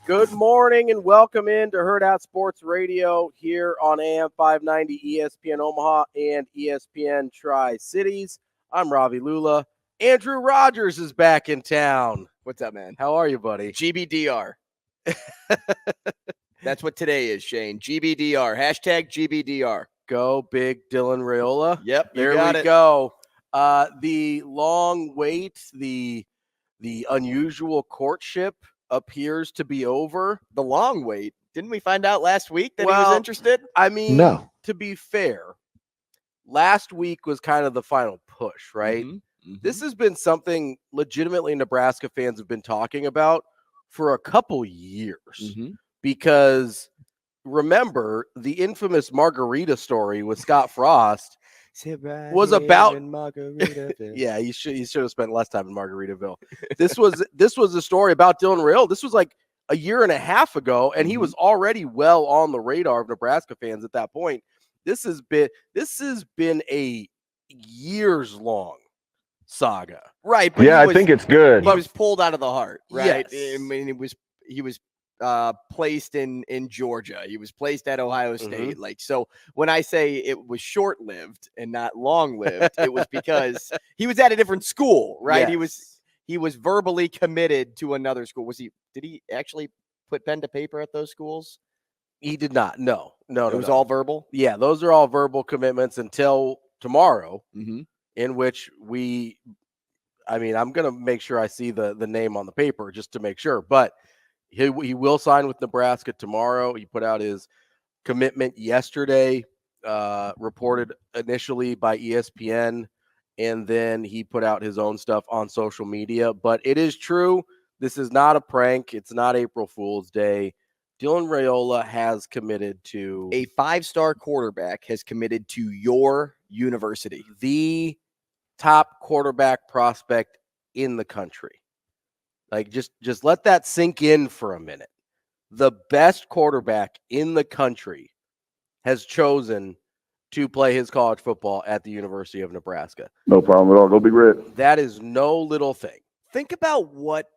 Good morning and welcome into Hurrdat Sports Radio here on AM 590 ESPN Omaha and ESPN Tri-Cities. I'm Ravi Lulla. Andrew Rogers is back in town. What's up, man? How are you, buddy? GBDR. That's what today is, Shane. GBDR. Hashtag GBDR. Go big Dylan Raiola. Yep, there we go. The long wait, the unusual courtship appears to be over. The long wait. Didn't we find out last week that he was interested? I mean, no. To be fair, last week was kind of the final push, right? Mm-hmm. This has been something legitimately Nebraska fans have been talking about for a couple years because remember the infamous margarita story with Scott Frost was about yeah, you should have spent less time in Margaritaville. This was a story about Dylan Raiola. This was like a year and a half ago, and he was already well on the radar of Nebraska fans at that point. This has been a years long saga, right? But I think it's good. He was pulled out of the heart, right? Yes. I mean, he was placed in Georgia. He was placed at Ohio State. Mm-hmm. Like, so when I say it was short-lived and not long-lived, it was because he was at a different school, right? Yes. He was verbally committed to another school. Did he actually put pen to paper at those schools? He did not. No. It was all verbal? Yeah, those are all verbal commitments until tomorrow, in which I'm going to make sure I see the name on the paper just to make sure, but he will sign with Nebraska tomorrow. He put out his commitment yesterday, reported initially by ESPN, and then he put out his own stuff on social media. But it is true. This is not a prank. It's not April Fool's Day. Dylan Raiola has committed to a 5-star quarterback has committed to your university, the top quarterback prospect in the country. Like, just let that sink in for a minute. The best quarterback in the country has chosen to play his college football at the University of Nebraska. No problem at all. Go Big Red. That is no little thing. Think about what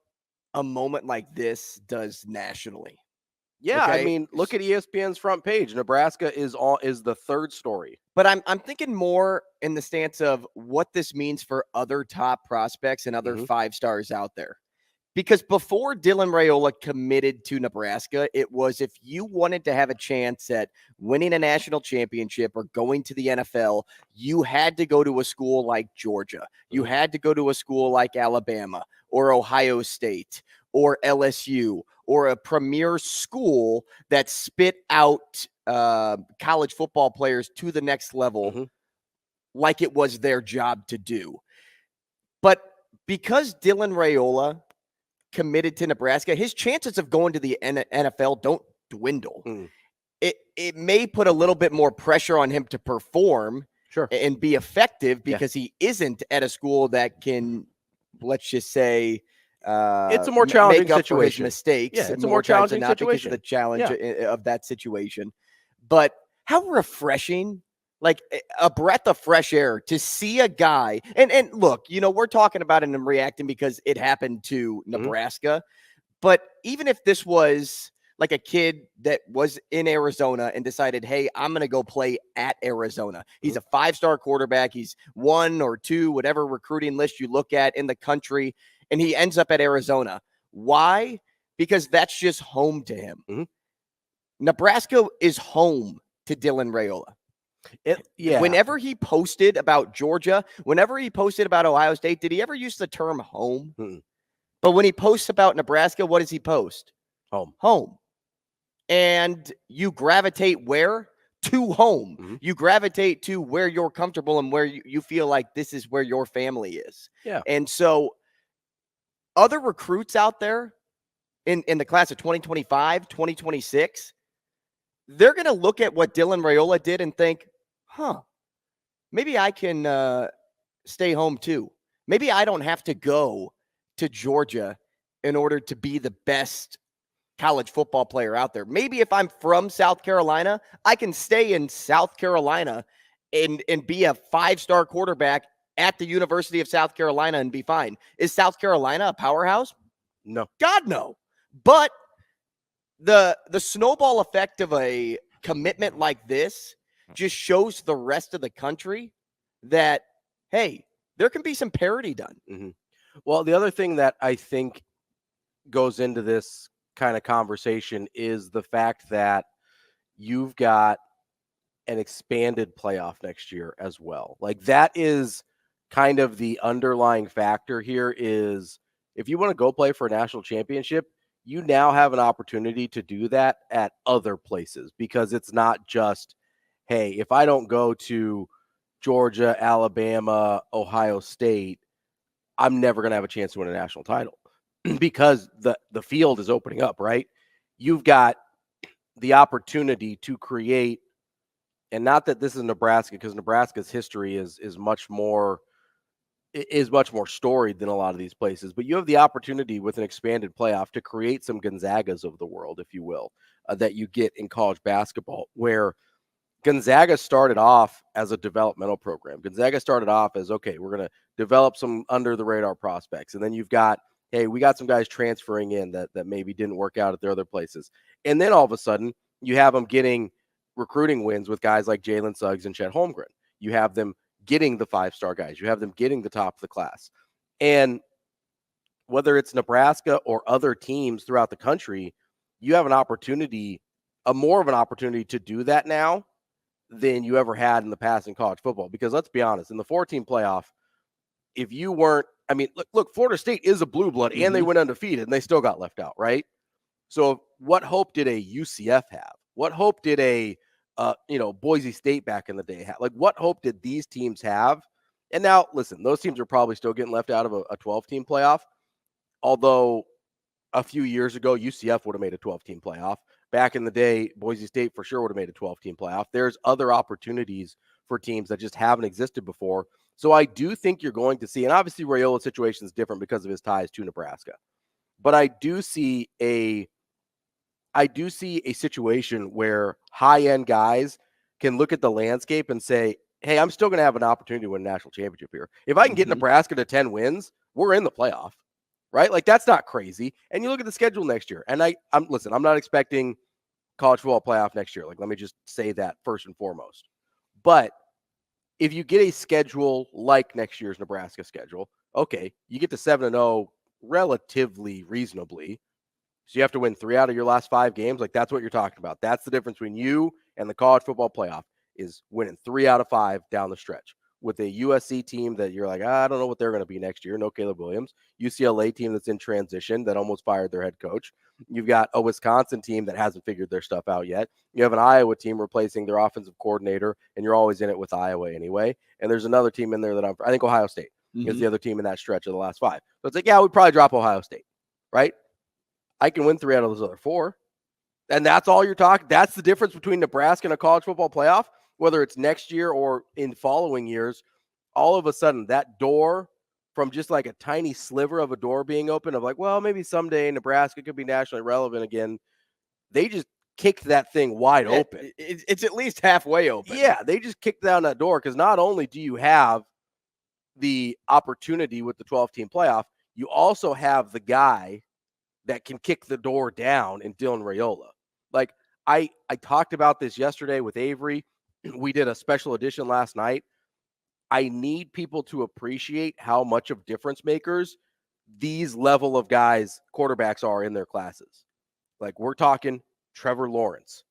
a moment like this does nationally. Yeah, okay? I mean, look at ESPN's front page. Nebraska is the third story. But I'm thinking more in the stance of what this means for other top prospects and other 5-stars out there. Because before Dylan Raiola committed to Nebraska, it was if you wanted to have a chance at winning a national championship or going to the NFL, you had to go to a school like Georgia. You had to go to a school like Alabama or Ohio State or LSU or a premier school that spit out college football players to the next level like it was their job to do. But because Dylan Raiola committed to Nebraska, his chances of going to the NFL don't dwindle. It may put a little bit more pressure on him to perform and be effective because he isn't at a school that can, let's just say, it's a more challenging situation. For his mistakes. Yeah, it's a more challenging situation because of the challenge of that situation. But how refreshing. Like a breath of fresh air to see a guy. And look, we're talking about it and reacting because it happened to Nebraska. But even if this was like a kid that was in Arizona and decided, hey, I'm going to go play at Arizona. He's a 5-star quarterback. He's 1 or 2, whatever recruiting list you look at in the country. And he ends up at Arizona. Why? Because that's just home to him. Nebraska is home to Dylan Raiola. Whenever he posted about Georgia, whenever he posted about Ohio State, did he ever use the term home? But when he posts about Nebraska, what does he post? Home. And you gravitate where? To home. You gravitate to where you're comfortable and where you feel like this is where your family is. Yeah. And so other recruits out there in the class of 2025, 2026, they're going to look at what Dylan Raiola did and think, maybe I can stay home too. Maybe I don't have to go to Georgia in order to be the best college football player out there. Maybe if I'm from South Carolina, I can stay in South Carolina and be a 5-star quarterback at the University of South Carolina and be fine. Is South Carolina a powerhouse? No. God, no. But the snowball effect of a commitment like this just shows the rest of the country that, hey, there can be some parity done. Mm-hmm. Well, the other thing that I think goes into this kind of conversation is the fact that you've got an expanded playoff next year as well. Like, that is kind of the underlying factor here is if you want to go play for a national championship, you now have an opportunity to do that at other places, because it's not just, hey, if I don't go to Georgia, Alabama, Ohio State, I'm never going to have a chance to win a national title because the field is opening up, right? You've got the opportunity to create, and not that this is Nebraska, because Nebraska's history is much more storied than a lot of these places, but you have the opportunity with an expanded playoff to create some Gonzagas of the world, if you will, that you get in college basketball, where Gonzaga started off as a developmental program. Gonzaga started off as, okay, we're going to develop some under the radar prospects. And then you've got, hey, we got some guys transferring in that maybe didn't work out at their other places. And then all of a sudden you have them getting recruiting wins with guys like Jalen Suggs and Chet Holmgren. You have them getting the 5-star guys. You have them getting the top of the class. And whether it's Nebraska or other teams throughout the country, you have an opportunity, more of an opportunity to do that now than you ever had in the past in college football. Because let's be honest, in the 4-team playoff, if you weren't, I mean, look, Florida State is a blue blood and they went undefeated and they still got left out, right? So what hope did a UCF have? What hope did a Boise State back in the day have? Like, what hope did these teams have? And now, listen, those teams are probably still getting left out of a 12-team playoff, although a few years ago, UCF would have made a 12-team playoff. Back in the day, Boise State for sure would have made a 12-team playoff. There's other opportunities for teams that just haven't existed before. So I do think you're going to see, and obviously Raiola's situation is different because of his ties to Nebraska, but I do see a situation where high-end guys can look at the landscape and say, hey, I'm still going to have an opportunity to win a national championship here. If I can get Nebraska to 10 wins, we're in the playoff, right? Like, that's not crazy. And you look at the schedule next year, and I'm not expecting college football playoff next year. Like, let me just say that first and foremost. But if you get a schedule like next year's Nebraska schedule, okay, you get to 7-0 relatively reasonably. So you have to win 3 out of your last 5 games. Like, that's what you're talking about. That's the difference between you and the college football playoff, is winning 3 out of 5 down the stretch. With a USC team that you're like, I don't know what they're going to be next year. No Caleb Williams. UCLA team that's in transition that almost fired their head coach. You've got a Wisconsin team that hasn't figured their stuff out yet. You have an Iowa team replacing their offensive coordinator, and you're always in it with Iowa anyway. And there's another team in there that I think Ohio State is the other team in that stretch of the last 5. So it's like, yeah, we'd probably drop Ohio State, right? I can win 3 out of those other 4. And that's all you're talking. That's the difference between Nebraska and a college football playoff, whether it's next year or in following years. All of a sudden, that door from just like a tiny sliver of a door being open of like, well, maybe someday Nebraska could be nationally relevant again. They just kicked that thing wide open. It's at least halfway open. Yeah, they just kicked down that door, because not only do you have the opportunity with the 12-team playoff, you also have the guy that can kick the door down in Dylan Raiola. Like, I talked about this yesterday with Avery. We did a special edition last night. I need people to appreciate how much of difference makers these level of guys, quarterbacks, are in their classes. Like, we're talking Trevor Lawrence.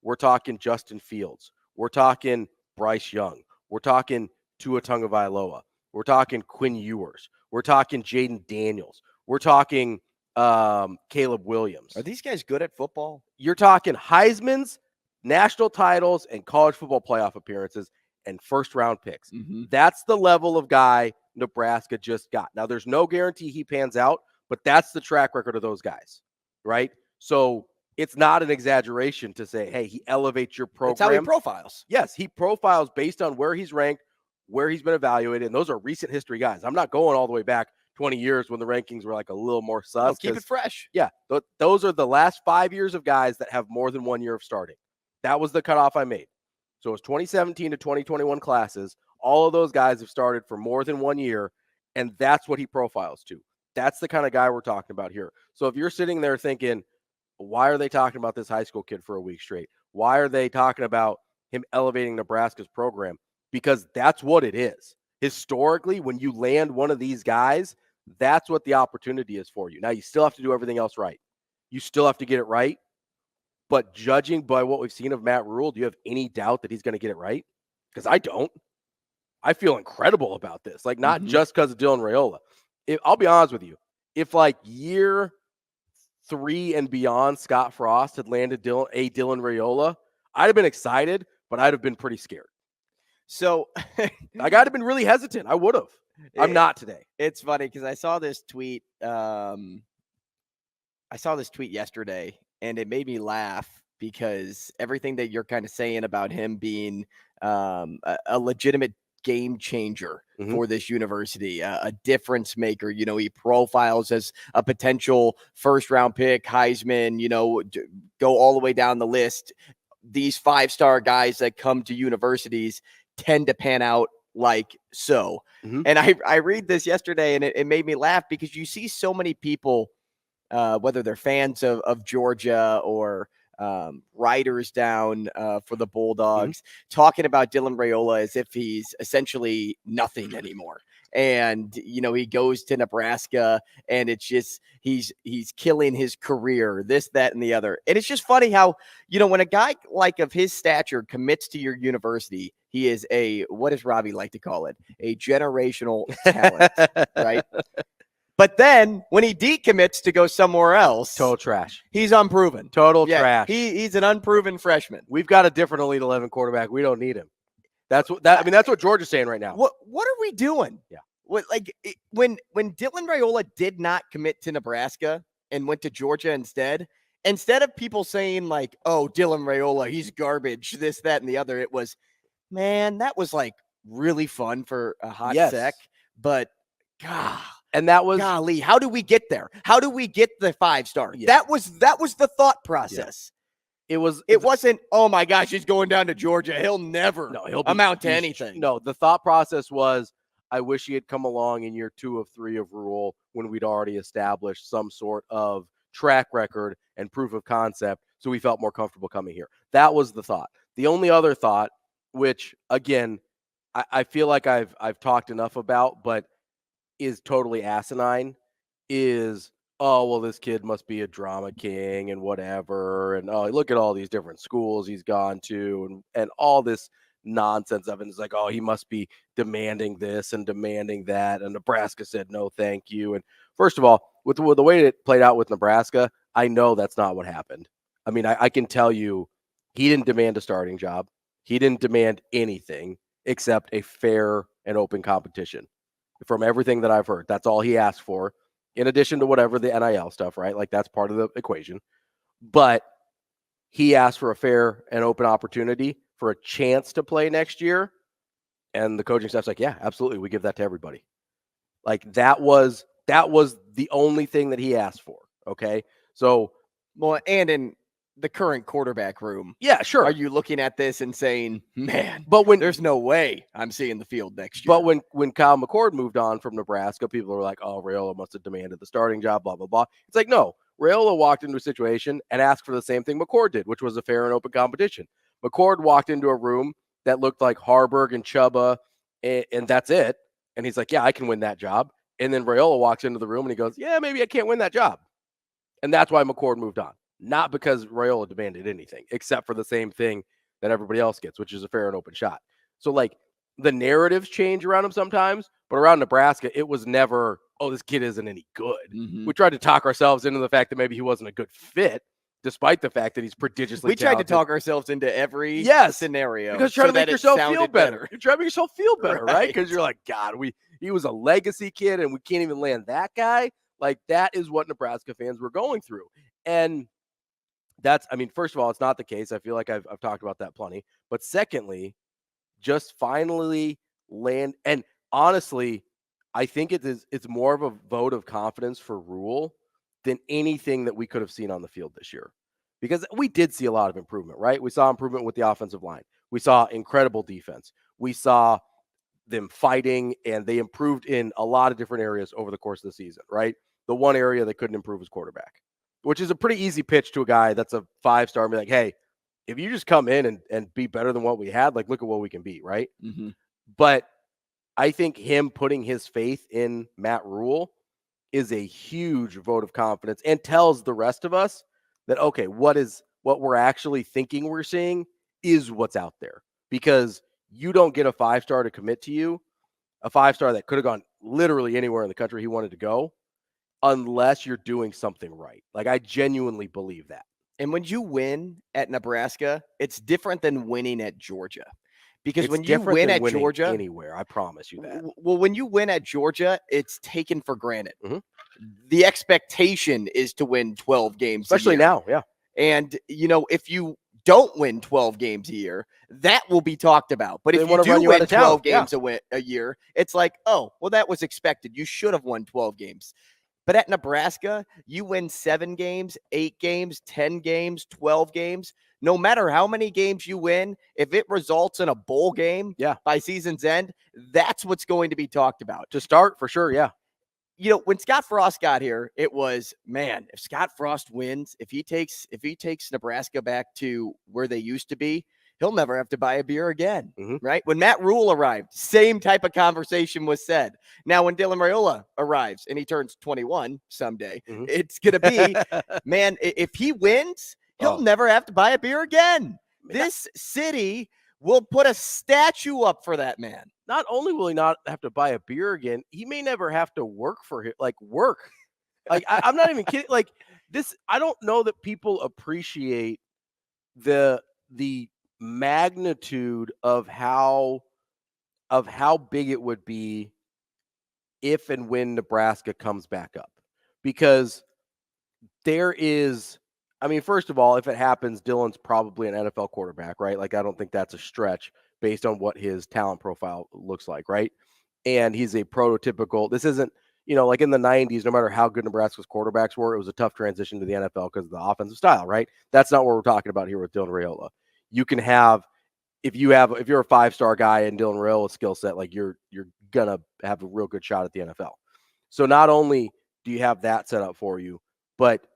We're talking Justin Fields. We're talking Bryce Young. We're talking Tua Tagovailoa. We're talking Quinn Ewers. We're talking Jaden Daniels. We're talking Caleb Williams. Are these guys good at football? You're talking Heisman's, national titles, and college football playoff appearances, and first-round picks. That's the level of guy Nebraska just got. Now, there's no guarantee he pans out, but that's the track record of those guys, right? So it's not an exaggeration to say, hey, he elevates your program. That's how he profiles. Yes, he profiles based on where he's ranked, where he's been evaluated, and those are recent history guys. I'm not going all the way back 20 years when the rankings were like a little more sus. No, keep it fresh. Yeah, those are the last 5 years of guys that have more than 1 year of starting. That was the cutoff I made. So it's 2017 to 2021 classes. All of those guys have started for more than 1 year, and that's what he profiles to. That's the kind of guy we're talking about here. So if you're sitting there thinking, Why are they talking about this high school kid for a week straight? Why are they talking about him elevating Nebraska's program? Because that's what it is. Historically, when you land one of these guys, that's what the opportunity is for you. Now, you still have to do everything else right. You still have to get it right. But judging by what we've seen of Matt Rule, do you have any doubt that he's going to get it right? Because I don't. I feel incredible about this. Like, not just because of Dylan Raiola. I'll be honest with you. If, like, year 3 and beyond, Scott Frost had landed Dylan Raiola, I'd have been excited, but I'd have been pretty scared. So I got to have been really hesitant. I would have. I'm not today. It's funny because I saw this tweet. I saw this tweet yesterday, and it made me laugh because everything that you're kind of saying about him being a legitimate game changer for this university, a difference maker. You know, he profiles as a potential first-round pick, Heisman, you know, go all the way down the list. These 5-star guys that come to universities tend to pan out like so. And I read this yesterday, and it made me laugh because you see so many people, whether they're fans of Georgia or writers down for the Bulldogs, talking about Dylan Raiola as if he's essentially nothing anymore. And, you know, he goes to Nebraska and it's just, he's killing his career, this, that, and the other. And it's just funny how, you know, when a guy like of his stature commits to your university, he is what does Ravi like to call it? A generational talent, right? But then when he decommits to go somewhere else, total trash. He's unproven. Total trash. He's an unproven freshman. We've got a different Elite 11 quarterback. We don't need him. That's what Georgia's saying right now. What are we doing? Yeah. When Dylan Raiola did not commit to Nebraska and went to Georgia instead of people saying like, oh, Dylan Raiola, he's garbage, this, that, and the other, it was, man, that was like really fun for a hot sec. But God. And that was, golly, how do we get there? How do we get the 5-star? Yeah. That was the thought process. Yeah. It wasn't, oh my gosh, he's going down to Georgia. He'll never amount to anything. No, the thought process was, I wish he had come along in year 2 of 3 of Rule when we'd already established some sort of track record and proof of concept, so we felt more comfortable coming here. That was the thought. The only other thought, which again, I feel like I've talked enough about, but is totally asinine, is, oh, well, this kid must be a drama king and whatever, and oh, look at all these different schools he's gone to, and all this nonsense of it. It's like, oh, he must be demanding this and demanding that, and Nebraska said no thank you. And first of all, with the way it played out with Nebraska, I know that's not what happened. I mean, I can tell you, he didn't demand a starting job. He didn't demand anything except a fair and open competition. From everything that I've heard, that's all he asked for, in addition to whatever the NIL stuff, right? Like, that's part of the equation. But he asked for a fair and open opportunity for a chance to play next year. And the coaching staff's like, yeah, absolutely. We give that to everybody. Like, that was the only thing that he asked for. Okay. So, well, and in the current quarterback room, yeah, sure. Are you looking at this and saying, man, but when there's no way I'm seeing the field next year? But when Kyle McCord moved on from Nebraska, people were like, oh, Raiola must have demanded the starting job, blah, blah, blah. It's like, no, Raiola walked into a situation and asked for the same thing McCord did, which was a fair and open competition. McCord walked into a room that looked like Harburg and Chuba, and that's it. And he's like, yeah, I can win that job. And then Raiola walks into the room and he goes, yeah, maybe I can't win that job. And that's why McCord moved on. Not because Raiola demanded anything, except for the same thing that everybody else gets, which is a fair and open shot. So, like, the narratives change around him sometimes, but around Nebraska, it was never, oh, this kid isn't any good. We tried to talk ourselves into the fact that maybe he wasn't a good fit, despite the fact that he's prodigiously talented. We tried to talk ourselves into every scenario. Because trying to make yourself feel better. You're trying to make yourself feel better, right? Because you're like, God, he was a legacy kid, and we can't even land that guy. Like, that is what Nebraska fans were going through. And first of all, it's not the case. I feel like I've talked about that plenty. But secondly, just finally land. And honestly, I think it's more of a vote of confidence for Rule than anything that we could have seen on the field this year. Because we did see a lot of improvement, right? We saw improvement with the offensive line. We saw incredible defense. We saw them fighting, and they improved in a lot of different areas over the course of the season, right? The one area they couldn't improve was quarterback. which is a pretty easy pitch to a guy that's a 5-star and be like, hey, if you just come in and be better than what we had, like, look at what we can be, right? Mm-hmm. But I think him putting his faith in Matt Rule is a huge vote of confidence and tells the rest of us that, okay, what we're actually thinking we're seeing is what's out there. Because you don't get a 5-star to commit to you, a 5-star that could have gone literally anywhere in the country he wanted to go, unless you're doing something right. Like, I genuinely believe that. And when you win at Nebraska, it's different than winning at Georgia. Because when you win at Georgia, anywhere, I promise you that. Well, when you win at Georgia, it's taken for granted. Mm-hmm. The expectation is to win 12 games, especially now. Yeah. And, if you don't win 12 games a year, that will be talked about. But if you do win 12 games a year, it's like, oh, well, that was expected. You should have won 12 games. But at Nebraska, you win 7 games, 8 games, 10 games, 12 games. No matter how many games you win, if it results in a bowl game by season's end, that's what's going to be talked about. To start, for sure, yeah. When Scott Frost got here, it was, man, if Scott Frost wins, if he takes Nebraska back to where they used to be, he'll never have to buy a beer again, right? When Matt Rule arrived, same type of conversation was said. Now, when Dylan Raiola arrives and he turns 21 someday, it's going to be, man, if he wins, he'll never have to buy a beer again. This city will put a statue up for that man. Not only will he not have to buy a beer again, he may never have to work for it. Like, work. Like, I'm not even kidding. Like, this, I don't know that people appreciate the magnitude of how big it would be if and when Nebraska comes back up. Because there is, I mean, first of all, if it happens, Dylan's probably an NFL quarterback, right? Like, I don't think that's a stretch based on what his talent profile looks like, right? And he's a prototypical, this isn't, like in the 90s, no matter how good Nebraska's quarterbacks were, it was a tough transition to the NFL because of the offensive style, right? That's not what we're talking about here with Dylan Raiola. You can have, if you're a 5-star guy in Dylan Raiola's skill set, like you're gonna have a real good shot at the NFL. So not only do you have that set up for you, but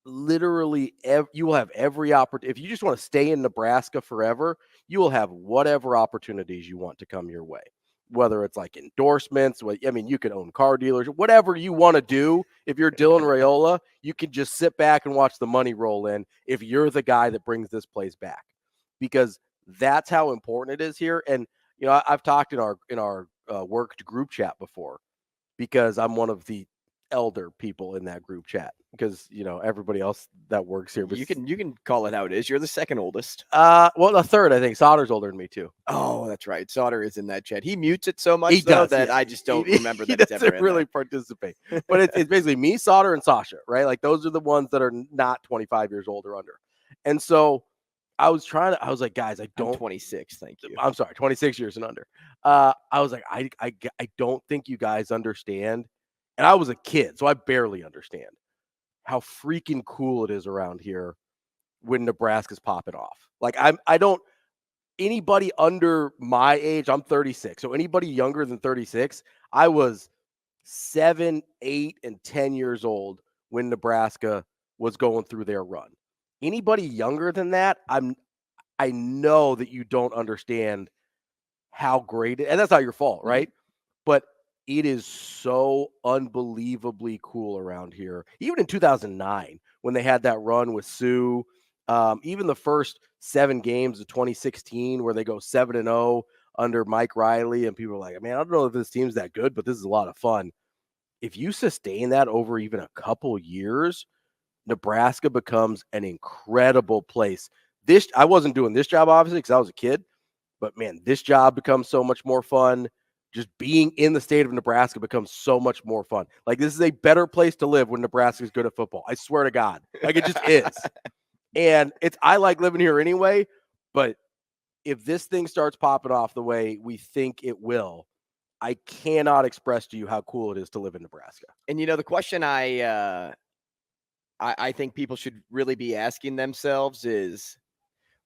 literally you will have every opportunity. If you just want to stay in Nebraska forever, you will have whatever opportunities you want to come your way, whether it's like endorsements. I mean, you can own car dealers, whatever you want to do. If you're Dylan Raiola, you can just sit back and watch the money roll in if you're the guy that brings this place back, because that's how important it is here. And, I've talked in our worked group chat before, because I'm one of the elder people in that group chat, because everybody else that works here, but you can call it how it is. You're the second oldest. Well, the third, I think. Sauter's older than me too. Oh, that's right. Sauter is in that chat. He mutes it so much that I just don't remember that. He doesn't really participate. But it's basically me, Sauter, and Sasha, right? Like, those are the ones that are not 25 years old or under. And so I was like, guys, I'm 26. Thank you. I'm sorry, 26 years and under. I was like, I don't think you guys understand. And I was a kid, so I barely understand how freaking cool it is around here when Nebraska's popping off. Like, anybody under my age, I'm 36. So anybody younger than 36, I was 7, 8, and 10 years old when Nebraska was going through their run. Anybody younger than that, I know that you don't understand how great and that's not your fault, right? But it is so unbelievably cool around here. Even in 2009, when they had that run with Sue, even the first 7 games of 2016, where they go 7-0 under Mike Riley, and people are like, man, I don't know if this team's that good, but this is a lot of fun. If you sustain that over even a couple years, Nebraska becomes an incredible place. I wasn't doing this job, obviously, because I was a kid, but man, this job becomes so much more fun. Just being in the state of Nebraska becomes so much more fun. Like, this is a better place to live when Nebraska is good at football. I swear to God. Like, it just is. And I like living here anyway, but if this thing starts popping off the way we think it will, I cannot express to you how cool it is to live in Nebraska. And, the question I think people should really be asking themselves is,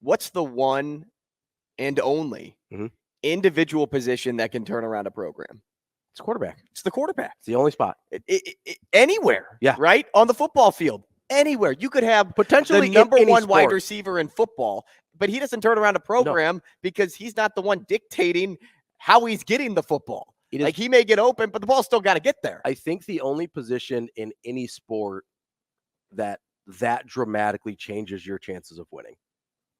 what's the one and only individual position that can turn around a program? It's quarterback. It's the quarterback. It's the only spot. Anywhere. Yeah. Right? On the football field. Anywhere. You could have potentially the number one sport. wide receiver in football, but he doesn't turn around a program because he's not the one dictating how he's getting the football. Like, he may get open, but the ball's still got to get there. I think the only position in any sport that dramatically changes your chances of winning.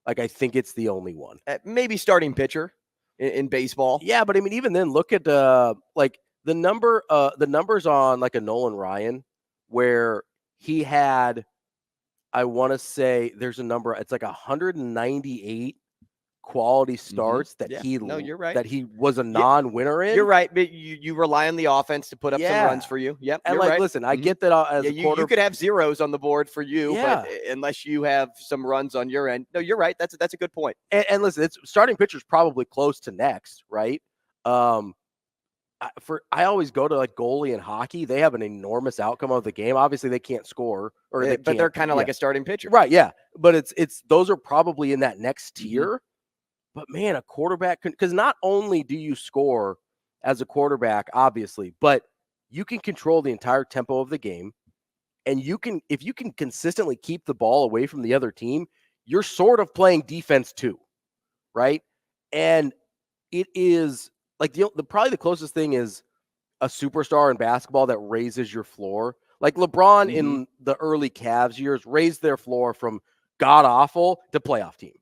Like, I think it's the only one. Maybe starting pitcher in baseball. Yeah, but I mean, even then, look at like the numbers on like a Nolan Ryan, where he had, I want to say there's a number, it's like 198 quality starts that you're right. that he was a non-winner in. You're right, but you rely on the offense to put up some runs for you. Yep, and you're right. Listen, I get that as a quarter. You could have zeros on the board for you, but unless you have some runs on your end. No, you're right. That's a good point. And listen, it's starting pitcher's probably close to next, right? I always go to like goalie and hockey. They have an enormous outcome of the game. Obviously, they can't score, but they're kind of like a starting pitcher, right? Yeah, but it's those are probably in that next tier. But man, a quarterback because not only do you score as a quarterback, obviously, but you can control the entire tempo of the game, and if you can consistently keep the ball away from the other team, you're sort of playing defense too, right? And it is like probably the closest thing is a superstar in basketball that raises your floor. Like LeBron in the early Cavs years raised their floor from god awful to playoff team,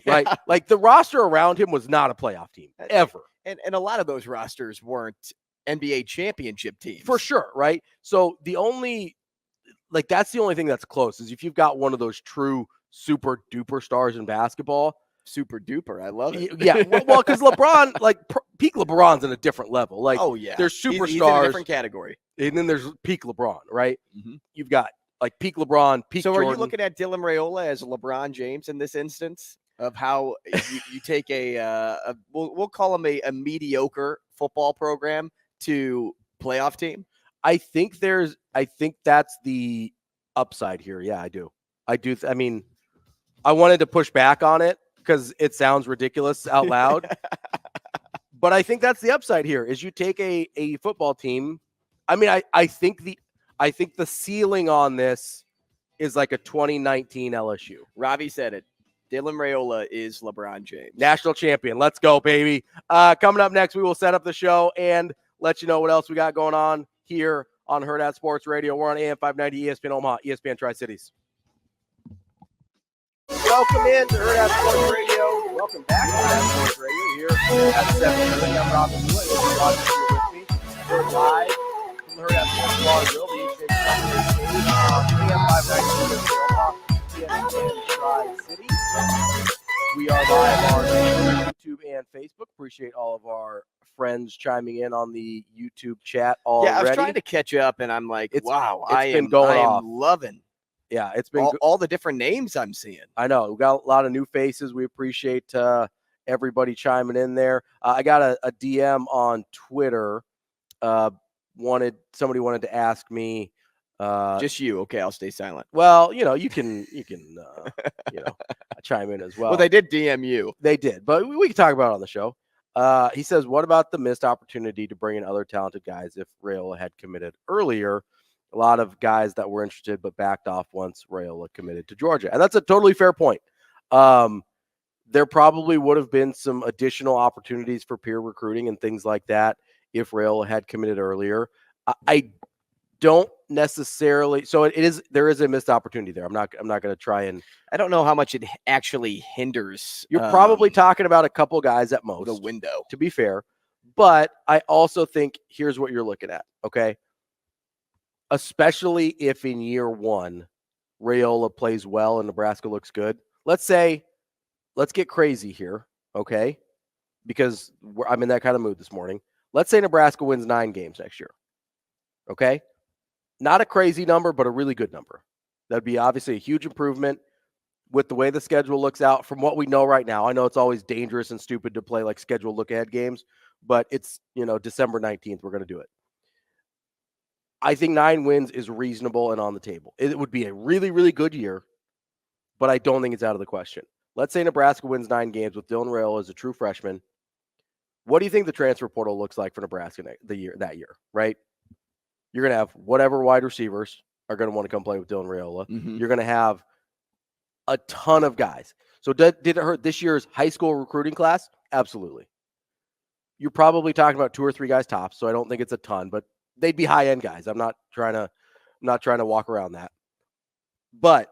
right? Like the roster around him was not a playoff team ever. And a lot of those rosters weren't NBA championship teams. For sure, right? So that's the only thing that's close is if you've got one of those true super duper stars in basketball. Super duper. I love it. Yeah. Well, because LeBron, like peak LeBron's in a different level. Like, there's superstars. He's in a different category. And then there's peak LeBron, right? You've got like peak LeBron, peak Jordan. So are you looking at Dylan Raiola as LeBron James in this instance of how you take we'll call him a mediocre football program to playoff team? I think that's the upside here. Yeah, I do. I mean, I wanted to push back on it because it sounds ridiculous out loud. But I think that's the upside here is you take a football team. I mean, I think the ceiling on this is like a 2019 LSU. Ravi said it. Dylan Raiola is LeBron James. National champion. Let's go, baby. Coming up next, we will set up the show and let you know what else we got going on here on Hurrdat Sports Radio. We're on AM 590 ESPN Omaha, ESPN Tri-Cities. Welcome in to Hurrdat Sports Radio. Welcome back to Hurrdat Sports Radio here at 7:30. I'm Ravi. With me. We're live from the Hurrdat Sports Waterville, the AM 590 ESPN Tri-Cities. We are live on YouTube and Facebook. Appreciate all of our friends chiming in on the YouTube chat already. Yeah, I was trying to catch up, and I'm like, wow, I am loving. Yeah, it's been all the different names I'm seeing. I know. We got a lot of new faces. We appreciate everybody chiming in there. I got a DM on Twitter. Somebody wanted to ask me. Just you. Okay, I'll stay silent. Well, you can chime in as well. Well, they did DM you. They did, but we can talk about it on the show. He says, what about the missed opportunity to bring in other talented guys if Raiola had committed earlier? A lot of guys that were interested but backed off once Raiola committed to Georgia. And that's a totally fair point. There probably would have been some additional opportunities for peer recruiting and things like that if Raiola had committed earlier. I don't necessarily. So there is a missed opportunity there. I'm not going to try and. I don't know how much it actually hinders. You're probably talking about a couple guys at most. The window, to be fair. But I also think here's what you're looking at. Okay. Especially if in year one, Raiola plays well and Nebraska looks good. Let's get crazy here, okay? Because I'm in that kind of mood this morning. Let's say Nebraska wins 9 games next year, okay? Not a crazy number, but a really good number. That'd be obviously a huge improvement with the way the schedule looks out from what we know right now. I know it's always dangerous and stupid to play like schedule look-ahead games, but it's, December 19th, we're going to do it. I think 9 wins is reasonable and on the table. It would be a really, really good year, but I don't think it's out of the question. Let's say Nebraska wins 9 games with Dylan Raiola as a true freshman. What do you think the transfer portal looks like for Nebraska that year, right? You're going to have whatever wide receivers. are going to want to come play with Dylan Raiola. Mm-hmm. You're going to have a ton of guys. So did it hurt this year's high school recruiting class? Absolutely. You're probably talking about 2 or 3 guys tops, so I don't think it's a ton, but they'd be high-end guys. I'm not trying to walk around that. But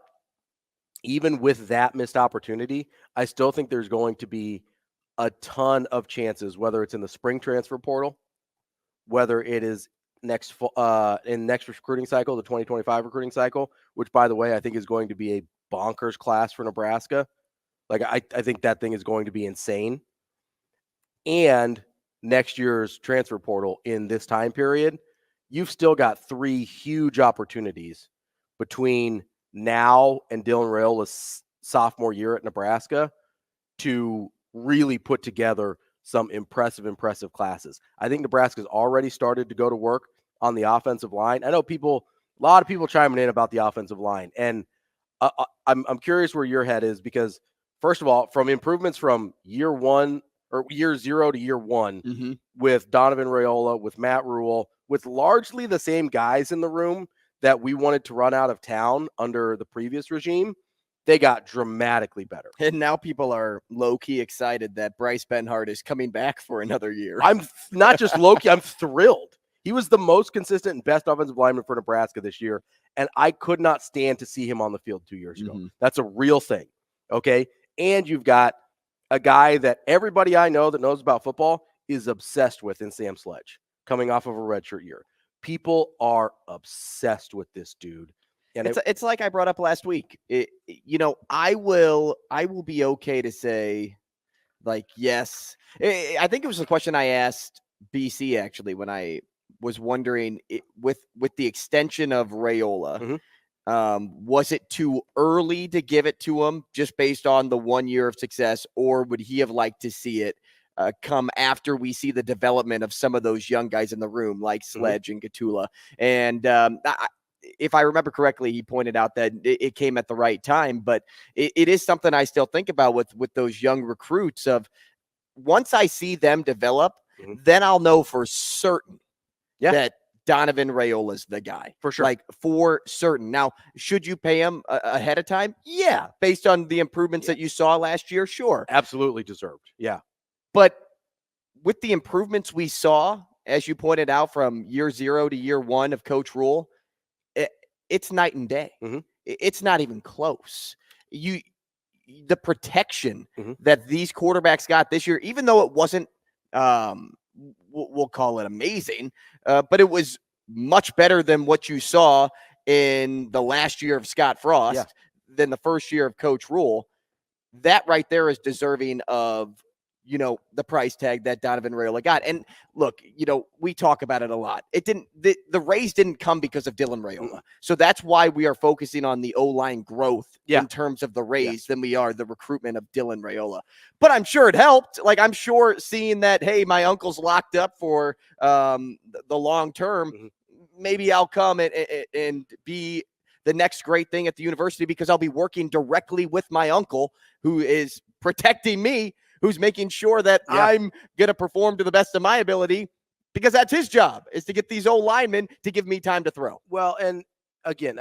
even with that missed opportunity, I still think there's going to be a ton of chances, whether it's in the spring transfer portal, whether it is next recruiting cycle, the 2025 recruiting cycle, which, by the way, I think is going to be a bonkers class for Nebraska. Like, I think that thing is going to be insane. And next year's transfer portal in this time period, you've still got 3 huge opportunities between now and Dylan Raiola's sophomore year at Nebraska to really put together some impressive classes. I think Nebraska's already started to go to work on the offensive line. I know a lot of people chiming in about the offensive line, and I'm curious where your head is, because first of all, from improvements from year 1 or year 0 to year 1 Mm-hmm. with Donovan Raiola, with Matt Rule, with largely the same guys in the room that we wanted to run out of town under the previous regime, they got dramatically better. And now people are low-key excited that Bryce Benhart is coming back for another year. I'm not just low-key, I'm thrilled. He was the most consistent and best offensive lineman for Nebraska this year, and I could not stand to see him on the field 2 years ago. Mm-hmm. That's a real thing, okay? And you've got a guy that everybody I know that knows about football is obsessed with in Sam Sledge, coming off of a redshirt year. People are obsessed with this dude. And it's like I brought up last week. I will be okay to say, like, yes. I think it was a question I asked BC, actually, when I was wondering with the extension of Raiola, was it too early to give it to him just based on the 1 year of success, or would he have liked to see it come after we see the development of some of those young guys in the room, like Sledge and Gatula? And if I remember correctly, he pointed out that it came at the right time, but it is something I still think about with those young recruits. Of once I see them develop, then I'll know for certain that Donovan Raiola's the guy. For sure. Like, for certain. Now, should you pay him ahead of time? Yeah. Based on the improvements that you saw last year, sure. Absolutely deserved. Yeah. But with the improvements we saw, as you pointed out, from year 0 to year 1 of Coach Rule, it's night and day. It's not even close. The protection that these quarterbacks got this year, even though it wasn't, we'll call it amazing, but it was much better than what you saw in the last year of Scott Frost, than the first year of Coach Rule. That right there is deserving of, the price tag that Donovan Raiola got. And look, we talk about it a lot. The raise didn't come because of Dylan Raiola. So that's why we are focusing on the O-line growth in terms of the raise than we are the recruitment of Dylan Raiola. But I'm sure it helped. Like, I'm sure seeing that, hey, my uncle's locked up for the long term, maybe I'll come and be the next great thing at the university, because I'll be working directly with my uncle, who is protecting me, who's making sure that I'm going to perform to the best of my ability, because that's his job, is to get these old linemen to give me time to throw. Well, and again,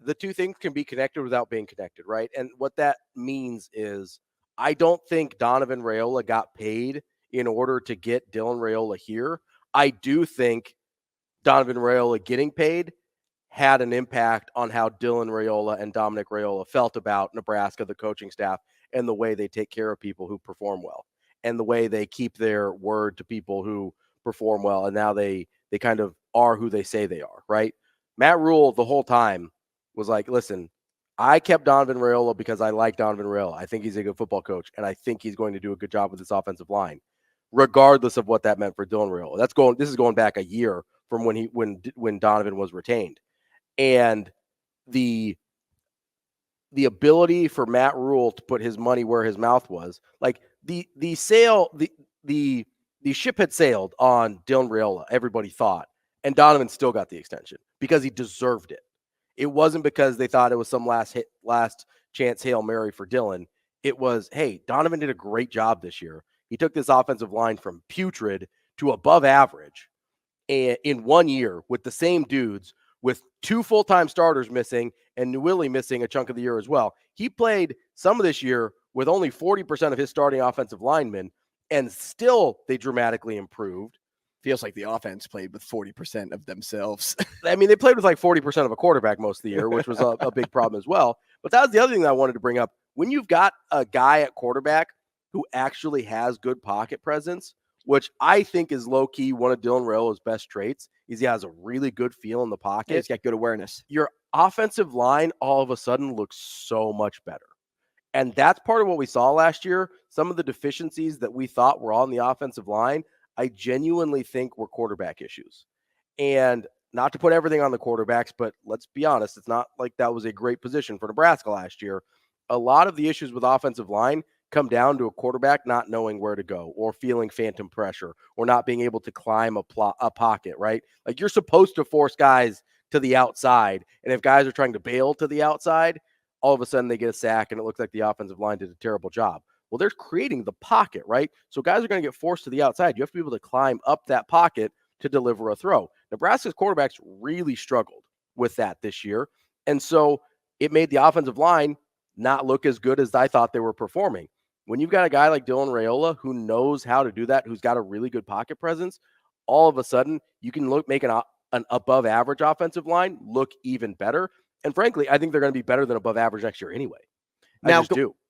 the two things can be connected without being connected, right? And what that means is, I don't think Donovan Raiola got paid in order to get Dylan Raiola here. I do think Donovan Raiola getting paid had an impact on how Dylan Raiola and Dominic Raiola felt about Nebraska, the coaching staff, and the way they take care of people who perform well, and the way they keep their word to people who perform well. And now they kind of are who they say they are, right? Matt Rule the whole time was like, listen, I kept Donovan Raiola because I like Donovan Raiola. I think he's a good football coach, and I think he's going to do a good job with this offensive line, regardless of what that meant for Dylan Raiola. This is going back a year from when Donovan was retained. And the ability for Matt Rule to put his money where his mouth was, like the ship had sailed on Dylan Raiola, everybody thought, and Donovan still got the extension because he deserved it. It wasn't because they thought it was some last chance Hail Mary for Dylan. It was, hey, Donovan did a great job this year. He took this offensive line from putrid to above average in 1 year with the same dudes, with 2 full-time starters missing, and Willie missing a chunk of the year as well. He played some of this year with only 40% of his starting offensive linemen, and still they dramatically improved. Feels like the offense played with 40% of themselves. I mean, they played with like 40% of a quarterback most of the year, which was a big problem as well. But that was the other thing that I wanted to bring up. When you've got a guy at quarterback who actually has good pocket presence, which I think is low-key one of Dylan Raiola's best traits, is he has a really good feel in the pocket. He's got good awareness. Your offensive line all of a sudden looks so much better. And that's part of what we saw last year. Some of the deficiencies that we thought were on the offensive line, I genuinely think were quarterback issues. And not to put everything on the quarterbacks, but let's be honest, it's not like that was a great position for Nebraska last year. A lot of the issues with offensive line come down to a quarterback not knowing where to go, or feeling phantom pressure, or not being able to climb a pocket, right? Like, you're supposed to force guys to the outside, and if guys are trying to bail to the outside, all of a sudden they get a sack, and it looks like the offensive line did a terrible job. Well, they're creating the pocket, right? So guys are going to get forced to the outside. You have to be able to climb up that pocket to deliver a throw. Nebraska's quarterbacks really struggled with that this year. And so it made the offensive line not look as good as I thought they were performing. When you've got a guy like Dylan Raiola who knows how to do that, who's got a really good pocket presence, all of a sudden you can make an above average offensive line look even better. And frankly, I think they're going to be better than above average next year anyway. Now,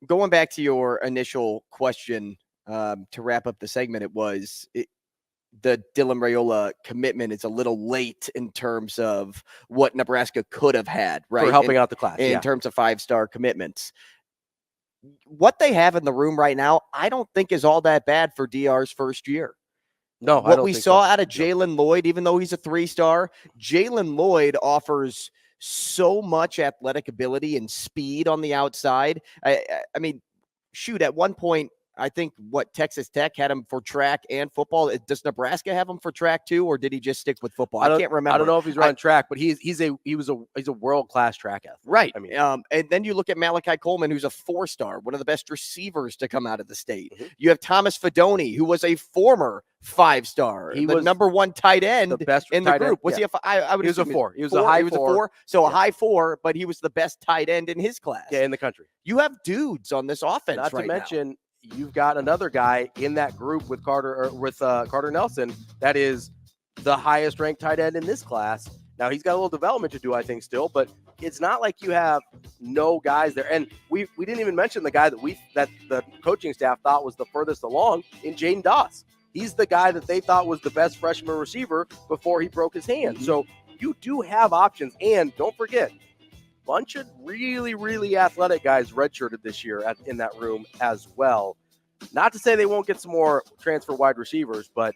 going back to your initial question to wrap up the segment, the Dylan Raiola commitment is a little late in terms of what Nebraska could have had, right? For helping out the class. In terms of 5-star commitments. What they have in the room right now, I don't think is all that bad for DR's first year. No, what we saw out of Jalen Lloyd, even though he's a 3-star, Jalen Lloyd offers so much athletic ability and speed on the outside. I mean, shoot, at one point, I think Texas Tech had him for track and football. Does Nebraska have him for track too, or did he just stick with football? I can't remember. I don't know if he's running track, but he's a world-class track athlete. Right. I mean, and then you look at Malachi Coleman, who's a 4-star, one of the best receivers to come out of the state. Mm-hmm. You have Thomas Fedoni, who was a former 5-star. He was number 1 tight end in the group. Was he he was a 4. He was a high 4. He was a 4. So a high 4, but he was the best tight end in his class. Yeah, in the country. You have dudes on this offense Not right to mention, you've got another guy in that group with Carter Nelson that is the highest ranked tight end in this class. Now, he's got a little development to do, I think, still, but it's not like you have no guys there. And we didn't even mention the guy that the coaching staff thought was the furthest along in Jaden Doss. He's the guy that they thought was the best freshman receiver before he broke his hand. Mm-hmm. So you do have options. And don't forget, bunch of really, really athletic guys redshirted this year in that room as well. Not to say they won't get some more transfer wide receivers, but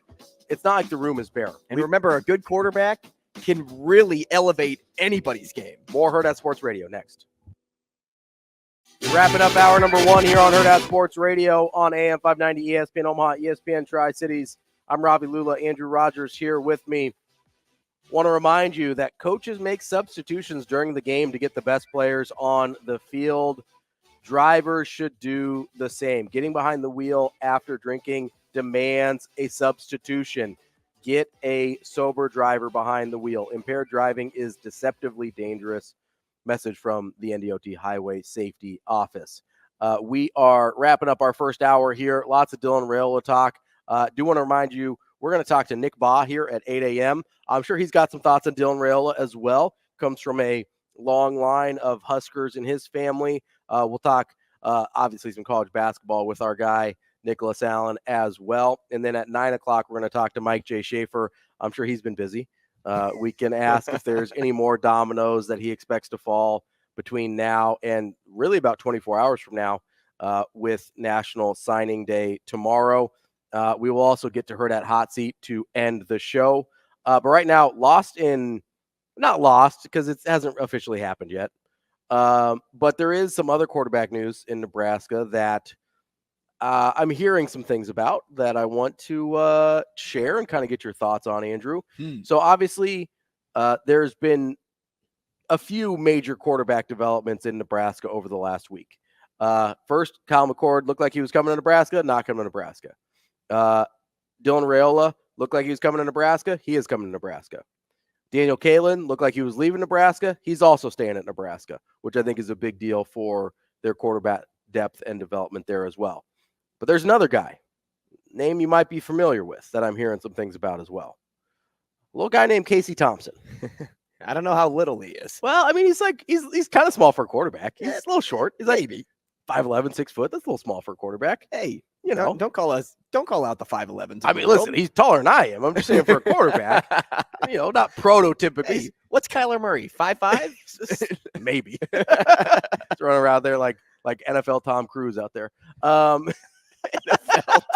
it's not like the room is bare. And remember, a good quarterback can really elevate anybody's game. More Hurrdat Sports Radio next. We're wrapping up hour number 1 here on Hurrdat Sports Radio on AM 590 ESPN Omaha, ESPN Tri-Cities. I'm Ravi, Lulla, Andrew Rogers here with me. Want to remind you that coaches make substitutions during the game to get the best players on the field. Drivers should do the same. Getting behind the wheel after drinking demands a substitution. Get a sober driver behind the wheel. Impaired driving is deceptively dangerous. Message from the NDOT Highway Safety Office. We are wrapping up our first hour here. Lots of Dylan Raiola talk. Do want to remind you, we're going to talk to Nick Bahe here at 8 a.m. I'm sure he's got some thoughts on Dylan Raiola as well. Comes from a long line of Huskers in his family. We'll talk, obviously, some college basketball with our guy, Nicholas Allen, as well. And then at 9 o'clock, we're going to talk to Mike J. Schaefer. I'm sure he's been busy. We can ask if there's any more dominoes that he expects to fall between now and really about 24 hours from now with National Signing Day tomorrow. We will also get to Hurrdat Hot Seat to end the show. But right now, not lost because it hasn't officially happened yet. But there is some other quarterback news in Nebraska that I'm hearing some things about that I want to share and kind of get your thoughts on, Andrew. So obviously, there's been a few major quarterback developments in Nebraska over the last week. First, Kyle McCord looked like he was coming to Nebraska, not coming to Nebraska. Dylan Raiola looked like he was coming to Nebraska. He is coming to Nebraska. Daniel Kalen looked like he was leaving Nebraska. He's also staying at Nebraska, which I think is a big deal for their quarterback depth and development there as well. But there's another guy, name you might be familiar with, that I'm hearing some things about as well. A little guy named Casey Thompson. I don't know how little he is. Well, I mean, he's kind of small for a quarterback. He's a little short. He's like maybe 5'11", 6 foot. That's a little small for a quarterback. Hey, you know, don't call out the 5'11s. I mean, listen, he's taller than I am. I'm just saying for a quarterback, not prototypically. Hey, what's Kyler Murray? 5'5"? Maybe. He's running around there like NFL Tom Cruise out there. NFL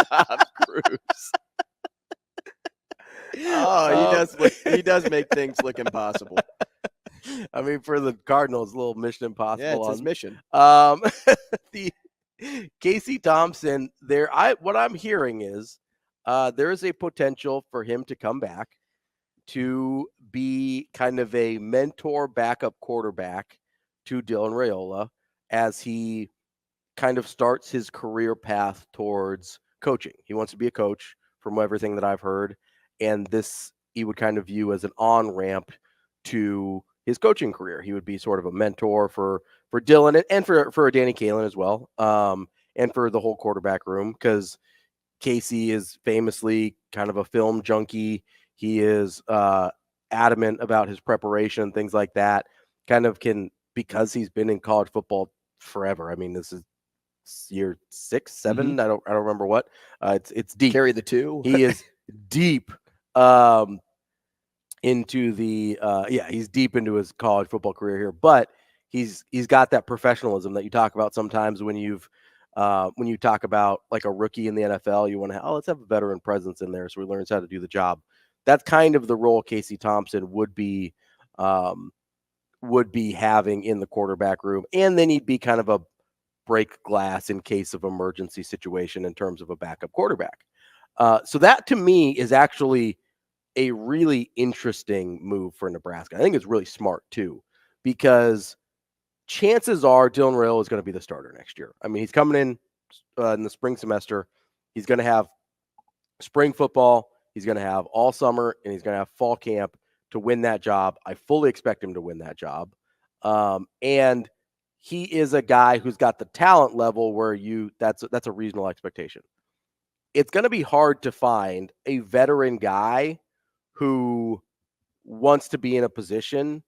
Tom Cruise. Oh, he does make things look impossible. I mean, for the Cardinals, a little Mission Impossible. Yeah, it's his mission. The Casey Thompson, what I'm hearing is there is a potential for him to come back to be kind of a mentor backup quarterback to Dylan Raiola as he kind of starts his career path towards coaching. He wants to be a coach from everything that I've heard. And this he would kind of view as an on-ramp to his coaching career. He would be sort of a mentor for Dylan and for Danny Kalen as well, and for the whole quarterback room, because Casey is famously kind of a film junkie. He is adamant about his preparation and things like that. Kind of because he's been in college football forever. I mean, this is year 6, 7. Mm-hmm. I don't remember what. It's deep. Carry the 2. He is deep into the he's deep into his college football career here, but he's got that professionalism that you talk about sometimes when you talk about like a rookie in the NFL. You want to let's have a veteran presence in there so he learns how to do the job. That's kind of the role Casey Thompson would be having in the quarterback room, and then he'd be kind of a break glass in case of emergency situation in terms of a backup quarterback. So that to me is actually a really interesting move for Nebraska. I think it's really smart too, because chances are Dylan Raiola is going to be the starter next year. I mean, he's coming in the spring semester. He's going to have spring football. He's going to have all summer, and he's going to have fall camp to win that job. I fully expect him to win that job. And he is a guy who's got the talent level where that's a reasonable expectation. It's going to be hard to find a veteran guy who wants to be in a position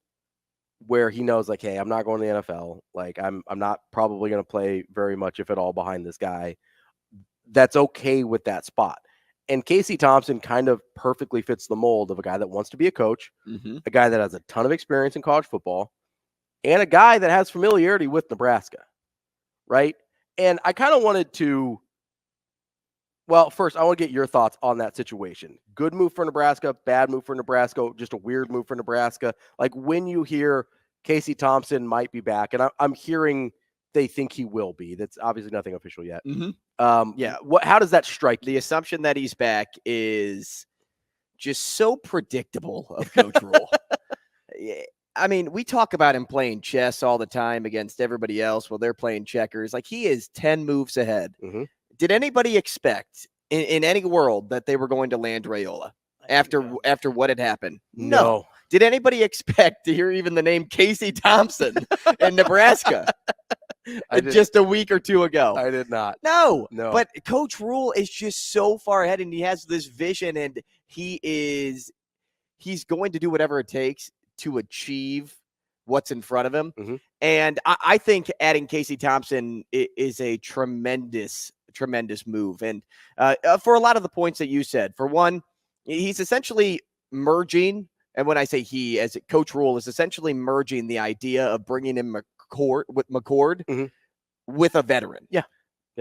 where he knows, like, hey, I'm not going to the NFL. Like, I'm not probably going to play very much, if at all, behind this guy. That's okay with that spot. And Casey Thompson kind of perfectly fits the mold of a guy that wants to be a coach, a guy that has a ton of experience in college football, and a guy that has familiarity with Nebraska, right? And I kind of wanted to, well, first, I want to get your thoughts on that situation. Good move for Nebraska, bad move for Nebraska, just a weird move for Nebraska. Like, when you hear Casey Thompson might be back, and I'm hearing they think he will be. That's obviously nothing official yet. How does that strike you? The assumption that he's back is just so predictable of Coach Rule. I mean, we talk about him playing chess all the time against everybody else while they're playing checkers. Like, he is 10 moves ahead. Mm-hmm. Did anybody expect in any world that they were going to land Raiola after what had happened? No. Did anybody expect to hear even the name Casey Thompson in Nebraska just a week or two ago? I did not. No. But Coach Rule is just so far ahead, and he has this vision, and he's going to do whatever it takes to achieve what's in front of him. Mm-hmm. And I think adding Casey Thompson is a tremendous move. And for a lot of the points that you said, for one, he's essentially merging. And when I say he, as Coach Rule is essentially merging the idea of bringing in McCord with a veteran. Yeah.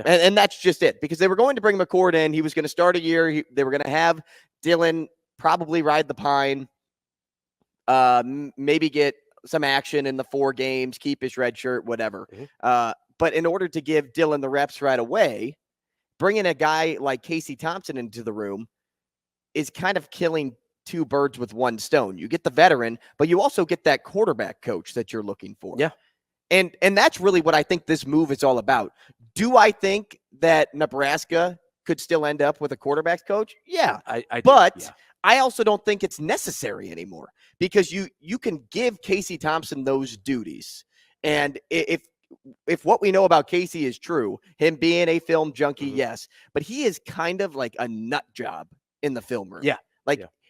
And that's just it, because they were going to bring McCord in. He was going to start a year. They were going to have Dylan probably ride the pine, maybe get some action in the 4 games, keep his red shirt, whatever. But in order to give Dylan the reps right away, bringing a guy like Casey Thompson into the room is kind of killing 2 birds with 1 stone. You get the veteran, but you also get that quarterback coach that you're looking for. Yeah. And that's really what I think this move is all about. Do I think that Nebraska could still end up with a quarterback's coach? Yeah. I also don't think it's necessary anymore because you can give Casey Thompson those duties. And if what we know about Casey is true, him being a film junkie, yes, but he is kind of like a nut job in the film room. Yeah.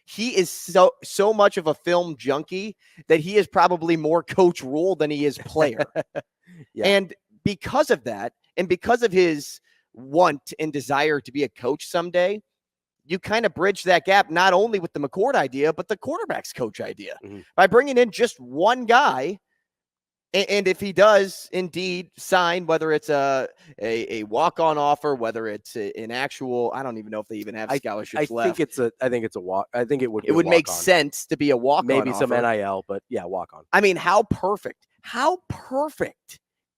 He is so much of a film junkie that he is probably more coach role than he is player. And because of that, and because of his want and desire to be a coach someday, you kind of bridge that gap not only with the McCord idea, but the quarterback's coach idea by bringing in just one guy. And if he does indeed sign, whether it's a walk-on offer, whether it's an actual, I don't even know if they even have scholarships left. I think it's a walk. I think it would make sense to be a walk-on. Maybe some offer. NIL, but yeah, walk-on. I mean, how perfect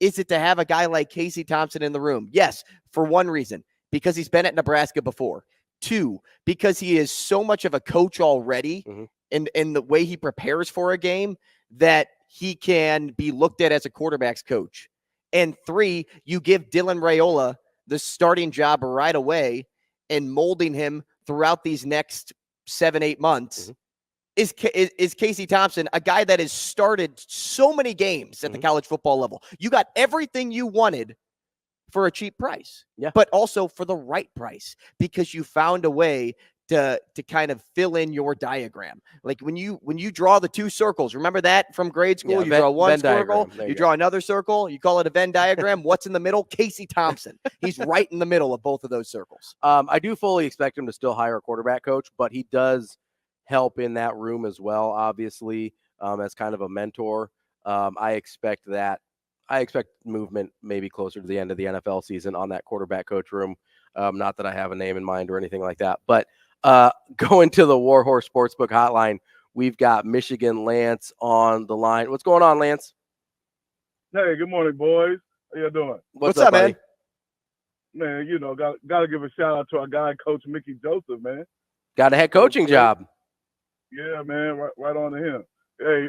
is it to have a guy like Casey Thompson in the room? Yes, for one reason, because he's been at Nebraska before. 2, because he is so much of a coach already in the way he prepares for a game that he can be looked at as a quarterback's coach. And 3, you give Dylan Raiola the starting job right away and molding him throughout these next 7-8 months. Is Casey Thompson, a guy that has started so many games at the college football level. You got everything you wanted for a cheap price, but also for the right price because you found a way to kind of fill in your diagram. Like when you draw the 2 circles, remember that from grade school? You draw one circle, you draw another circle, you call it a Venn diagram. What's in the middle? Casey Thompson. He's right in the middle of both of those circles. I do fully expect him to still hire a quarterback coach, but he does help in that room as well, obviously, as kind of a mentor. I expect movement maybe closer to the end of the NFL season on that quarterback coach room. Not that I have a name in mind or anything like that, but going to the Warhorse Sportsbook hotline, we've got Michigan Lance on the line. What's going on, Lance? Hey, good morning, boys. How you doing? What's up, buddy? Man, you know, got to give a shout out to our guy, Coach Mickey Joseph, man. Got a head coaching job. Yeah, man, right on to him. Hey,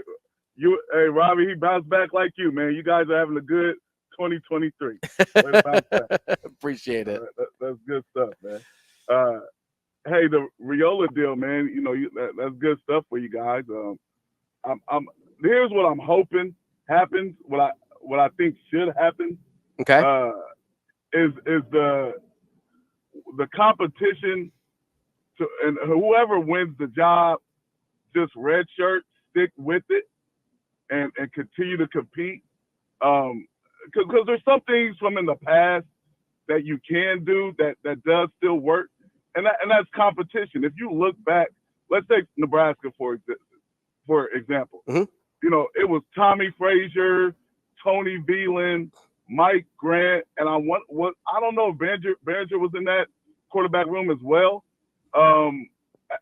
Ravi, he bounced back like you, man. You guys are having a good 2023. Way to bounce back. Appreciate it. That's good stuff, man. Hey, the Raiola deal, man. You know, that's good stuff for you guys. Here's what I'm hoping happens. What I think should happen. Okay. Is the competition and whoever wins the job, just redshirt, stick with it, and continue to compete. Because there's some things from in the past that you can do that does still work, and that's competition. If you look back, let's take Nebraska for example. You know, it was Tommy Frazier, Tony Veland, Mike Grant, and I don't know if Behringer was in that quarterback room as well.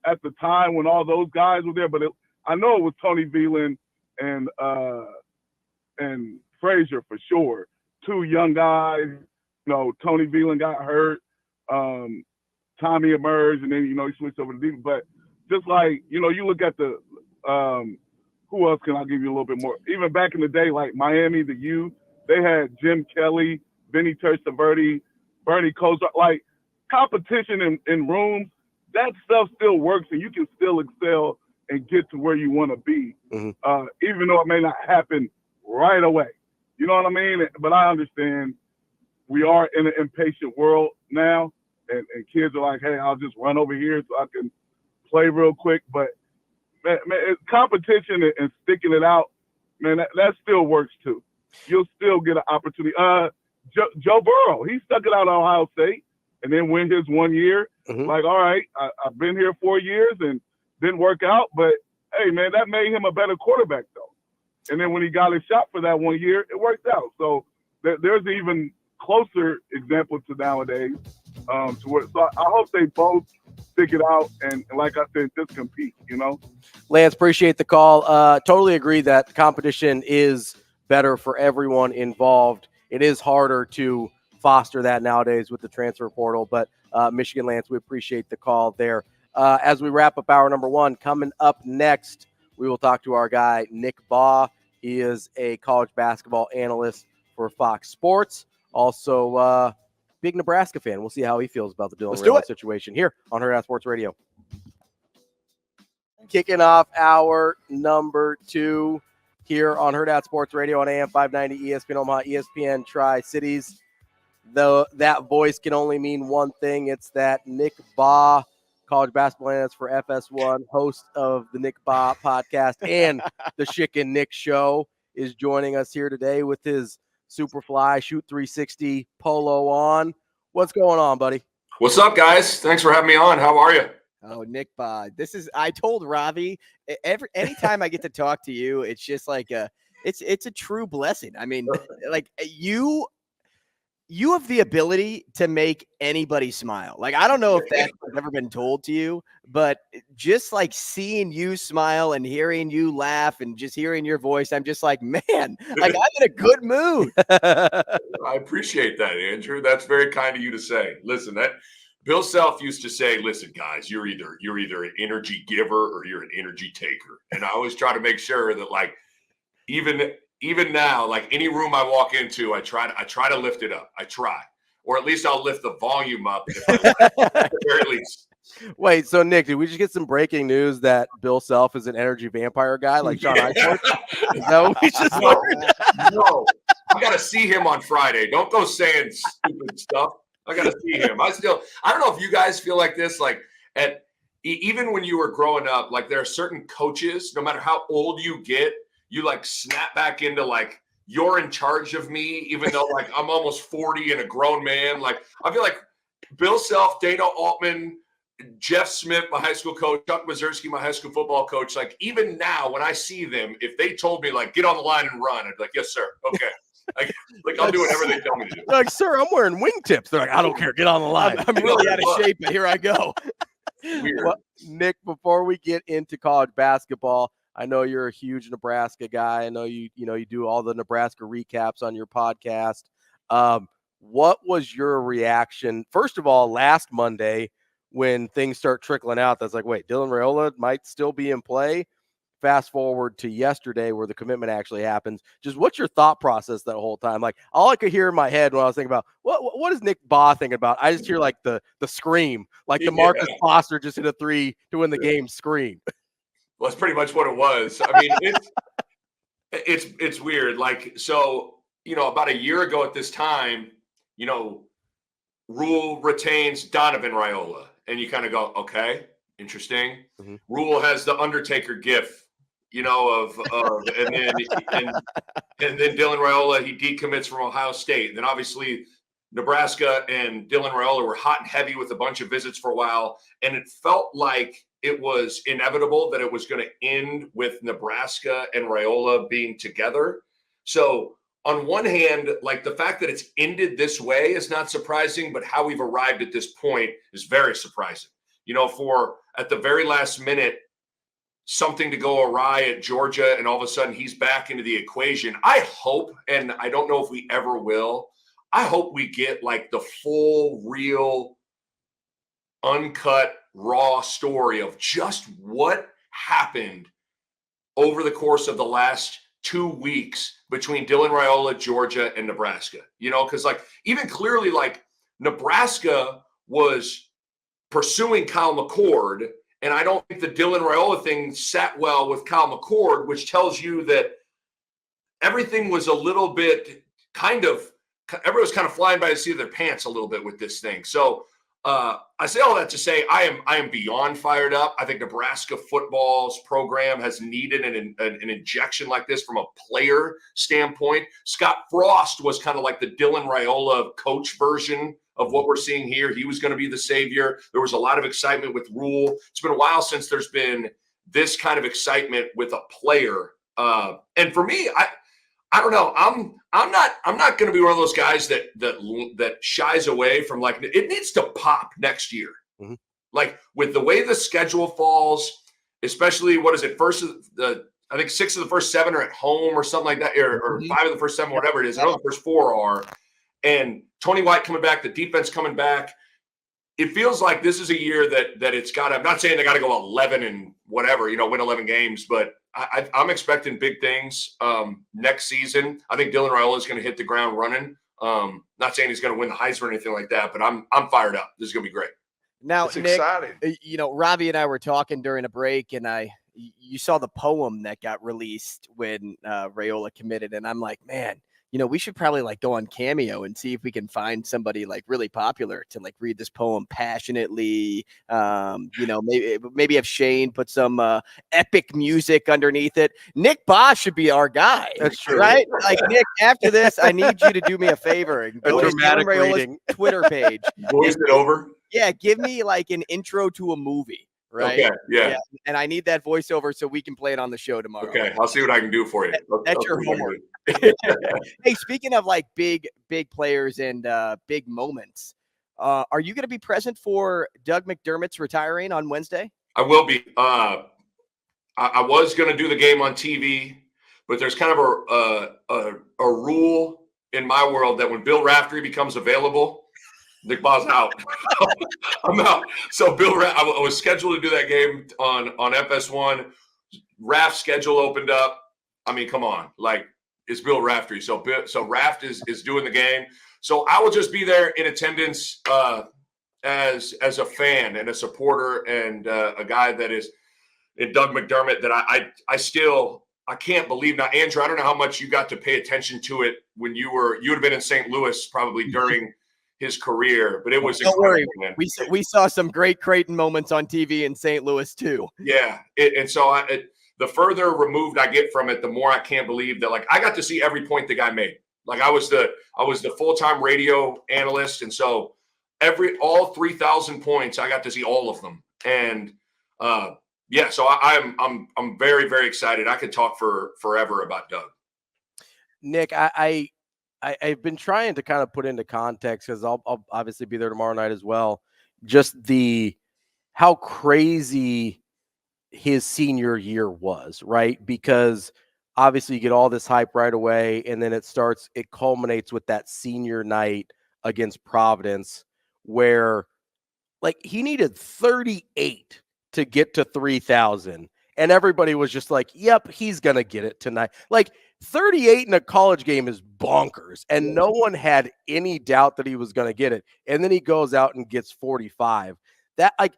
At the time when all those guys were there, but I know it was Tony Veland and Frazier for sure. 2 young guys. You know, Tony Veland got hurt. Tommy emerged, and then he switched over to defense. But just like you look at the who else can I give you a little bit more? Even back in the day, like Miami, the U, they had Jim Kelly, Vinny Testaverde, Bernie Kosar. Like competition in rooms. That stuff still works, and you can still excel and get to where you want to be, even though it may not happen right away. You know what I mean? But I understand we are in an impatient world now, and kids are like, hey, I'll just run over here so I can play real quick. But, man, competition and sticking it out, man, that still works too. You'll still get an opportunity. Joe Burrow, he stuck it out at Ohio State and then win his 1 year. Like, all right, I've been here 4 years and didn't work out, but hey, man, that made him a better quarterback though. And then when he got his shot for that 1 year, it worked out. So there's even closer example to nowadays. So I hope they both stick it out and like I said, just compete. Lance, appreciate the call. Totally agree that the competition is better for everyone involved. It is harder to foster that nowadays with the transfer portal, but Michigan Lance, we appreciate the call there. As we wrap up hour number 1, coming up next, we will talk to our guy, Nick Bahe. He is a college basketball analyst for Fox Sports. Also, big Nebraska fan. We'll see how he feels about the Dylan Raiola situation here on Hurrdat Sports Radio. Kicking off hour number 2 here on Hurrdat Sports Radio on AM 590, ESPN Omaha, ESPN Tri-Cities. Though that voice can only mean one thing. It's that Nick Bahe, college basketball analyst for FS1, host of the Nick Bahe podcast and the Schick and Nick show, is joining us here today with his Superfly Shoot 360 polo on. What's going on, buddy? What's up, guys? Thanks for having me on. How are you? Oh, Nick Bahe. I told Ravi anytime I get to talk to you, it's just like it's a true blessing. I mean, like you have the ability to make anybody smile. Like, I don't know if that's ever been told to you, but just like seeing you smile and hearing you laugh and just hearing your voice, I'm just like, man, like I'm in a good mood. I appreciate that, Andrew. That's very kind of you to say. Listen, Bill Self used to say, listen, guys, you're either an energy giver or you're an energy taker. And I always try to make sure that, like, even now, like any room I walk into, I try to lift it up. I try. Or at least I'll lift the volume up at the very least. Wait, so Nick, did we just get some breaking news that Bill Self is an energy vampire guy like Sean Eichhorn? Is that what we just learned? No. I got to see him on Friday. Don't go saying stupid stuff. I got to see him. I don't know if you guys feel like this, like even when you were growing up, like there are certain coaches, no matter how old you get, you like snap back into like, you're in charge of me, even though like I'm almost 40 and a grown man. Like I feel like Bill Self, Dana Altman, Jeff Smith, my high school coach, Chuck Mazurski, my high school football coach, like even now when I see them, if they told me like, get on the line and run, I'd be like, yes, sir. Okay. Like I'll do whatever they tell me to do. Like, sir, I'm wearing wingtips. They're like, I don't care. Get on the line. I'm really out of shape, but here I go. Weird. Well, Nick, before we get into college basketball, I know you're a huge Nebraska guy. I know you do all the Nebraska recaps on your podcast. What was your reaction, first of all, last Monday when things start trickling out? That's like, wait, Dylan Raiola might still be in play. Fast forward to yesterday where the commitment actually happens. Just what's your thought process that whole time? Like all I could hear in my head when I was thinking about what is Nick Bahe thinking about? I just hear like the scream, like the Marcus Foster just hit a 3 to win the game scream. Well, that's pretty much what it was. I mean, it's weird. Like, so, about a year ago at this time, Rule retains Donovan Raiola. And you kind of go, okay, interesting. Mm-hmm. Rule has the Undertaker gif, and then Dylan Raiola, he decommits from Ohio State. And then obviously Nebraska and Dylan Raiola were hot and heavy with a bunch of visits for a while. And it felt like it was inevitable that it was going to end with Nebraska and Raiola being together. So on one hand, like the fact that it's ended this way is not surprising, but how we've arrived at this point is very surprising. For at the very last minute, something to go awry at Georgia, and all of a sudden he's back into the equation. I hope, and I don't know if we ever will, I hope we get like the full, real, uncut, raw story of just what happened over the course of the last 2 weeks between Dylan Raiola, Georgia, and Nebraska. Because like even clearly, like Nebraska was pursuing Kyle McCord, and I don't think the Dylan Raiola thing sat well with Kyle McCord, which tells you that everything was a little bit everybody was kind of flying by the seat of their pants a little bit with this thing. So I say all that to say I am beyond fired up. I think Nebraska football's program has needed an injection like this from a player standpoint. Scott Frost was kind of like the Dylan Raiola coach version of what we're seeing here. He was going to be the savior. There was a lot of excitement with Rule. It's been a while since there's been this kind of excitement with a player. And for me, I don't know. I'm not going to be one of those guys that shies away from like it needs to pop next year. Mm-hmm. Like with the way the schedule falls, especially I think 6 of the first 7 are at home or something like that, or 5 of the first 7, whatever it is. I know the first 4 are. And Tony White coming back, the defense coming back. It feels like this is a year that it's got to. I'm not saying they got to go 11 and whatever, win 11 games, but I'm expecting big things next season. I think Dylan Raiola is going to hit the ground running. Not saying he's going to win the Heisman or anything like that, but I'm fired up. This is going to be great. Now, It's Nick, exciting. Ravi and I were talking during a break, and you saw the poem that got released when Raiola committed, and I'm like, man, we should probably like go on Cameo and see if we can find somebody like really popular to like read this poem passionately. Maybe have Shane put some epic music underneath it. Nick Bahe should be our guy. That's true, right? Like, Nick, after this, I need you to do me a favor and go to dramatic Raiola's reading. Twitter page. Voice it over. Yeah, give me like an intro to a movie. Right. Okay. Yeah. And I need that voiceover so we can play it on the show tomorrow. Okay. I'll see what I can do for you. That's your homework. Hey, speaking of like big players and big moments, are you going to be present for Doug McDermott's retiring on Wednesday? I will be. I was going to do the game on TV, but there's kind of a rule in my world that when Bill Raftery becomes available, Nick Bahe's out. I'm out. So I was scheduled to do that game on FS1. Raft's schedule opened up. I mean, come on, like it's Bill Raftery. So Raft is doing the game. So I will just be there in attendance as a fan and a supporter and a guy that is in Doug McDermott that I can't believe now. Andrew, I don't know how much you got to pay attention to it when you would have been in St. Louis probably during his career, but it was don't worry, man. We saw some great Creighton moments on TV in St. Louis too. Yeah, and so the further removed I get from it, the more I can't believe that like I got to see every point the guy made. Like I was the full-time radio analyst, and so all 3,000 points I got to see all of them. And so I'm very, very excited. I could talk for forever about Doug. Nick, I've been trying to kind of put into context because I'll obviously be there tomorrow night as well. Just how crazy his senior year was, right? Because obviously you get all this hype right away, and then it culminates with that senior night against Providence where like he needed 38 to get to 3,000. And everybody was just like, yep, he's going to get it tonight. Like 38 in a college game is bonkers. And no one had any doubt that he was going to get it. And then he goes out and gets 45. That like,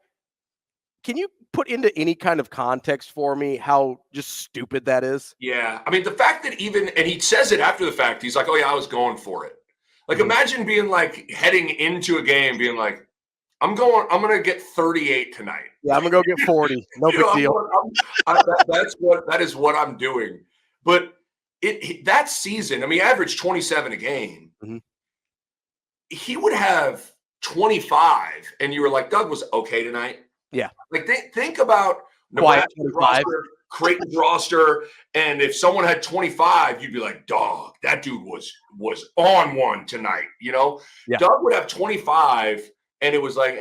can you put into any kind of context for me how just stupid that is? Yeah. I mean, the fact that and he says it after the fact, he's like, oh yeah, I was going for it. Like imagine being like heading into a game being like, I'm going to get 38 tonight. Yeah, I'm going to go get 40. No big deal. That is what I'm doing. But that season, I mean, averaged 27 a game. Mm-hmm. He would have 25, and you were like, Doug was okay tonight. Yeah. Like think about Nebraska's roster, Creighton's roster, and if someone had 25, you'd be like, dog, that dude was on one tonight, Yeah. Doug would have 25. And it was like,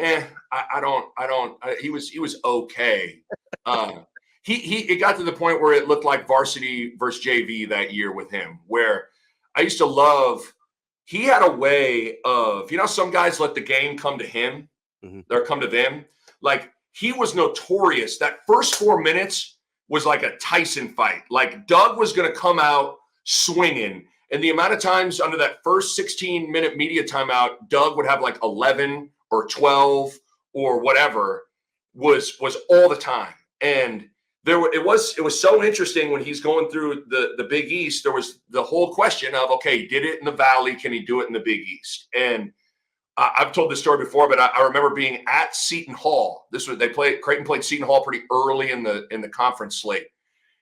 he was okay. It got to the point where it looked like varsity versus JV that year with him, where I used to love, he had a way of, some guys let the game come to him or come to them. Like he was notorious. That first 4 minutes was like a Tyson fight. Like Doug was going to come out swinging. And the amount of times under that first 16-minute media timeout, Doug would have like 11 or 12 or whatever was all the time. And it was so interesting when he's going through the Big East. There was the whole question of, okay, he did it in the Valley. Can he do it in the Big East? And I've told this story before, but I remember being at Seton Hall. Creighton played Seton Hall pretty early in the conference slate.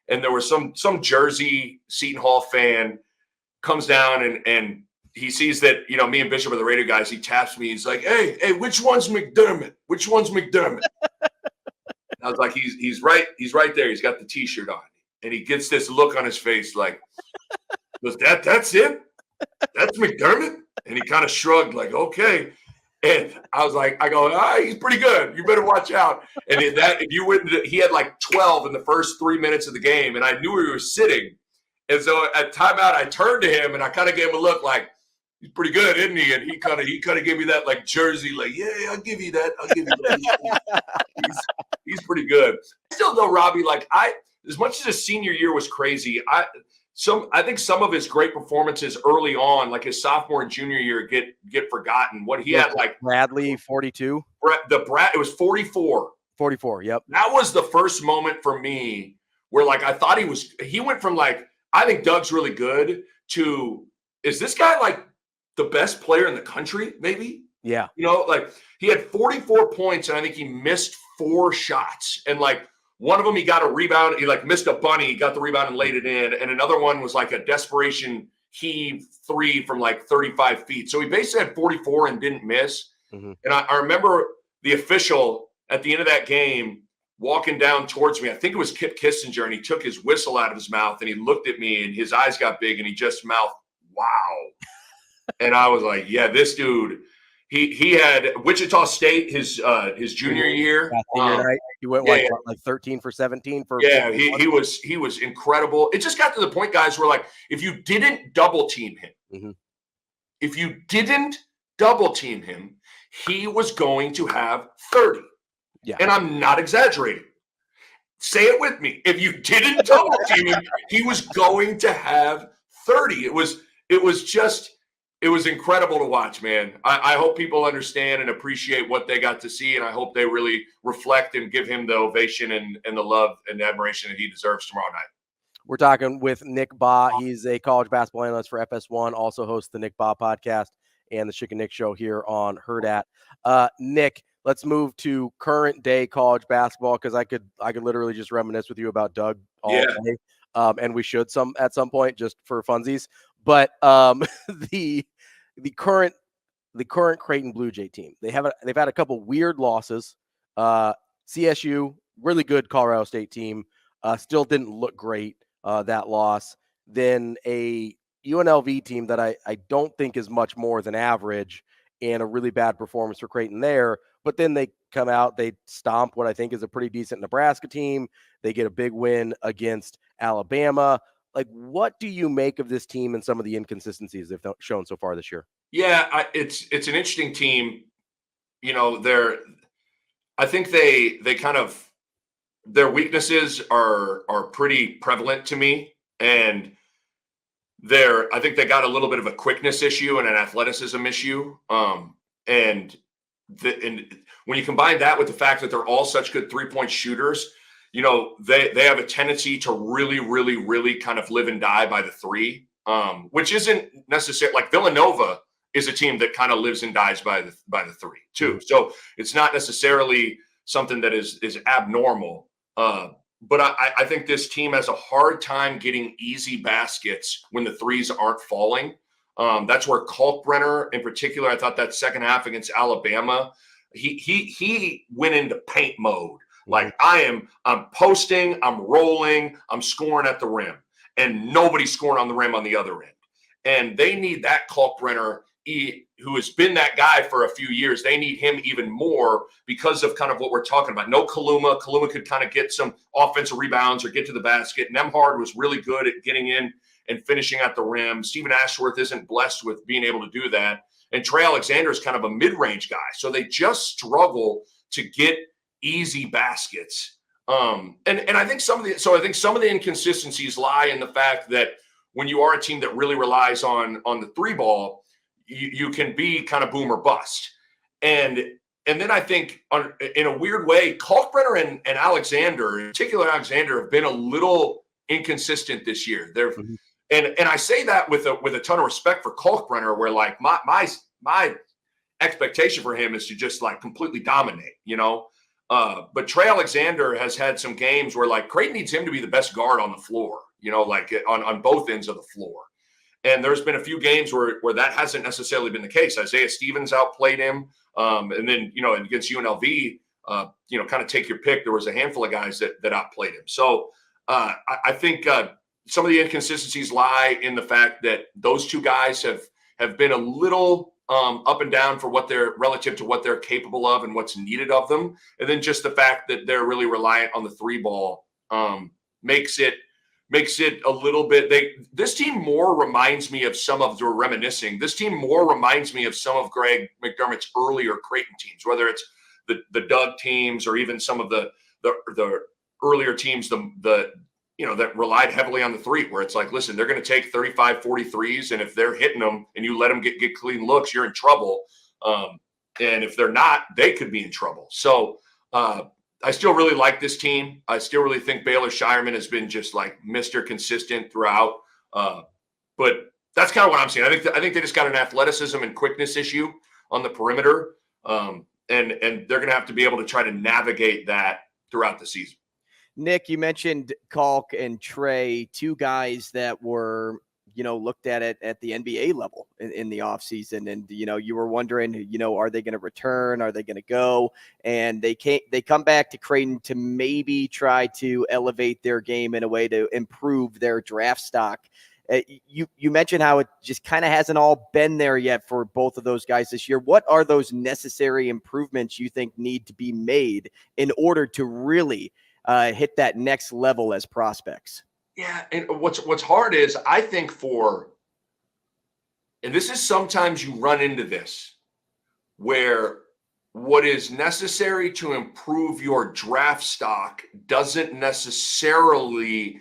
And there was some Jersey Seton Hall fan comes down and he sees that, me and Bishop are the radio guys. He taps me. He's like, hey, which one's McDermott? Which one's McDermott? I was like, he's right there. He's got the T-shirt on. And he gets this look on his face like, that's it? That's McDermott? And he kind of shrugged like, okay. And I was like, he's pretty good. You better watch out. And he had like 12 in the first 3 minutes of the game. And I knew we were sitting. And so at timeout, I turned to him and I kind of gave him a look like, he's pretty good, isn't he? And he kind of gave me that like Jersey, like, yeah, I'll give you that. He's pretty good. Still though, Robbie, like as much as his senior year was crazy, I think some of his great performances early on, like his sophomore and junior year, get forgotten. What he had like Bradley 42. It was 44. 44. Yep. That was the first moment for me where like I thought he went from like, I think Doug's really good to, is this guy like the best player in the country? Maybe. Yeah. You know, like he had 44 points and I think he missed 4 shots. And like one of them, he got a rebound. He like missed a bunny. He got the rebound and laid it in. And another one was like a desperation heave 3 from like 35 feet. So he basically had 44 and didn't miss. Mm-hmm. And I remember the official at the end of that game walking down towards me. I think it was Kip Kissinger, and he took his whistle out of his mouth and he looked at me and his eyes got big and he just mouthed, "Wow." And I was like, yeah, this dude, he had Wichita State his junior year. Night. He went like 13 for 17 for he was incredible. It just got to the point, guys, where like if you didn't double team him, he was going to have 30. Yeah. And I'm not exaggerating. Say it with me. If you didn't double team him, he was going to have 30. It was incredible to watch, man. I hope people understand and appreciate what they got to see, and I hope they really reflect and give him the ovation and the love and admiration that he deserves tomorrow night. We're talking with Nick Bahe. He's a college basketball analyst for FS1, also hosts the Nick Bahe podcast and the Chick and Nick show here on Hurrdat. Nick, let's move to current day college basketball because I could literally just reminisce with you about Doug all day, and we should at some point just for funsies. But the current Creighton Blue Jay team, they've had a couple weird losses. CSU, really good Colorado State team, still didn't look great, that loss. Then a UNLV team that I don't think is much more than average, and a really bad performance for Creighton there. But then they come out, they stomp what I think is a pretty decent Nebraska team. They get a big win against Alabama. Like, what do you make of this team and some of the inconsistencies they've shown so far this year? Yeah, it's an interesting team. You know, I think they kind of, their weaknesses are pretty prevalent to me, and I think they got a little bit of a quickness issue and an athleticism issue. And when you combine that with the fact that they're all such good 3-point shooters, you know, they have a tendency to really, really, really kind of live and die by the 3, which isn't necessarily like Villanova is a team that kind of lives and dies by the 3 too. So it's not necessarily something that is abnormal. But I think this team has a hard time getting easy baskets when the 3s aren't falling. That's where Kalkbrenner in particular, I thought that second half against Alabama, he went into paint mode. Like I'm posting, I'm rolling, I'm scoring at the rim, and nobody's scoring on the rim on the other end. And they need that Kalkbrenner, who has been that guy for a few years. They need him even more because of kind of what we're talking about. No Kaluma. Kaluma could kind of get some offensive rebounds or get to the basket. Nemhard was really good at getting in and finishing at the rim. Stephen Ashworth isn't blessed with being able to do that. And Trey Alexander is kind of a mid-range guy. So they just struggle to get easy baskets. And I think some of the inconsistencies lie in the fact that when you are a team that really relies on the 3 ball, you can be kind of boom or bust. And then I think in a weird way, Kalkbrenner and Alexander, in particular Alexander, have been a little inconsistent this year. And I say that with a ton of respect for Kalkbrenner, where like my expectation for him is to just like completely dominate, you know. But Trey Alexander has had some games where like Creighton needs him to be the best guard on the floor, you know, like on both ends of the floor. And there's been a few games where that hasn't necessarily been the case. Isaiah Stevens outplayed him. And then, you know, against UNLV, you know, kind of take your pick. There was a handful of guys that outplayed him. So I think some of the inconsistencies lie in the fact that those 2 guys have been a little up and down for what they're relative to what they're capable of and what's needed of them. And then just the fact that they're really reliant on the 3 ball makes it a little bit. This team more reminds me of some of This team more reminds me of some of Greg McDermott's earlier Creighton teams, whether it's the Doug teams or even some of the earlier teams, you know, that relied heavily on the 3, where it's like, listen, they're going to take 35, 40 threes, and if they're hitting them and you let them get clean looks, you're in trouble. And if they're not, they could be in trouble. So I still really like this team. I still really think Baylor Shireman has been just like Mr. Consistent throughout. But that's kind of what I'm seeing. I think they just got an athleticism and quickness issue on the perimeter. And they're going to have to be able to try to navigate that throughout the season. Nick, you mentioned Kalk and Trey, two guys that were, looked at it at the NBA level in the offseason. And, you were wondering, are they going to return? Are they going to go? And they come back to Creighton to maybe try to elevate their game in a way to improve their draft stock. You mentioned how it just kind of hasn't all been there yet for both of those guys this year. What are those necessary improvements you think need to be made in order to really hit that next level as prospects? Yeah, and what's hard is I think and this is sometimes you run into this, where what is necessary to improve your draft stock doesn't necessarily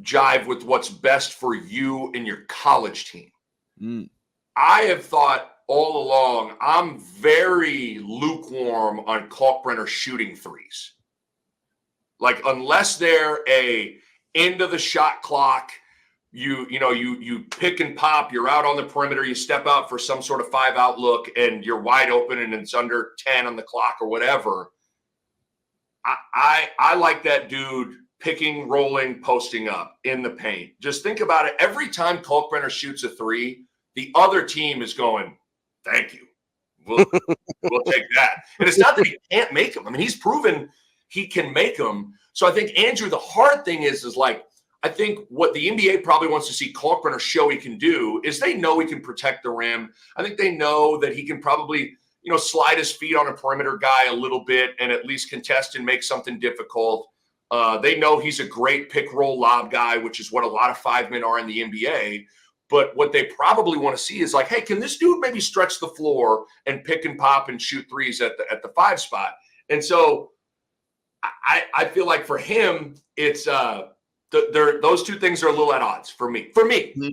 jive with what's best for you and your college team. I have thought all along, I'm very lukewarm on Kalkbrenner shooting threes. Like, unless they're a end of the shot clock, you pick and pop, you're out on the perimeter, you step out for some sort of 5-out look and you're wide open and it's under 10 on the clock or whatever. I like that dude picking, rolling, posting up in the paint. Just think about it. Every time Kalkbrenner shoots a three, the other team is going, thank you. We'll take that. And it's not that he can't make them. I mean, he's proven he can make them. So I think, Andrew, the hard thing is like, I think what the NBA probably wants to see Kalkbrenner show he can do is they know he can protect the rim. I think they know that he can probably, slide his feet on a perimeter guy a little bit and at least contest and make something difficult. They know he's a great pick roll lob guy, which is what a lot of 5-men are in the NBA. But what they probably want to see is like, hey, can this dude maybe stretch the floor and pick and pop and shoot threes at the 5 spot? And so I feel like for him, it's those two things are a little at odds for me. Mm-hmm.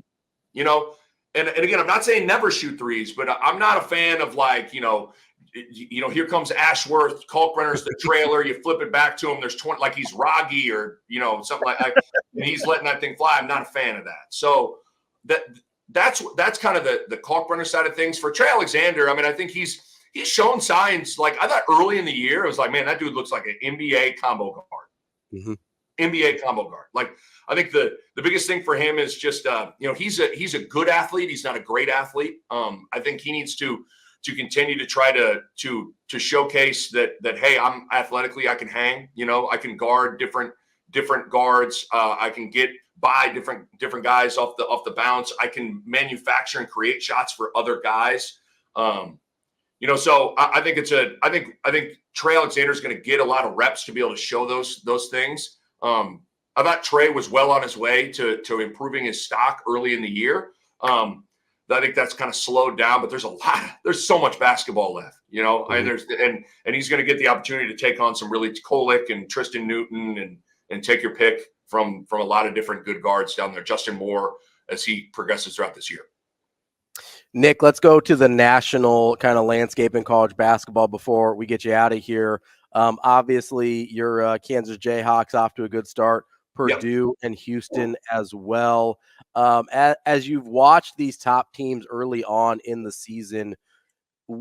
And again, I'm not saying never shoot threes, but I'm not a fan of like, here comes Ashworth, Kalkbrenner's the trailer, you flip it back to him, there's 20, like he's Raggi or, something like that, and he's letting that thing fly. I'm not a fan of that. So that's kind of the Kalkbrenner side of things. For Trey Alexander, I mean, I think he's shown signs. Like, I thought early in the year, it was like, man, that dude looks like an NBA combo guard. Mm-hmm. NBA combo guard. Like, I think the biggest thing for him is just, he's a good athlete. He's not a great athlete. I think he needs to continue to try to showcase that, hey, I'm athletically, I can hang, I can guard different guards. I can get by different guys off the bounce. I can manufacture and create shots for other guys. So I think Trey Alexander is going to get a lot of reps to be able to show those things. I thought Trey was well on his way to improving his stock early in the year. I think that's kind of slowed down, but there's so much basketball left, mm-hmm. and he's going to get the opportunity to take on some really Kolek and Tristan Newton and take your pick from a lot of different good guards down there. Justin Moore, as he progresses throughout this year. Nick, let's go to the national kind of landscape in college basketball before we get you out of here. Obviously, your Kansas Jayhawks off to a good start. Purdue and Houston as well. As you've watched these top teams early on in the season,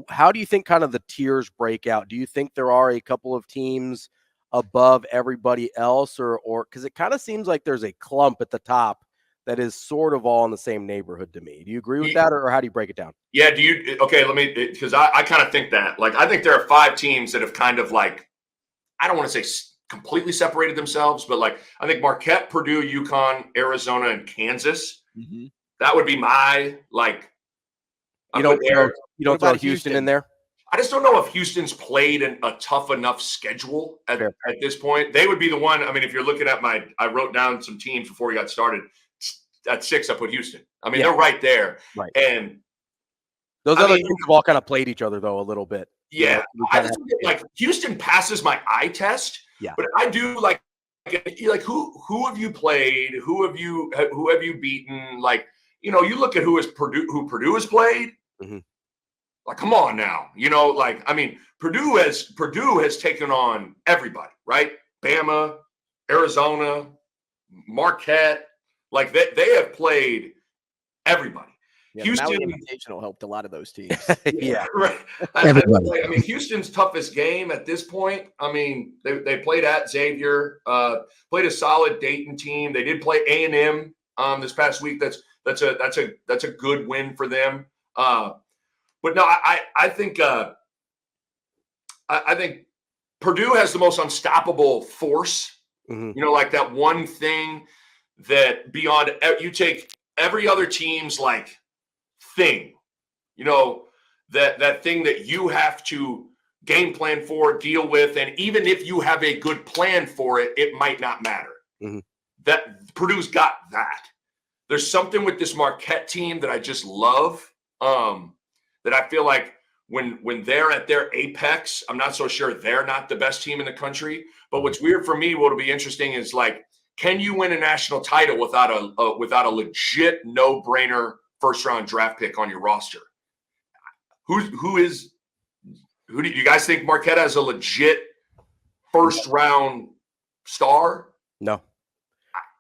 how do you think kind of the tiers break out? Do you think there are a couple of teams above everybody else, or because it kind of seems like there's a clump at the top that is sort of all in the same neighborhood to me? Do you agree with that, or how do you break it down? Yeah, because I kind of think that, like, I think there are 5 teams that have kind of, like, I don't want to say completely separated themselves, but like, I think Marquette, Purdue, UConn, Arizona, and Kansas. Mm-hmm. That would be my, like, you don't throw Houston in there? I just don't know if Houston's played a tough enough schedule at this point. They would be the one. I mean, if you're looking at I wrote down some teams before we got started. At 6, I put Houston. I mean, they're right there. Right. And those other teams have all kind of played each other, though, a little bit. Yeah. I just like Houston passes my eye test. Yeah. But I do like who have you played? Who have you beaten? Like, you look at who Purdue has played. Mm-hmm. Like, come on now. You know, like, I mean, Purdue has taken on everybody, right? Bama, Arizona, Marquette. Like, they have played everybody. Yeah, Houston Invitational helped a lot of those teams. Yeah. Right. I mean, Houston's toughest game at this point. I mean, they played at Xavier, played a solid Dayton team. They did play A&M this past week. That's a good win for them. But no, I think Purdue has the most unstoppable force. You know, like that one thing that beyond you take every other team's like thing, you know, that thing that you have to game plan for, deal with, and even if you have a good plan for it, it might not matter. That Purdue's got that. There's something with this Marquette team that I just love. That I feel like when they're at their apex, I'm not so sure they're not the best team in the country. But what's weird for me, what'll be interesting is like, can you win a national title without a legit no-brainer first-round draft pick on your roster? Who do you guys think Marquette has a legit first-round star? No.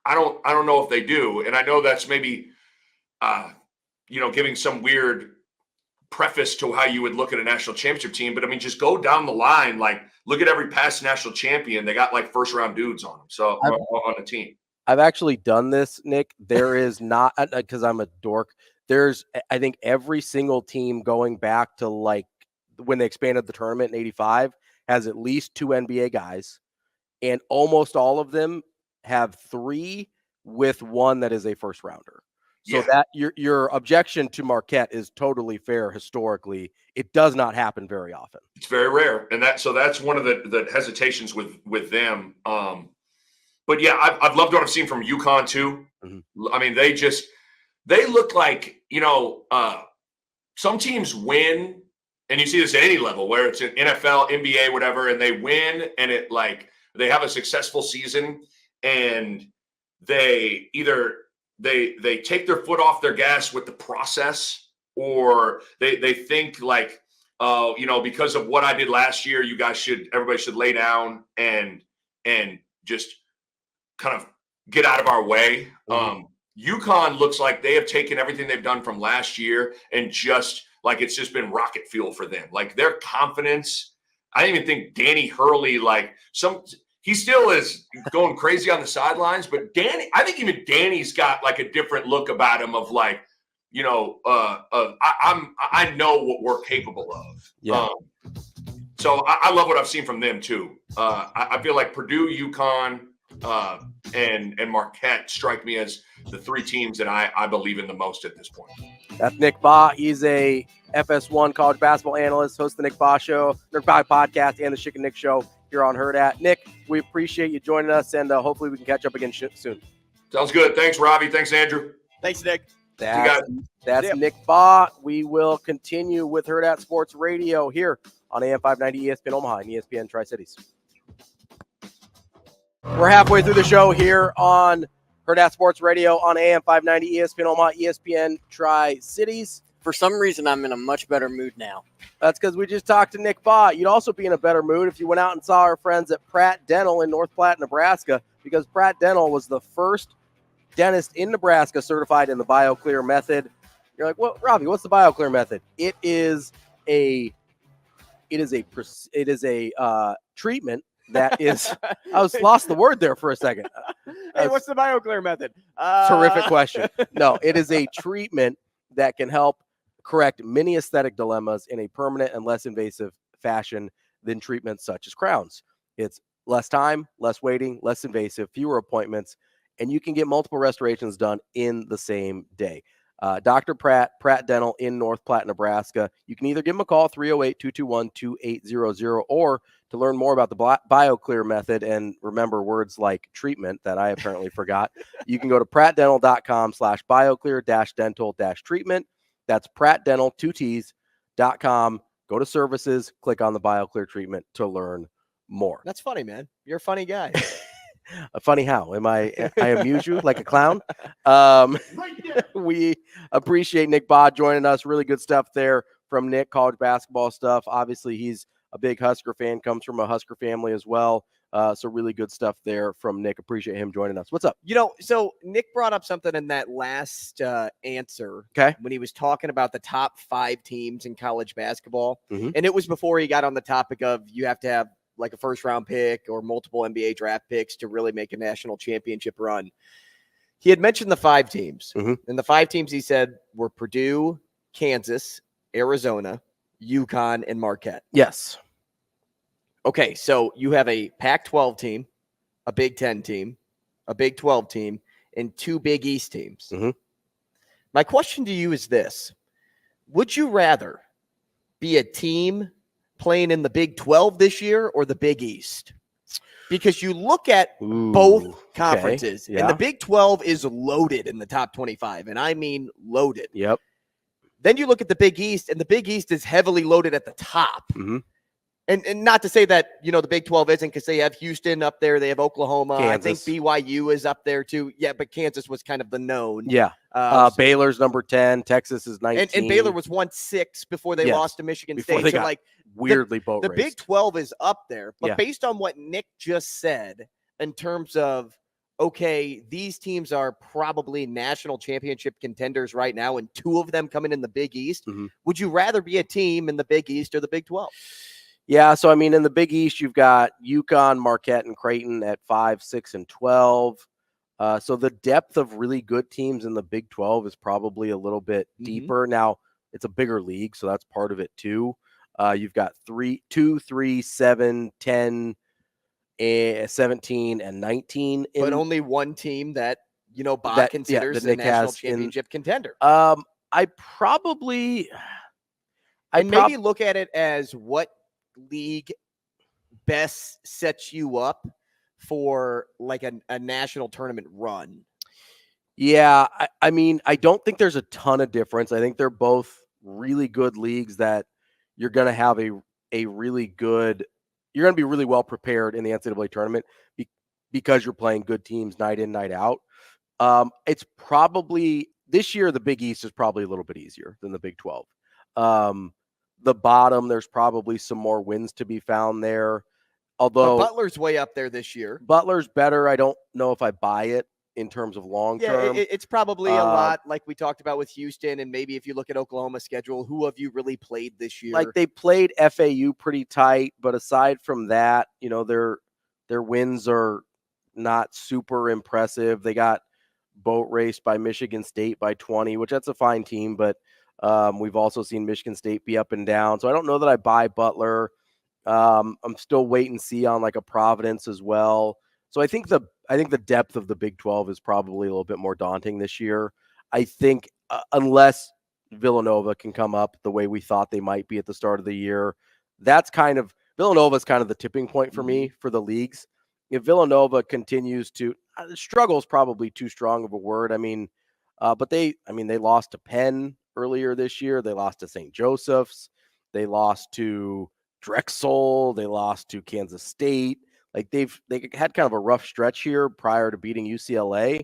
I don't know if they do. And I know that's maybe giving some weird preface to how you would look at a national championship team, but I mean, just go down the line, like look at every past national champion. They got like first round dudes on them. So on the team. I've actually done this, Nick. There is not, because I'm a dork. There's, I think every single team going back to like when they expanded the tournament in 85 has at least 2 NBA guys, and almost all of them have 3 with 1 that is a first rounder. So that your objection to Marquette is totally fair. Historically, it does not happen very often. It's very rare, and that's one of the hesitations with them. But yeah, I've loved what I've seen from UConn too. I mean, they look like, you know, some teams win, and you see this at any level where it's an NFL, NBA, whatever, and they win, and it like they have a successful season, and they either they take their foot off their gas with the process, or they think like, you know, because of what I did last year, everybody should lay down and just kind of get out of our way. UConn looks like they have taken everything they've done from last year and just like it's just been rocket fuel for them. Like their confidence. I don't even think Danny Hurley, he still is going crazy on the sidelines, but I think even Danny's got like a different look about him of like, you know, I know what we're capable of. Yeah. So I love what I've seen from them too. I feel like Purdue, UConn, and Marquette strike me as the 3 teams that I believe in the most at this point. That's Nick Bahe. He's a FS1 college basketball analyst, hosts the Nick Bahe Show, Nick Bahe podcast, and the Chick and Nick Show here on Hurrdat. Nick, we appreciate you joining us, and hopefully we can catch up again soon. Sounds good. Thanks, Ravi. Thanks, Andrew. Thanks, Nick. That's Nick Bahe. We will continue with Hurrdat Sports Radio here on AM 590 ESPN Omaha and ESPN Tri-Cities. We're halfway through the show here on Hurrdat Sports Radio on AM 590 ESPN Omaha, ESPN Tri-Cities. For some reason, I'm in a much better mood now. That's because we just talked to Nick Bahe. You'd also be in a better mood if you went out and saw our friends at Pratt Dental in North Platte, Nebraska, because Pratt Dental was the first dentist in Nebraska certified in the BioClear method. You're like, well, Ravi, what's the BioClear method? It is a treatment that is. I was lost the word there for a second. Hey, what's the BioClear method? Terrific question. No, it is a treatment that can help correct many aesthetic dilemmas in a permanent and less invasive fashion than treatments such as crowns. It's less time, less waiting, less invasive, fewer appointments, and you can get multiple restorations done in the same day. Dr. Pratt Dental in North Platte, Nebraska. You can either give them a call, 308-221-2800, or to learn more about the BioClear method and remember words like treatment that I apparently forgot, you can go to prattdental.com/BioClear-dental-treatment. That's prattdental2ts.com. Go to services, click on the BioClear treatment to learn more. That's funny, man. You're a funny guy. Funny how? I amuse you like a clown? We appreciate Nick Bahe joining us. Really good stuff there from Nick, college basketball stuff. Obviously, he's a big Husker fan, comes from a Husker family as well. So really good stuff there from Nick. Appreciate him joining us. What's up? So Nick brought up something in that last answer. Okay. When he was talking about the top 5 teams in college basketball. Mm-hmm. And it was before he got on the topic of you have to have like a first-round pick or multiple NBA draft picks to really make a national championship run. He had mentioned the 5 teams. Mm-hmm. And the 5 teams he said were Purdue, Kansas, Arizona, UConn, and Marquette. Yes. Okay, so you have a Pac-12 team, a Big 10 team, a Big 12 team, and 2 Big East teams. Mm-hmm. My question to you is this. Would you rather be a team playing in the Big 12 this year or the Big East? Because you look at both conferences, and the Big 12 is loaded in the top 25, and I mean loaded. Yep. Then you look at the Big East, and the Big East is heavily loaded at the top. Mm-hmm. And not to say that, the Big 12 isn't, because they have Houston up there. They have Oklahoma. Kansas. I think BYU is up there too. Yeah, but Kansas was kind of the known. Yeah. Baylor's number 10. Texas is 19. And Baylor was 1-6 before they lost to Michigan Before State. They so, got weirdly boat the raced. Big 12 is up there. But based on what Nick just said in terms of, okay, these teams are probably national championship contenders right now, and 2 of them coming in the Big East. Mm-hmm. Would you rather be a team in the Big East or the Big 12? Yeah, so I mean, in the Big East, you've got UConn, Marquette, and Creighton at 5, 6, and 12. So the depth of really good teams in the Big 12 is probably a little bit deeper. Now, it's a bigger league, so that's part of it too. You've got 2, 3, 7, 10, 17, and 19. But only one team that, Bahe considers the national championship contender. Maybe look at it as what league best sets you up for like a national tournament run. Yeah, I mean, I don't think there's a ton of difference. I think they're both really good leagues that you're going to have a really good – you're going to be really well prepared in the NCAA tournament because you're playing good teams night in, night out. It's probably – this year, the Big East is probably a little bit easier than the Big 12. The bottom, there's probably some more wins to be found there. Although but Butler's way up there this year. Butler's better. I don't know if I buy it in terms of long term. It's probably a lot like we talked about with Houston, and maybe if you look at Oklahoma's schedule, who have you really played this year? Like they played FAU pretty tight, but aside from that, their wins are not super impressive. They got boat raced by Michigan State by 20, which that's a fine team, but we've also seen Michigan State be up and down. So I don't know that I buy Butler. I'm still wait and see on like a Providence as well. So I think the depth of the Big 12 is probably a little bit more daunting this year. I think unless Villanova can come up the way we thought they might be at the start of the year, Villanova is kind of the tipping point for me for the leagues. If Villanova continues to struggle is probably too strong of a word. I mean, but they lost to Penn earlier this year. They lost to St. Joseph's. They lost to Drexel. They lost to Kansas State. Like they had kind of a rough stretch here prior to beating UCLA.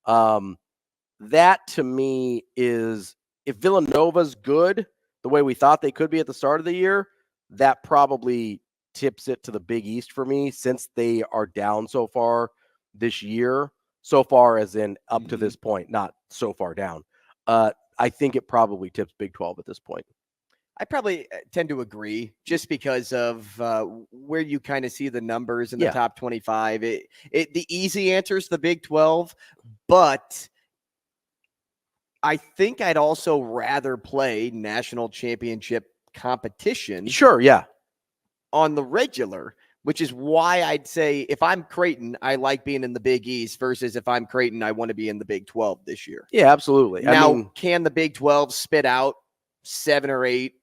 That to me is, if Villanova's good the way we thought they could be at the start of the year, that probably tips it to the Big East for me, since they are down so far this year. So far as in up to this point, not so far down. I think it probably tips Big 12 at this point. I probably tend to agree, just because of where you kind of see the numbers in the top 25. The easy answer is the Big 12, but I think I'd also rather play national championship competition. Sure, yeah. On the regular, which is why I'd say if I'm Creighton, I like being in the Big East, versus if I'm Creighton, I want to be in the Big 12 this year. Yeah, absolutely. Now, can the Big 12 spit out 7 or 8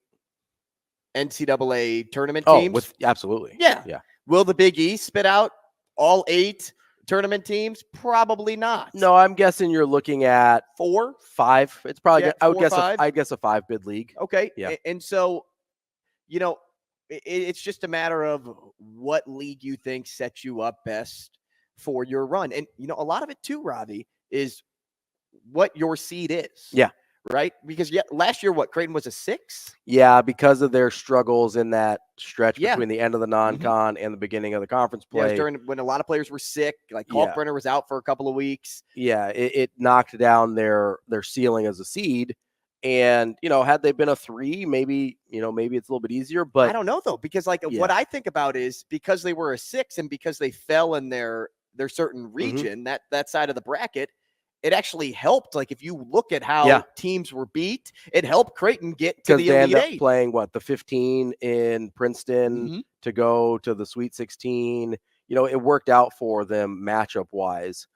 NCAA tournament teams? Absolutely. Yeah. Will the Big East spit out all 8 tournament teams? Probably not. No, I'm guessing you're looking at 4, 5. It's probably, I would 4, guess, 5. I guess a 5-bid league. Okay. Yeah. And so, it's just a matter of what league you think sets you up best for your run. And, a lot of it too, Ravi, is what your seed is. Yeah. right? Because last year, Creighton was a 6? Yeah, because of their struggles in that stretch Yeah. between the end of the non-con and the beginning of the conference play. Yeah, during when a lot of players were sick, like Yeah. Kalkbrenner was out for a couple of weeks. Yeah, it knocked down their ceiling as a seed. And, had they been a 3, maybe it's a little bit easier. But I don't know, though, because what I think about is because they were a 6 and because they fell in their certain region, that side of the bracket, it actually helped. Like, if you look at how teams were beat, it helped Creighton get to the they Elite end up 8. playing the 15 in Princeton to go to the Sweet 16. It worked out for them matchup wise.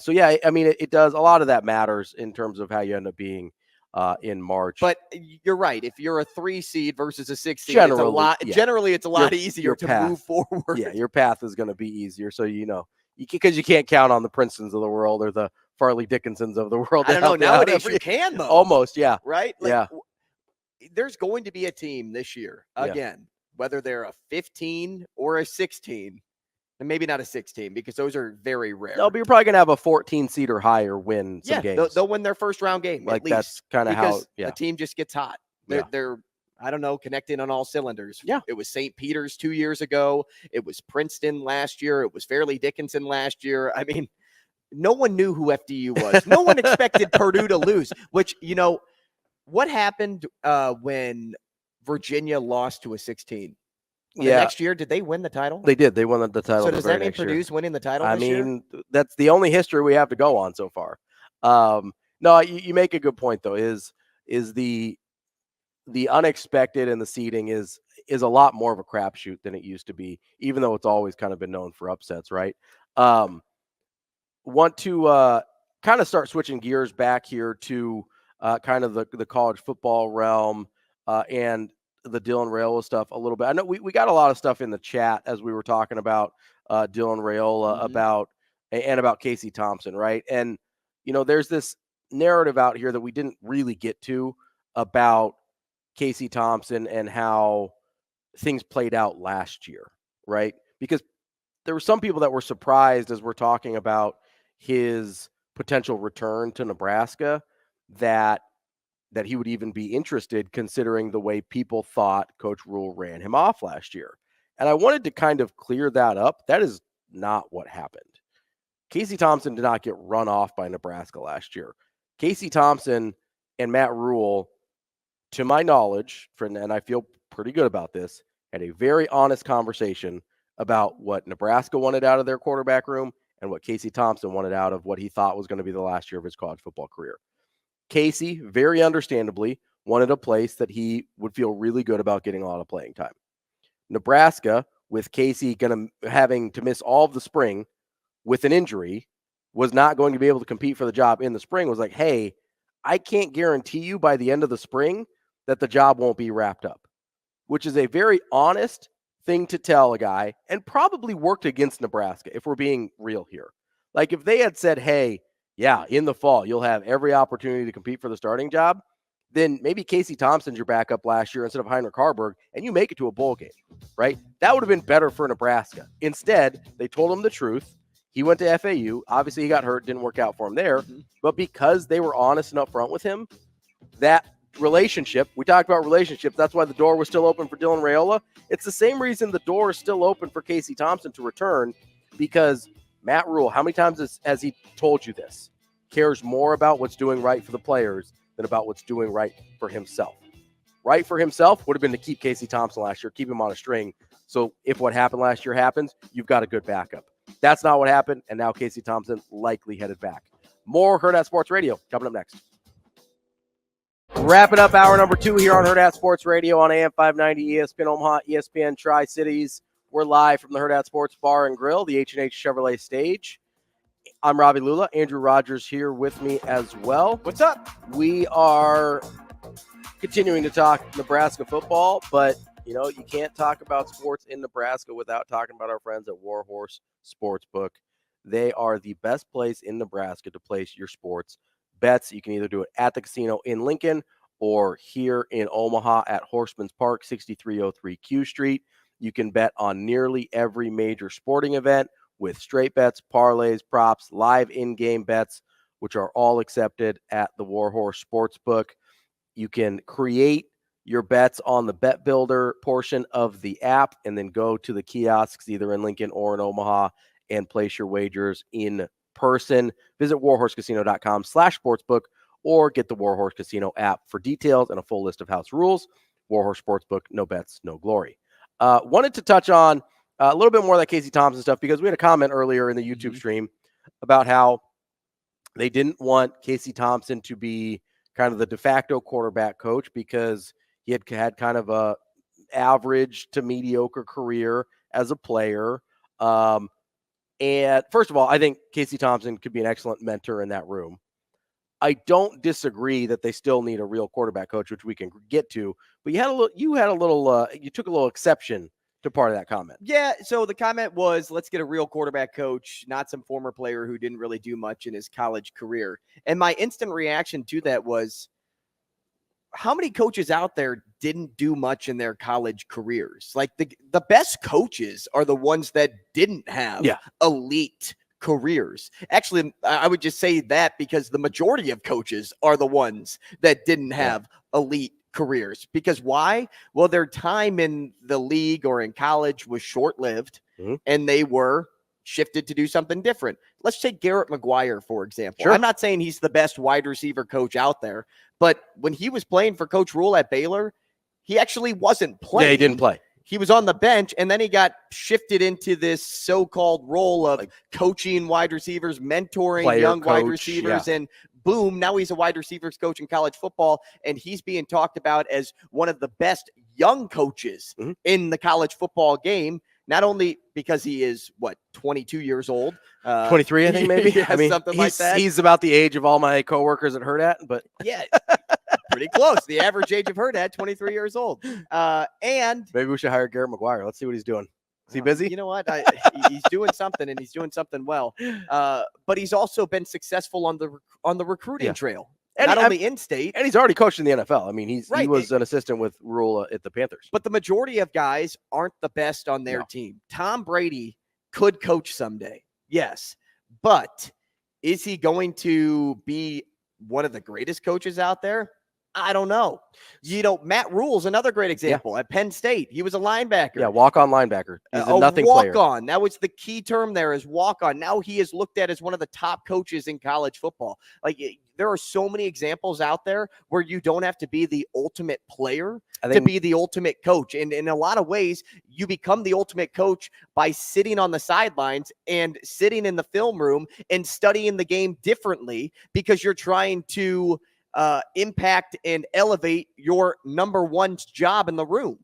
So yeah, I mean, it does. A lot of that matters in terms of how you end up being in March. But you're right. If you're a 3 seed versus a 6 seed, Generally, it's a lot. yeah. Generally, it's a lot easier to move forward. Yeah, your path is going to be easier. So because you can't count on the Princetons of the world or the Farley Dickinsons of the world. I don't know. Nowadays you can, though. Almost, yeah. Right? Yeah. There's going to be a team this year, again, whether they're a 15 or a 16, and maybe not a 16 because those are very rare. No, but you're probably going to have a 14 seed or higher win some games. They'll win their first round game. Like, at least, that's kind of how the team just gets hot. Yeah. They're I don't know, connecting on all cylinders. Yeah. It was St. Peter's 2 years ago. It was Princeton last year. It was Fairleigh Dickinson last year. I mean, no one knew who FDU was. No one expected Purdue to lose, which, what happened when Virginia lost to a 16? The next year, did they win the title? They did. They won the title. So does that mean Purdue's winning the title this year? That's the only history we have to go on so far. No, you make a good point, though, is the unexpected and the seeding is a lot more of a crapshoot than it used to be, even though it's always kind of been known for upsets, right? Want to kind of start switching gears back here to kind of the college football realm and the Dylan Raiola stuff a little bit. I know we got a lot of stuff in the chat as we were talking about Dylan Raiola about Casey Thompson, right? And, there's this narrative out here that we didn't really get to about Casey Thompson and how things played out last year, right? Because there were some people that were surprised as we're talking about his potential return to Nebraska that he would even be interested, considering the way people thought Coach Rule ran him off last year. And I wanted to kind of clear that up. That is not what happened. Casey Thompson did not get run off by Nebraska last year. Casey Thompson and Matt Rule, to my knowledge, and I feel pretty good about this, had a very honest conversation about what Nebraska wanted out of their quarterback room and what Casey Thompson wanted out of what he thought was going to be the last year of his college football career. Casey, very understandably, wanted a place that he would feel really good about getting a lot of playing time. Nebraska, with Casey having to miss all of the spring with an injury, was not going to be able to compete for the job in the spring, was like, hey, I can't guarantee you by the end of the spring that the job won't be wrapped up, which is a very honest thing to tell a guy and probably worked against Nebraska, if we're being real here. Like, if they had said, hey, yeah, in the fall, you'll have every opportunity to compete for the starting job, then maybe Casey Thompson's your backup last year instead of Heinrich Harburg, and you make it to a bowl game, right? That would have been better for Nebraska. Instead, they told him the truth. He went to FAU. Obviously, he got hurt, didn't work out for him there. But because they were honest and upfront with him, that relationship, we talked about relationships, that's why the door was still open for Dylan Raiola. It's the same reason the door is still open for Casey Thompson to return, because Matt Rule, how many times has he told you this? Cares more about what's doing right for the players than about what's doing right for himself. Right for himself would have been to keep Casey Thompson last year, keep him on a string. So if what happened last year happens, you've got a good backup. That's not what happened, and now Casey Thompson likely headed back. More Hurrdat Sports Radio coming up next. Wrapping up hour number 2 here on Hurrdat Sports Radio on AM 590, ESPN Omaha, ESPN Tri-Cities. We're live from the Hurrdat Sports Bar and Grill, the H&H Chevrolet stage. I'm Ravi Lulla. Andrew Rogers here with me as well. What's up? We are continuing to talk Nebraska football, but you can't talk about sports in Nebraska without talking about our friends at Warhorse Sportsbook. They are the best place in Nebraska to place your sports bets. You can either do it at the casino in Lincoln or here in Omaha at Horseman's Park, 6303 Q Street. You can bet on nearly every major sporting event with straight bets, parlays, props, live in-game bets which are all accepted at the Warhorse Sportsbook. You can create your bets on the Bet Builder portion of the app and then go to the kiosks either in Lincoln or in Omaha and place your wagers in person. Visit warhorsecasino.com/sportsbook or get the Warhorse Casino app for details and a full list of house rules. Warhorse Sportsbook, no bets, no glory. Wanted to touch on a little bit more of that Casey Thompson stuff because we had a comment earlier in the YouTube stream about how they didn't want Casey Thompson to be kind of the de facto quarterback coach because he had kind of a average to mediocre career as a player. And first of all, I think Casey Thompson could be an excellent mentor in that room. I don't disagree that they still need a real quarterback coach, which we can get to. But you took a little exception to part of that comment. Yeah, so the comment was, let's get a real quarterback coach, not some former player who didn't really do much in his college career. And my instant reaction to that was, how many coaches out there didn't do much in their college careers? Like the best coaches are the ones that didn't have elite careers. Actually, I would just say that because the majority of coaches are the ones that didn't have elite careers. Because why? Well, their time in the league or in college was short-lived, and they were shifted to do something different. Let's take Garrett McGuire, for example. Sure. I'm not saying he's the best wide receiver coach out there, but when he was playing for Coach Rule at Baylor, he actually wasn't playing. Yeah, he didn't play. He was on the bench, and then he got shifted into this so-called role of coaching wide receivers, mentoring young wide receivers, and boom, now he's a wide receivers coach in college football, and he's being talked about as one of the best young coaches in the college football game, not only because he is, 22 years old. 23, I think, maybe. Yeah, I mean, something like that. He's about the age of all my coworkers at Hurrdat, but yeah. Pretty close. The average age of Hurrdat, 23 years old. And maybe we should hire Garrett McGuire. Let's see what he's doing. Is he busy? You know what? He's doing something, and he's doing something well. But he's also been successful on the recruiting trail. And not only in state. And he's already coached in the NFL. I mean, he was an assistant with Rule at the Panthers. But the majority of guys aren't the best on their team. Tom Brady could coach someday. Yes. But is he going to be one of the greatest coaches out there? I don't know. Matt Rule's another great example. At Penn State, he was a linebacker. Yeah, walk-on linebacker. He's a nothing player. Walk-on. That was the key term there, is walk-on. Now he is looked at as one of the top coaches in college football. Like, there are so many examples out there where you don't have to be the ultimate player to be the ultimate coach. And in a lot of ways, you become the ultimate coach by sitting on the sidelines and sitting in the film room and studying the game differently because you're trying to impact and elevate your number one job in the room.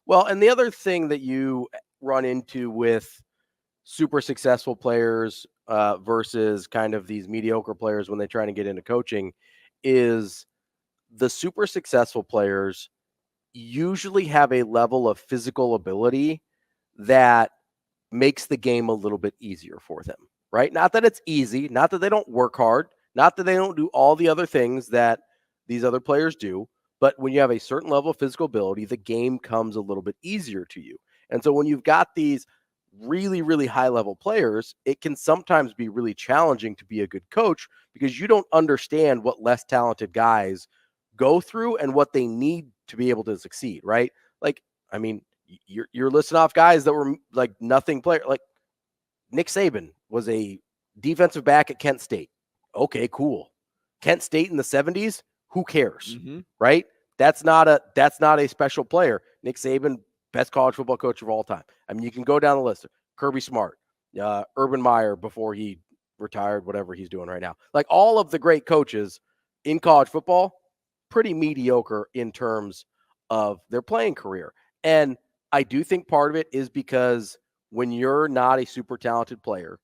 Well, and the other thing that you run into with super successful players versus kind of these mediocre players when they try to get into coaching is the super successful players usually have a level of physical ability that makes the game a little bit easier for them, right? Not that it's easy, not that they don't work hard, not that they don't do all the other things that these other players do, but when you have a certain level of physical ability, the game comes a little bit easier to you. And so when you've got these really, really high-level players, it can sometimes be really challenging to be a good coach because you don't understand what less talented guys go through and what they need to be able to succeed, right? Like, I mean, you're listing off guys that were like nothing player. Like Nick Saban was a defensive back at Kent State. Okay, cool. Kent State in the 70s, who cares, right? That's not a special player. Nick Saban, best college football coach of all time. I mean, you can go down the list. Kirby Smart, Urban Meyer before he retired, whatever he's doing right now. Like all of the great coaches in college football, pretty mediocre in terms of their playing career. And I do think part of it is because when you're not a super talented player,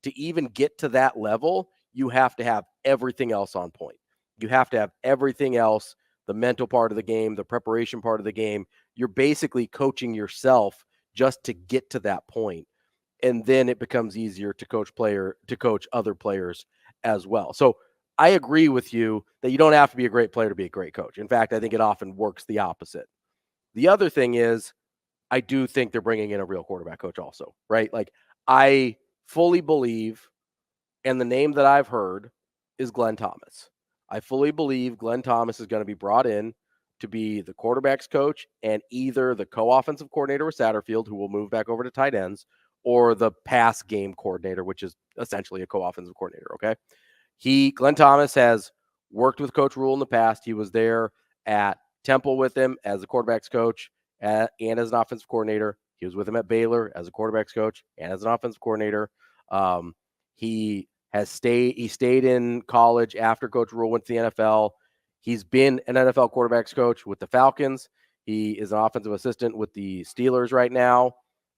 to even get to that level, you have to have everything else on point. You have to have everything else, the mental part of the game, the preparation part of the game. You're basically coaching yourself just to get to that point. And then it becomes easier to coach other players as well. So I agree with you that you don't have to be a great player to be a great coach. In fact, I think it often works the opposite. The other thing is, I do think they're bringing in a real quarterback coach also, right? Like I fully believe, and the name that I've heard is Glenn Thomas. I fully believe Glenn Thomas is going to be brought in to be the quarterback's coach and either the co-offensive coordinator with Satterfield, who will move back over to tight ends, or the pass game coordinator, which is essentially a co-offensive coordinator, okay? Glenn Thomas has worked with Coach Rule in the past. He was there at Temple with him as the quarterback's coach and as an offensive coordinator. He was with him at Baylor as a quarterback's coach and as an offensive coordinator. He stayed in college after Coach Rule went to the NFL. He's been an NFL quarterback's coach with the Falcons. He is an offensive assistant with the Steelers right now.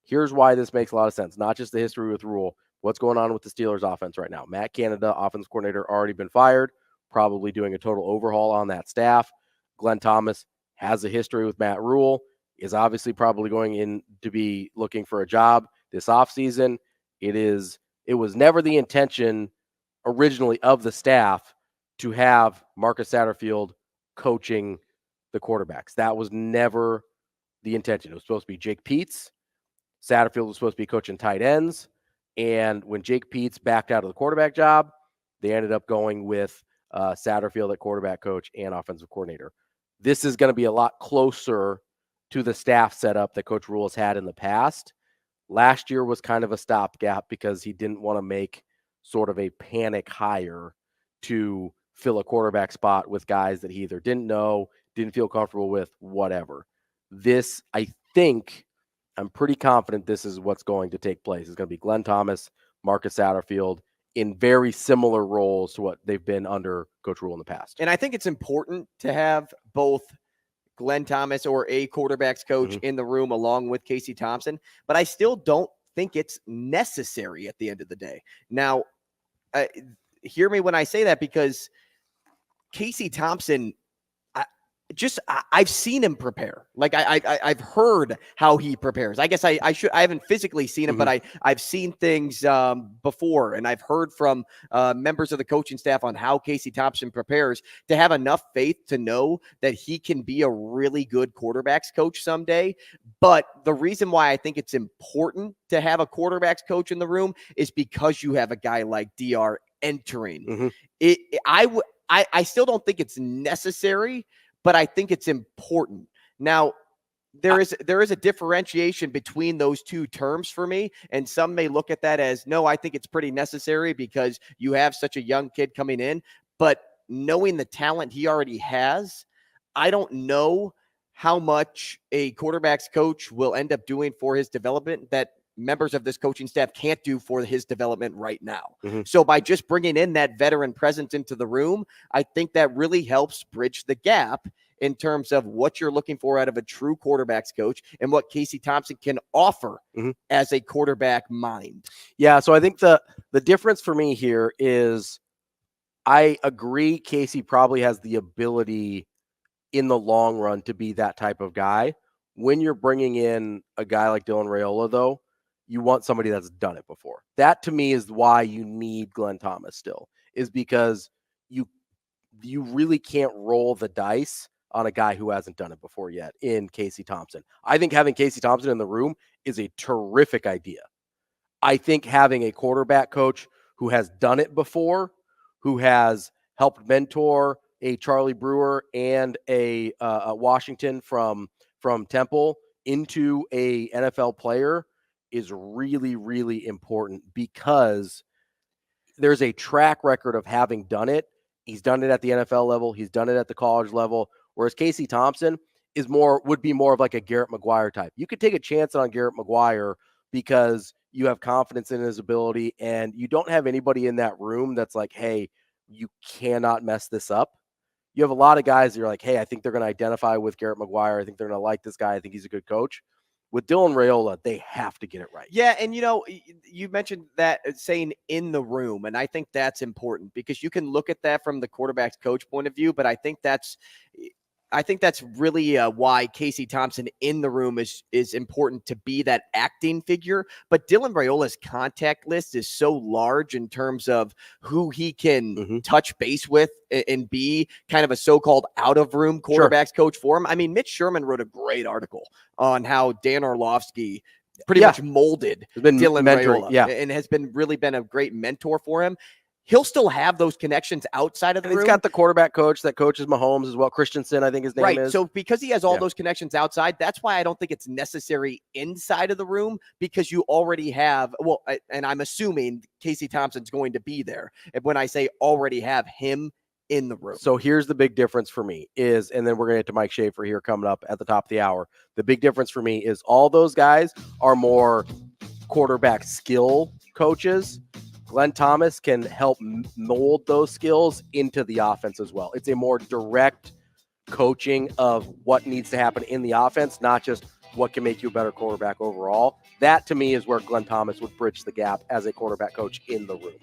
Here's why this makes a lot of sense. Not just the history with Rule. What's going on with the Steelers offense right now? Matt Canada, offensive coordinator, already been fired, probably doing a total overhaul on that staff. Glenn Thomas has a history with Matt Rule, is obviously probably going in to be looking for a job this offseason. It was never the intention originally of the staff to have Marcus Satterfield coaching the quarterbacks. That was never the intention. It was supposed to be Jake Peetz. Satterfield was supposed to be coaching tight ends. And when Jake Peetz backed out of the quarterback job, they ended up going with Satterfield at quarterback coach and offensive coordinator. This is going to be a lot closer to the staff setup that Coach Rule has had in the past. Last year was kind of a stopgap because he didn't want to make sort of a panic hire to fill a quarterback spot with guys that he either didn't know, didn't feel comfortable with, whatever. This, I'm pretty confident this is what's going to take place. It's going to be Glenn Thomas, Marcus Satterfield in very similar roles to what they've been under Coach Rule in the past. And I think it's important to have both Glenn Thomas or a quarterback's coach in the room along with Casey Thompson, but I still don't think it's necessary at the end of the day. Now, hear me when I say that, because Casey Thompson, I've seen him prepare. Like I've heard how he prepares. I guess I haven't physically seen him, but I've seen things before, and I've heard from members of the coaching staff on how Casey Thompson prepares, to have enough faith to know that he can be a really good quarterbacks coach someday. But the reason why I think it's important to have a quarterbacks coach in the room is because you have a guy like DR entering. I still don't think it's necessary, but I think it's important. Now, there is a differentiation between those two terms for me, and some may look at that as, no, I think it's pretty necessary because you have such a young kid coming in. But knowing the talent he already has, I don't know how much a quarterback's coach will end up doing for his development that members of this coaching staff can't do for his development right now. So by just bringing in that veteran presence into the room, I think that really helps bridge the gap in terms of what you're looking for out of a true quarterback's coach and what Casey Thompson can offer as a quarterback mind. Yeah, so I think the difference for me here is I agree Casey probably has the ability in the long run to be that type of guy. When you're bringing in a guy like Dylan Raiola, though, you want somebody that's done it before. That, to me, is why you need Glenn Thomas still, is because you really can't roll the dice on a guy who hasn't done it before yet in Casey Thompson. I think having Casey Thompson in the room is a terrific idea. I think having a quarterback coach who has done it before, who has helped mentor a Charlie Brewer and a Washington from Temple into a NFL player is really, really important, because there's a track record of having done it. He's done it at the NFL level. He's done it at the college level. Whereas Casey Thompson would be more of like a Garrett McGuire type. You could take a chance on Garrett McGuire because you have confidence in his ability, and you don't have anybody in that room that's like, hey, you cannot mess this up. You have a lot of guys that are like, hey, I think they're going to identify with Garrett McGuire. I think they're going to like this guy. I think he's a good coach. With Dylan Raiola, they have to get it right. Yeah, and you mentioned that saying in the room, and I think that's important because you can look at that from the quarterback's coach point of view, but I think that's really why Casey Thompson in the room is important, to be that acting figure. But Dylan Raiola's contact list is so large in terms of who he can touch base with and be kind of a so-called out-of-room quarterbacks coach for him. I mean, Mitch Sherman wrote a great article on how Dan Orlovsky pretty much molded Dylan Raiola and has been a great mentor for him. he'll still have those connections outside of the And room. he's got the quarterback coach that coaches Mahomes as well. Christensen, I think his name is. So because he has all those connections outside, that's why I don't think it's necessary inside of the room, because you already have, and I'm assuming Casey Thompson's going to be there. And when I say already have him in the room. So here's the big difference for me is, and then we're going to get to Mike Schaefer here coming up at the top of the hour. The big difference for me is all those guys are more quarterback skill coaches. Glenn Thomas can help mold those skills into the offense as well. It's a more direct coaching of what needs to happen in the offense, not just what can make you a better quarterback overall. That, to me, is where Glenn Thomas would bridge the gap as a quarterback coach in the room,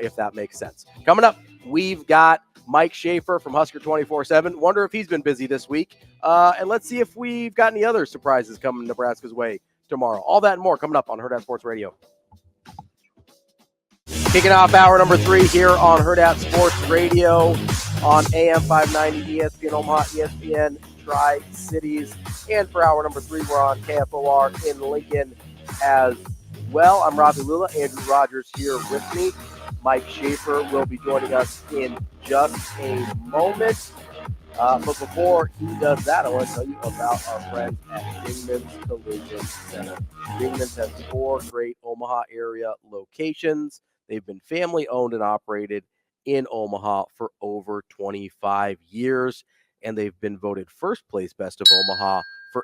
if that makes sense. Coming up, we've got Mike Schaefer from Husker 24/7. Wonder if he's been busy this week. And let's see if we've got any other surprises coming Nebraska's way tomorrow. All that and more coming up on Hurrdat Sports Radio. Kicking off hour number 3 here on Hurrdat Sports Radio on AM 590, ESPN Omaha, ESPN Tri-Cities. And for hour number 3, we're on KFOR in Lincoln as well. I'm Ravi Lulla, Andrew Rogers here with me. Mike Schaefer will be joining us in just a moment. But before he does that, I want to tell you about our friends at Dingman's Collision Center. Dingman's has 4 great Omaha area locations. They've been family owned and operated in Omaha for over 25 years, and they've been voted first place best of Omaha for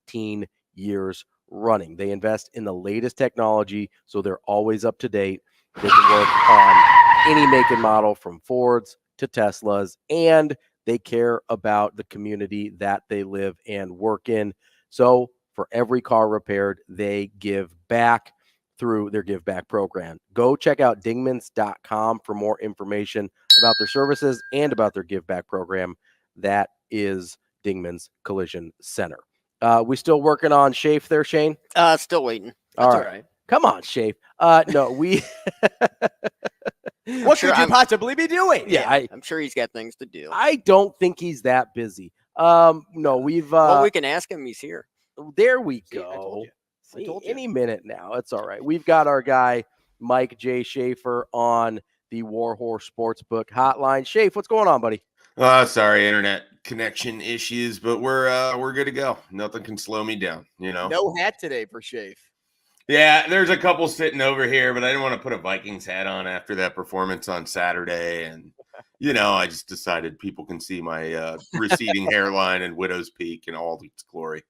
18 years running. They invest in the latest technology, so they're always up to date. They can work on any make and model from Fords to Teslas, and they care about the community that they live and work in. So for every car repaired, they give back through their Give Back program. Go check out dingmans.com for more information about their services and about their Give Back program. That is Dingman's Collision Center. We still working on Schaefer there, Shane? Still waiting. That's all right. Come on, Schaefer. No, we... What could you possibly be doing? Yeah, I'm sure he's got things to do. I don't think he's that busy. No, we've... well, we can ask him. He's here. There we See, go. I told you. Any minute now. It's all right. We've got our guy, Mike J. Schaefer, on the Warhorse Sportsbook hotline. Schaefer, what's going on, buddy? Sorry, internet connection issues, but we're good to go. Nothing can slow me down, you know. No hat today for Schaefer. Yeah, there's a couple sitting over here, but I didn't want to put a Vikings hat on after that performance on Saturday, and I just decided people can see my receding hairline and widow's peak in all its glory.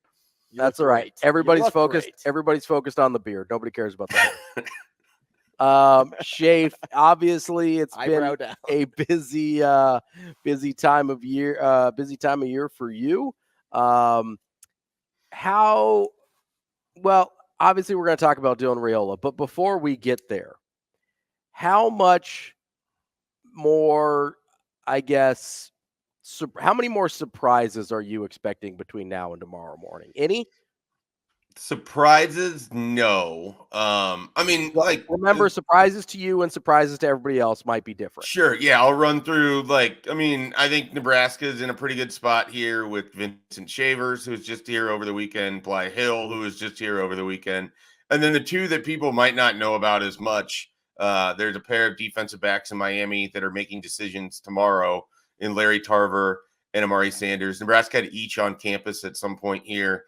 That's all right. Everybody's focused. Great. Everybody's focused on the beard. Nobody cares about that. Schaefer, obviously it's been a busy time of year for you. Obviously we're going to talk about Dylan Raiola, but before we get there, how much more, how many more surprises are you expecting between now and tomorrow morning? Any? Surprises? No. Remember, surprises to you and surprises to everybody else might be different. Sure. Yeah, I'll run through. I think Nebraska is in a pretty good spot here with Vincent Shavers, who was just here over the weekend, Bahe Hill, who was just here over the weekend. And then the two that people might not know about as much, there's a pair of defensive backs in Miami that are making decisions tomorrow in Larry Tarver and Amari Sanders. Nebraska had each on campus at some point here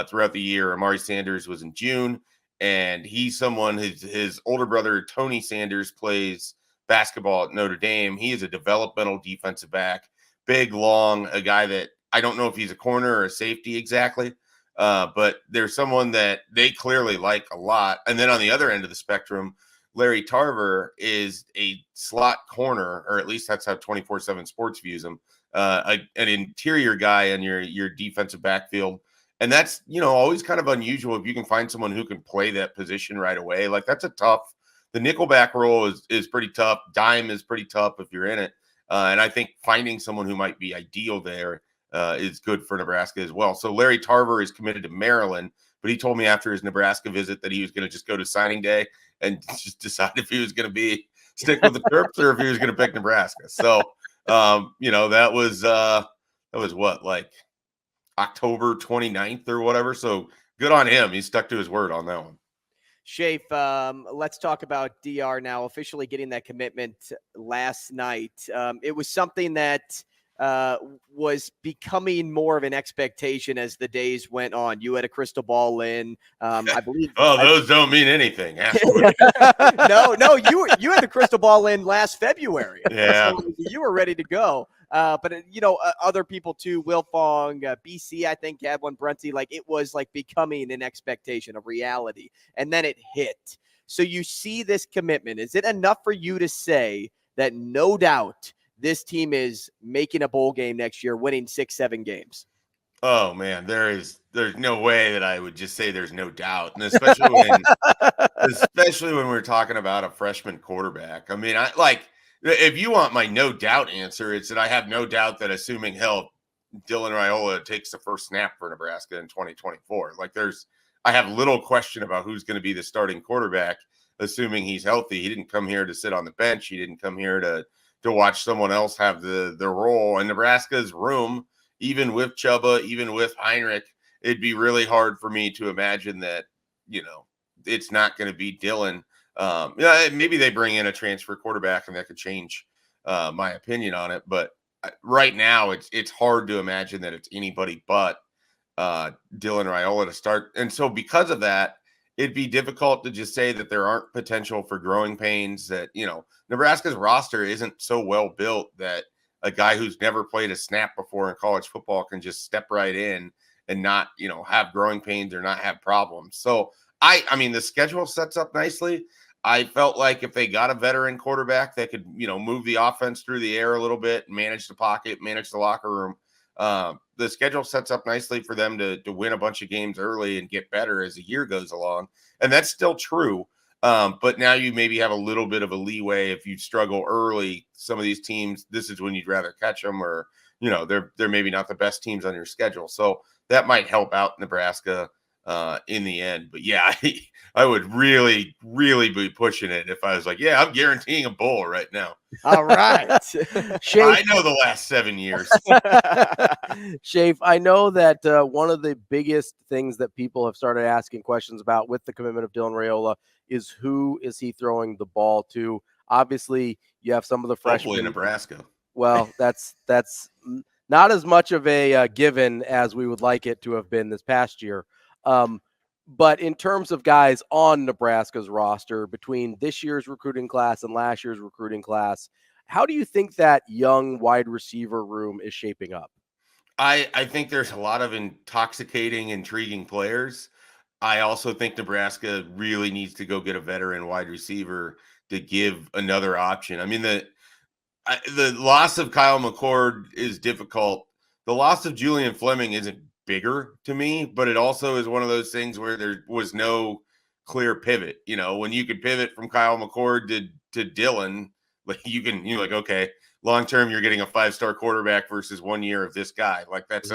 throughout the year. Amari Sanders was in June, and he's someone, his older brother, Tony Sanders, plays basketball at Notre Dame. He is a developmental defensive back, big, long, a guy that I don't know if he's a corner or a safety exactly, but there's someone that they clearly like a lot. And then on the other end of the spectrum, Larry Tarver is a slot corner, or at least that's how 24/7 Sports views him, an interior guy in your defensive backfield. And that's, always kind of unusual if you can find someone who can play that position right away. That's a tough – the nickelback role is pretty tough. Dime is pretty tough if you're in it. And I think finding someone who might be ideal there is good for Nebraska as well. So Larry Tarver is committed to Maryland, but he told me after his Nebraska visit that he was going to just go to signing day and just decide if he was going to stick with the Terps or if he was going to pick Nebraska. So, that was what, October 29th or whatever. So good on him. He stuck to his word on that one. Schaefer, let's talk about DR now, officially getting that commitment last night. It was something that was becoming more of an expectation as the days went on. You had a crystal ball in, I believe. Oh, those don't mean anything. no, you had the crystal ball in last February. Yeah. So you were ready to go. But other people too, Will Fong, BC, I think had one, Brunty, like it was like becoming an expectation, a reality. And then it hit. So you see this commitment. Is it enough for you to say that no doubt this team is making a bowl game next year, winning 6-7 games? Oh man, there's no way that I would just say there's no doubt. And especially when we're talking about a freshman quarterback. I mean, if you want my no doubt answer, it's that I have no doubt that assuming Dylan Raiola takes the first snap for Nebraska in 2024. I have little question about who's going to be the starting quarterback, assuming he's healthy. He didn't come here to sit on the bench. He didn't come here to watch someone else have the role. And Nebraska's room, even with Chubba, even with Heinrich, it'd be really hard for me to imagine that, it's not going to be Dylan. Maybe they bring in a transfer quarterback and that could change my opinion on it. But right now it's hard to imagine that it's anybody but Dylan Raiola to start. And so because of that, it'd be difficult to just say that there aren't potential for growing pains, that, Nebraska's roster isn't so well built that a guy who's never played a snap before in college football can just step right in and not, have growing pains or not have problems. So I mean, the schedule sets up nicely. I felt like if they got a veteran quarterback that could, move the offense through the air a little bit, manage the pocket, manage the locker room, the schedule sets up nicely for them to win a bunch of games early and get better as the year goes along. And that's still true. But now you maybe have a little bit of a leeway if you struggle early. Some of these teams, this is when you'd rather catch them, or, they're maybe not the best teams on your schedule. So that might help out Nebraska in the end. But yeah, I would really, really be pushing it if I was like, yeah, I'm guaranteeing a bowl right now. All right. I know the last 7 years. Schaefer, I know that one of the biggest things that people have started asking questions about with the commitment of Dylan Raiola is who is he throwing the ball to? Obviously, you have some of the freshmen. Hopefully Nebraska. Well, that's not as much of a given as we would like it to have been this past year. But in terms of guys on Nebraska's roster between this year's recruiting class and last year's recruiting class, how do you think that young wide receiver room is shaping up? I think there's a lot of intoxicating, intriguing players. I also think Nebraska really needs to go get a veteran wide receiver to give another option. I mean, the loss of Kyle McCord is difficult. The loss of Julian Fleming isn't bigger to me, but it also is one of those things where there was no clear pivot. When you could pivot from Kyle McCord to Dylan, like you're like, okay, long term you're getting a 5-star quarterback versus 1 year of this guy. Like that's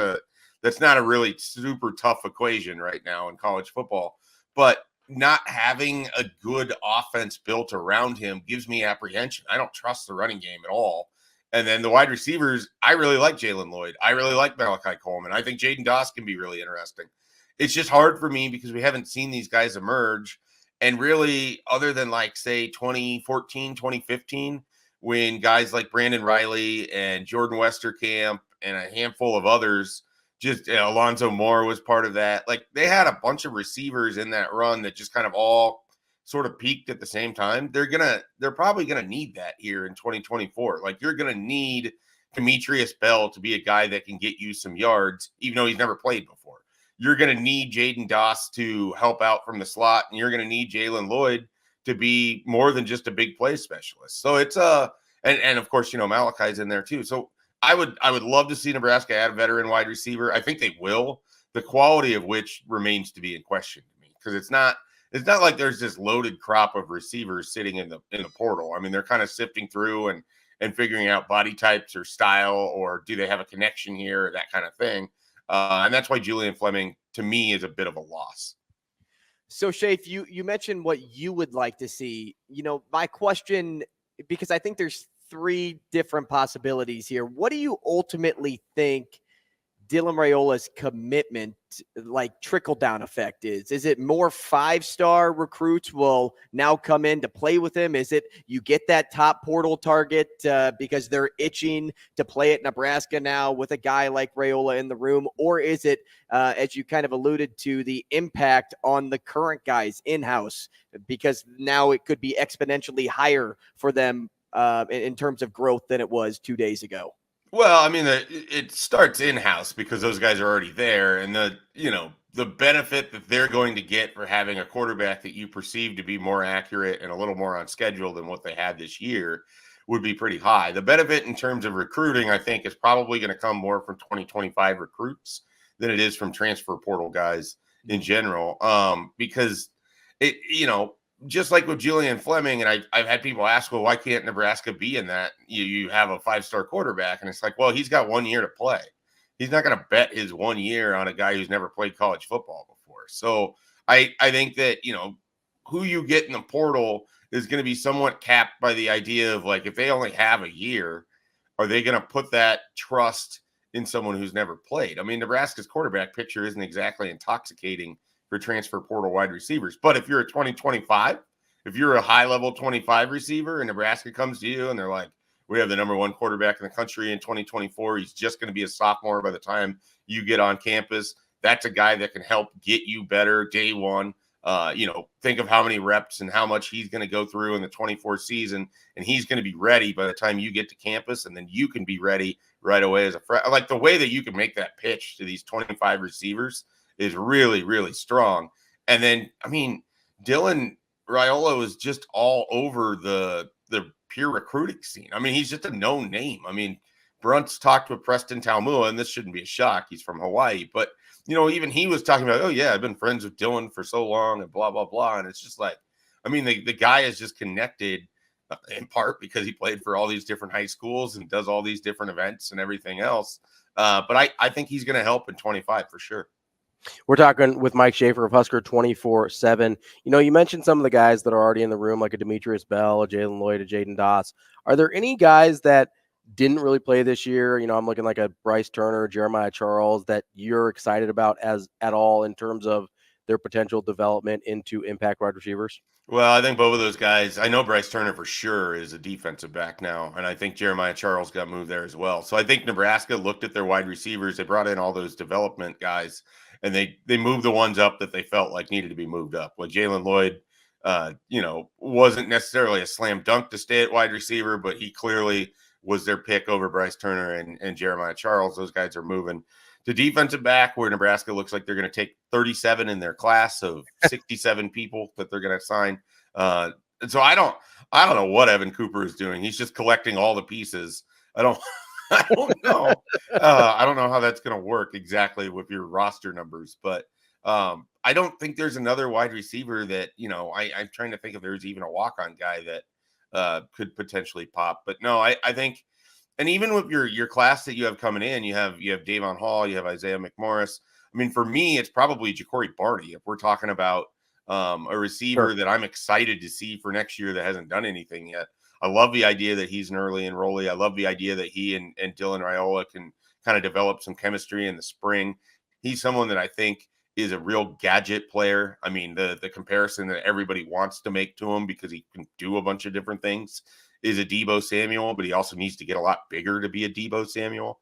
not a really super tough equation right now in college football. But not having a good offense built around him gives me apprehension. I don't trust the running game at all. And then the wide receivers, I really like Jalen Lloyd. I really like Malachi Coleman. I think Jaden Doss can be really interesting. It's just hard for me because we haven't seen these guys emerge. And really, other than say 2014, 2015, when guys like Brandon Riley and Jordan Westerkamp and a handful of others, just Alonzo Moore was part of that. Like they had a bunch of receivers in that run that just kind of all sort of peaked at the same time. They're probably gonna need that here in 2024. Like you're gonna need Demetrius Bell to be a guy that can get you some yards, even though he's never played before. You're gonna need Jaden Doss to help out from the slot, and you're gonna need Jalen Lloyd to be more than just a big play specialist. So it's and of course Malachi's in there too. So I would love to see Nebraska add a veteran wide receiver. I think they will. The quality of which remains to be in question to me, because it's not like there's this loaded crop of receivers sitting in the portal. I mean, they're kind of sifting through and figuring out body types or style, or do they have a connection here, that kind of thing. And that's why Julian Fleming, to me, is a bit of a loss. So, Schaefer, you mentioned what you would like to see. My question, because I think there's 3 different possibilities here. What do you ultimately think Dylan Raiola's commitment, like trickle-down effect is? Is it more 5-star recruits will now come in to play with him? Is it you get that top portal target because they're itching to play at Nebraska now with a guy like Raiola in the room? Or is it, as you kind of alluded to, the impact on the current guys in-house? Because now it could be exponentially higher for them in terms of growth than it was 2 days ago. Well, I mean, it starts in-house because those guys are already there, and the benefit that they're going to get for having a quarterback that you perceive to be more accurate and a little more on schedule than what they had this year would be pretty high. The benefit in terms of recruiting, I think, is probably going to come more from 2025 recruits than it is from transfer portal guys in general, because just like with Julian Fleming, and I've had people ask, well, why can't Nebraska be in that? You have a 5-star quarterback, and it's like, well, he's got 1 year to play. He's not going to bet his 1 year on a guy who's never played college football before. So I think that, who you get in the portal is going to be somewhat capped by the idea of, like, if they only have a year, are they going to put that trust in someone who's never played? I mean, Nebraska's quarterback picture isn't exactly intoxicating for transfer portal wide receivers. But if you're a 2025, if you're a high-level 25 receiver and Nebraska comes to you and they're like, we have the number 1 quarterback in the country in 2024, he's just going to be a sophomore by the time you get on campus, that's a guy that can help get you better day one. Think of how many reps and how much he's going to go through in the 24 season, and he's going to be ready by the time you get to campus, and then you can be ready right away as a freshman. Like, the way that you can make that pitch to these 25 receivers is really, really strong. And then, I mean, Dylan Raiola was just all over the pure recruiting scene. I mean, he's just a known name. I mean, Brunt's talked with Preston Taumua, and this shouldn't be a shock. He's from Hawaii. But, even he was talking about, oh, yeah, I've been friends with Dylan for so long and blah, blah, blah. And it's just like, I mean, the guy is just connected in part because he played for all these different high schools and does all these different events and everything else. But I think he's going to help in 25 for sure. We're talking with Mike Schaefer of Husker 24/7. You mentioned some of the guys that are already in the room, like a Demetrius Bell, a Jalen Lloyd, a Jaden Doss. Are there any guys that didn't really play this year? I'm looking like a Bryce Turner, Jeremiah Charles, that you're excited about at all in terms of their potential development into impact wide receivers? Well, I think both of those guys, I know Bryce Turner for sure is a defensive back now, and I think Jeremiah Charles got moved there as well. So I think Nebraska looked at their wide receivers. They brought in all those development guys, and they moved the ones up that they felt like needed to be moved up. Well, Jalen Lloyd, wasn't necessarily a slam dunk to stay at wide receiver, but he clearly was their pick over Bryce Turner and Jeremiah Charles. Those guys are moving to defensive back, where Nebraska looks like they're going to take 37 in their class of 67 people that they're going to sign. And so I don't know what Evan Cooper is doing. He's just collecting all the pieces. I don't know. I don't know how that's going to work exactly with your roster numbers, but I don't think there's another wide receiver that, I'm trying to think if there's even a walk-on guy that could potentially pop. But no, I think, and even with your class that you have coming in, you have Davon Hall, you have Isaiah McMorris. I mean, for me, it's probably Ja'Cory Barney. If we're talking about a receiver that I'm excited to see for next year that hasn't done anything yet. I love the idea that he's an early enrollee. I love the idea that he and Dylan Raiola can kind of develop some chemistry in the spring. He's someone that I think is a real gadget player. I mean, the comparison that everybody wants to make to him because he can do a bunch of different things is a Deebo Samuel, but he also needs to get a lot bigger to be a Deebo Samuel.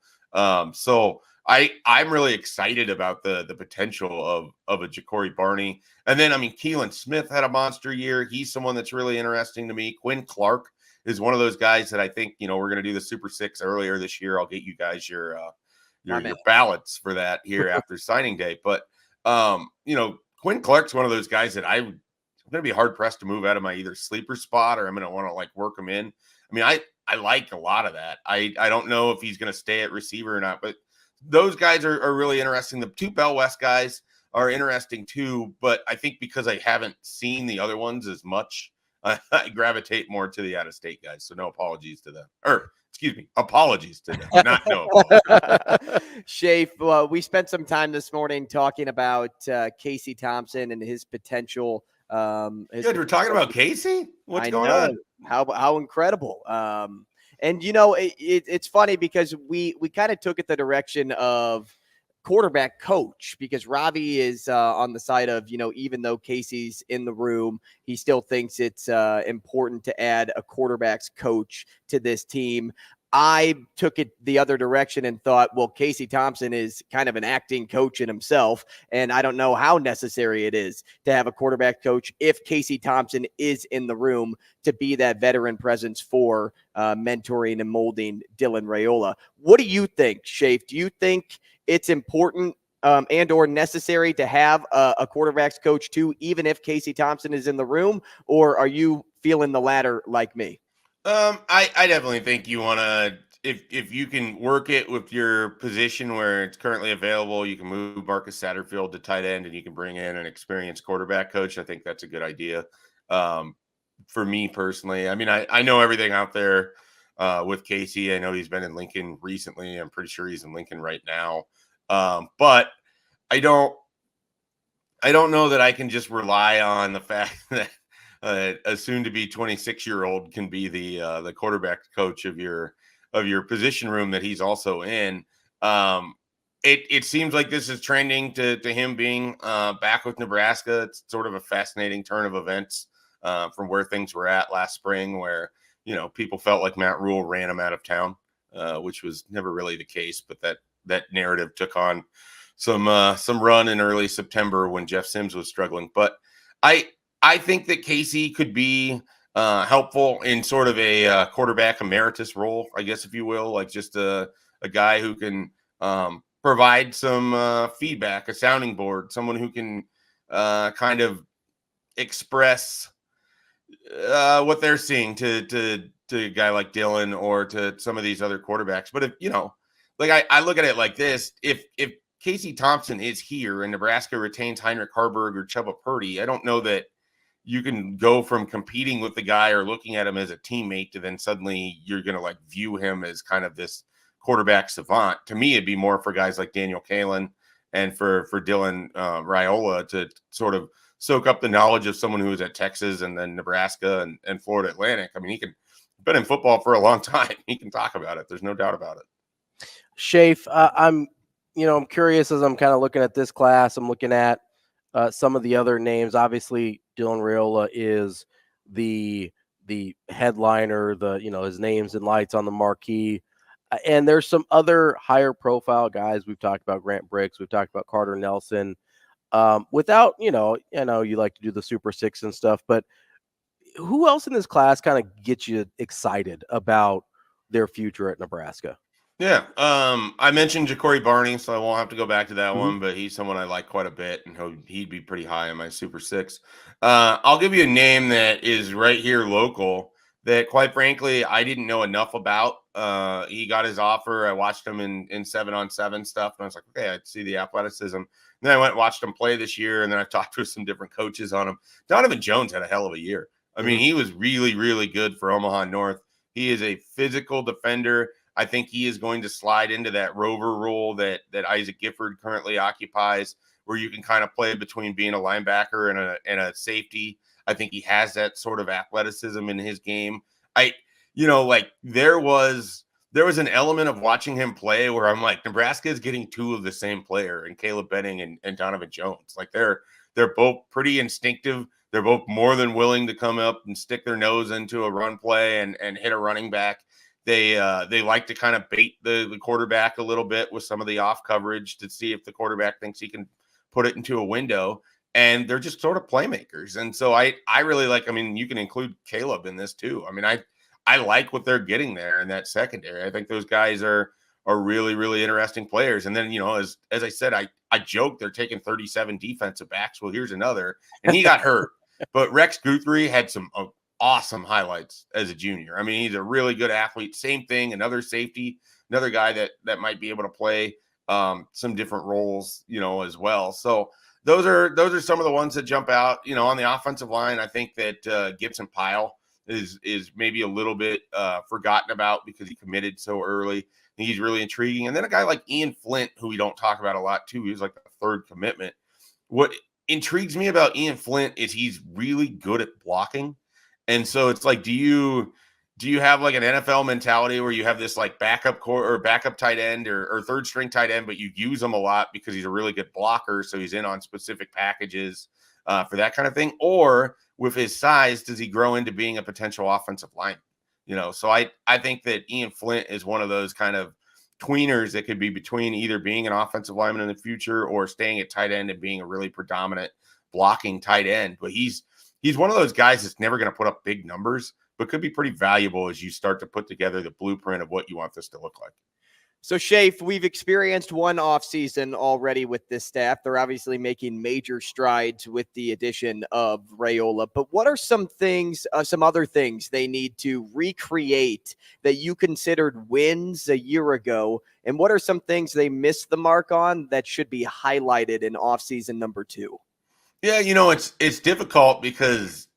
So I'm really excited about the potential of a Ja'Cory Barney. And then, I mean, Keelan Smith had a monster year. He's someone that's really interesting to me. Quinn Clark is one of those guys that I think, we're going to do the Super Six earlier this year. I'll get you guys your ballots for that here after signing day. But, Quinn Clark's one of those guys that I'm going to be hard pressed to move out of my either sleeper spot or I'm going to want to work him in. I mean, I like a lot of that. I don't know if he's going to stay at receiver or not, but those guys are really interesting. The two Bell West guys are interesting too, but I think because I haven't seen the other ones as much, I gravitate more to the out-of-state guys. So no apologies to them. Or, excuse me, apologies to them. Not no. Schaefer, we spent some time this morning talking about Casey Thompson and his potential. Good, we're talking about Casey? What's going on? How incredible. And, it's funny because we kind of took it the direction of quarterback coach, because Ravi is on the side of, even though Casey's in the room, he still thinks it's important to add a quarterback's coach to this team. I took it the other direction and thought, well, Casey Thompson is kind of an acting coach in himself, and I don't know how necessary it is to have a quarterback coach if Casey Thompson is in the room to be that veteran presence for mentoring and molding Dylan Raiola. What do you think, Schaefer? Do you think it's important and or necessary to have a quarterback's coach too, even if Casey Thompson is in the room, or are you feeling the latter like me? I definitely think you want to, if you can work it with your position where it's currently available, you can move Marcus Satterfield to tight end and you can bring in an experienced quarterback coach. I think that's a good idea. For me personally, I mean, I know everything out there with Casey. I know he's been in Lincoln recently. I'm pretty sure he's in Lincoln right now. But I don't know that I can just rely on the fact that a soon-to-be 26-year-old can be the quarterback coach of your position room that he's also in. It seems like this is trending to him being back with Nebraska. It's sort of a fascinating turn of events from where things were at last spring, where people felt like Matt Rule ran him out of town, which was never really the case. But that narrative took on some run in early September when Jeff Sims was struggling. But I think that Casey could be helpful in sort of a quarterback emeritus role, I guess, if you will, like just a guy who can provide some feedback, a sounding board, someone who can kind of express what they're seeing to a guy like Dylan or to some of these other quarterbacks. But if, like I look at it like this, if Casey Thompson is here and Nebraska retains Heinrich Harburg or Chubba Purdy, I don't know that you can go from competing with the guy or looking at him as a teammate to then suddenly you're going to like view him as kind of this quarterback savant. To me, it'd be more for guys like Daniel Kalen and for Dylan Raiola to sort of soak up the knowledge of someone who was at Texas and then Nebraska and Florida Atlantic. I mean, he been in football for a long time. He can talk about it. There's no doubt about it. Schaefer, I'm curious as I'm kind of looking at this class. I'm looking at some of the other names. Obviously, Dylan Raiola is the headliner, his name's in lights on the marquee. And there's some other higher profile guys. We've talked about Grant Bricks. We've talked about Carter Nelson. Without, I know you like to do the Super Six and stuff, but who else in this class kind of gets you excited about their future at Nebraska? Yeah. I mentioned Ja'Cory Barney, so I won't have to go back to that one, but he's someone I like quite a bit, and he'd be pretty high in my Super Six. I'll give you a name that is right here local that, quite frankly, I didn't know enough about. He got his offer. I watched him in 7-on-7 stuff, and I was like, okay, I see the athleticism. And then I went and watched him play this year, and then I talked to some different coaches on him. Donovan Jones had a hell of a year. I mean, he was really, really good for Omaha North. He is a physical defender. I think he is going to slide into that rover role that Isaac Gifford currently occupies, where you can kind of play between being a linebacker and a safety. I think he has that sort of athleticism in his game. There was an element of watching him play where I'm like, Nebraska is getting two of the same player in Caleb Benning and Donovan Jones. Like they're both pretty instinctive. They're both more than willing to come up and stick their nose into a run play and hit a running back. They like to kind of bait the quarterback a little bit with some of the off coverage to see if the quarterback thinks he can put it into a window. And they're just sort of playmakers. And so I really like, you can include Caleb in this too. I mean, I like what they're getting there in that secondary. I think those guys are really, really interesting players. And then, as I said, I joked they're taking 37 defensive backs. Well, here's another. And he got hurt. But Rex Guthrie had some awesome highlights as a junior. I mean, he's a really good athlete. Same thing, another safety, another guy that might be able to play some different roles, as well. So those are some of the ones that jump out. On the offensive line, I think that Gibson Pyle is maybe a little bit forgotten about because he committed so early. He's really intriguing. And then a guy like Ian Flint, who we don't talk about a lot too, he's like the third commitment. What intrigues me about Ian Flint is he's really good at blocking. And so it's like, do you do you have like an NFL mentality where you have this like backup core or backup tight end or third string tight end, but you use him a lot because he's a really good blocker, so he's in on specific packages for that kind of thing? Or with his size, does he grow into being a potential offensive lineman? So I think that Ian Flint is one of those kind of tweeners that could be between either being an offensive lineman in the future or staying at tight end and being a really predominant blocking tight end. But he's one of those guys that's never going to put up big numbers, but could be pretty valuable as you start to put together the blueprint of what you want this to look like. So, Schaefer, we've experienced one offseason already with this staff. They're obviously making major strides with the addition of Raiola. But what are some things, some other things they need to recreate that you considered wins a year ago? And what are some things they missed the mark on that should be highlighted in offseason number 2? Yeah, it's difficult because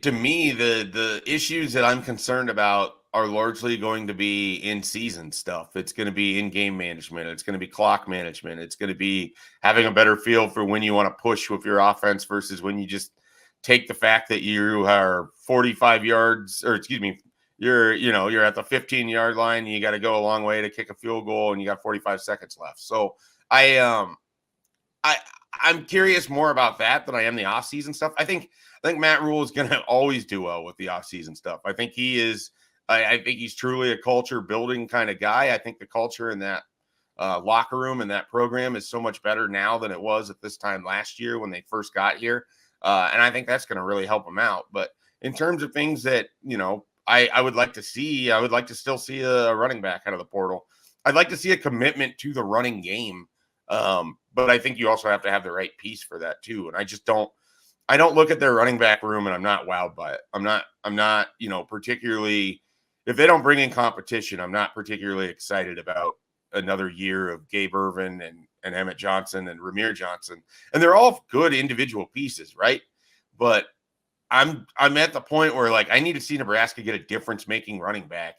to me, the issues that I'm concerned about are largely going to be in season stuff. It's going to be in game management. It's going to be clock management. It's going to be having a better feel for when you want to push with your offense versus when you just take the fact that you are 45 yards, or excuse me, you're at the 15-yard line and you got to go a long way to kick a field goal and you got 45 seconds left. So I'm curious more about that than I am the offseason stuff. I think Matt Rule is going to always do well with the offseason stuff. I think he is. I think he's truly a culture building kind of guy. I think the culture in that locker room and that program is so much better now than it was at this time last year when they first got here. And I think that's going to really help him out. But in terms of things that, I would like to see, I would like to still see a running back out of the portal. I'd like to see a commitment to the running game. But I think you also have to have the right piece for that too. And I don't look at their running back room and I'm not wowed by it. I'm not, particularly, if they don't bring in competition, I'm not particularly excited about another year of Gabe Ervin and Emmett Johnson and Ramir Johnson. And they're all good individual pieces, right? But I'm at the point where like I need to see Nebraska get a difference-making running back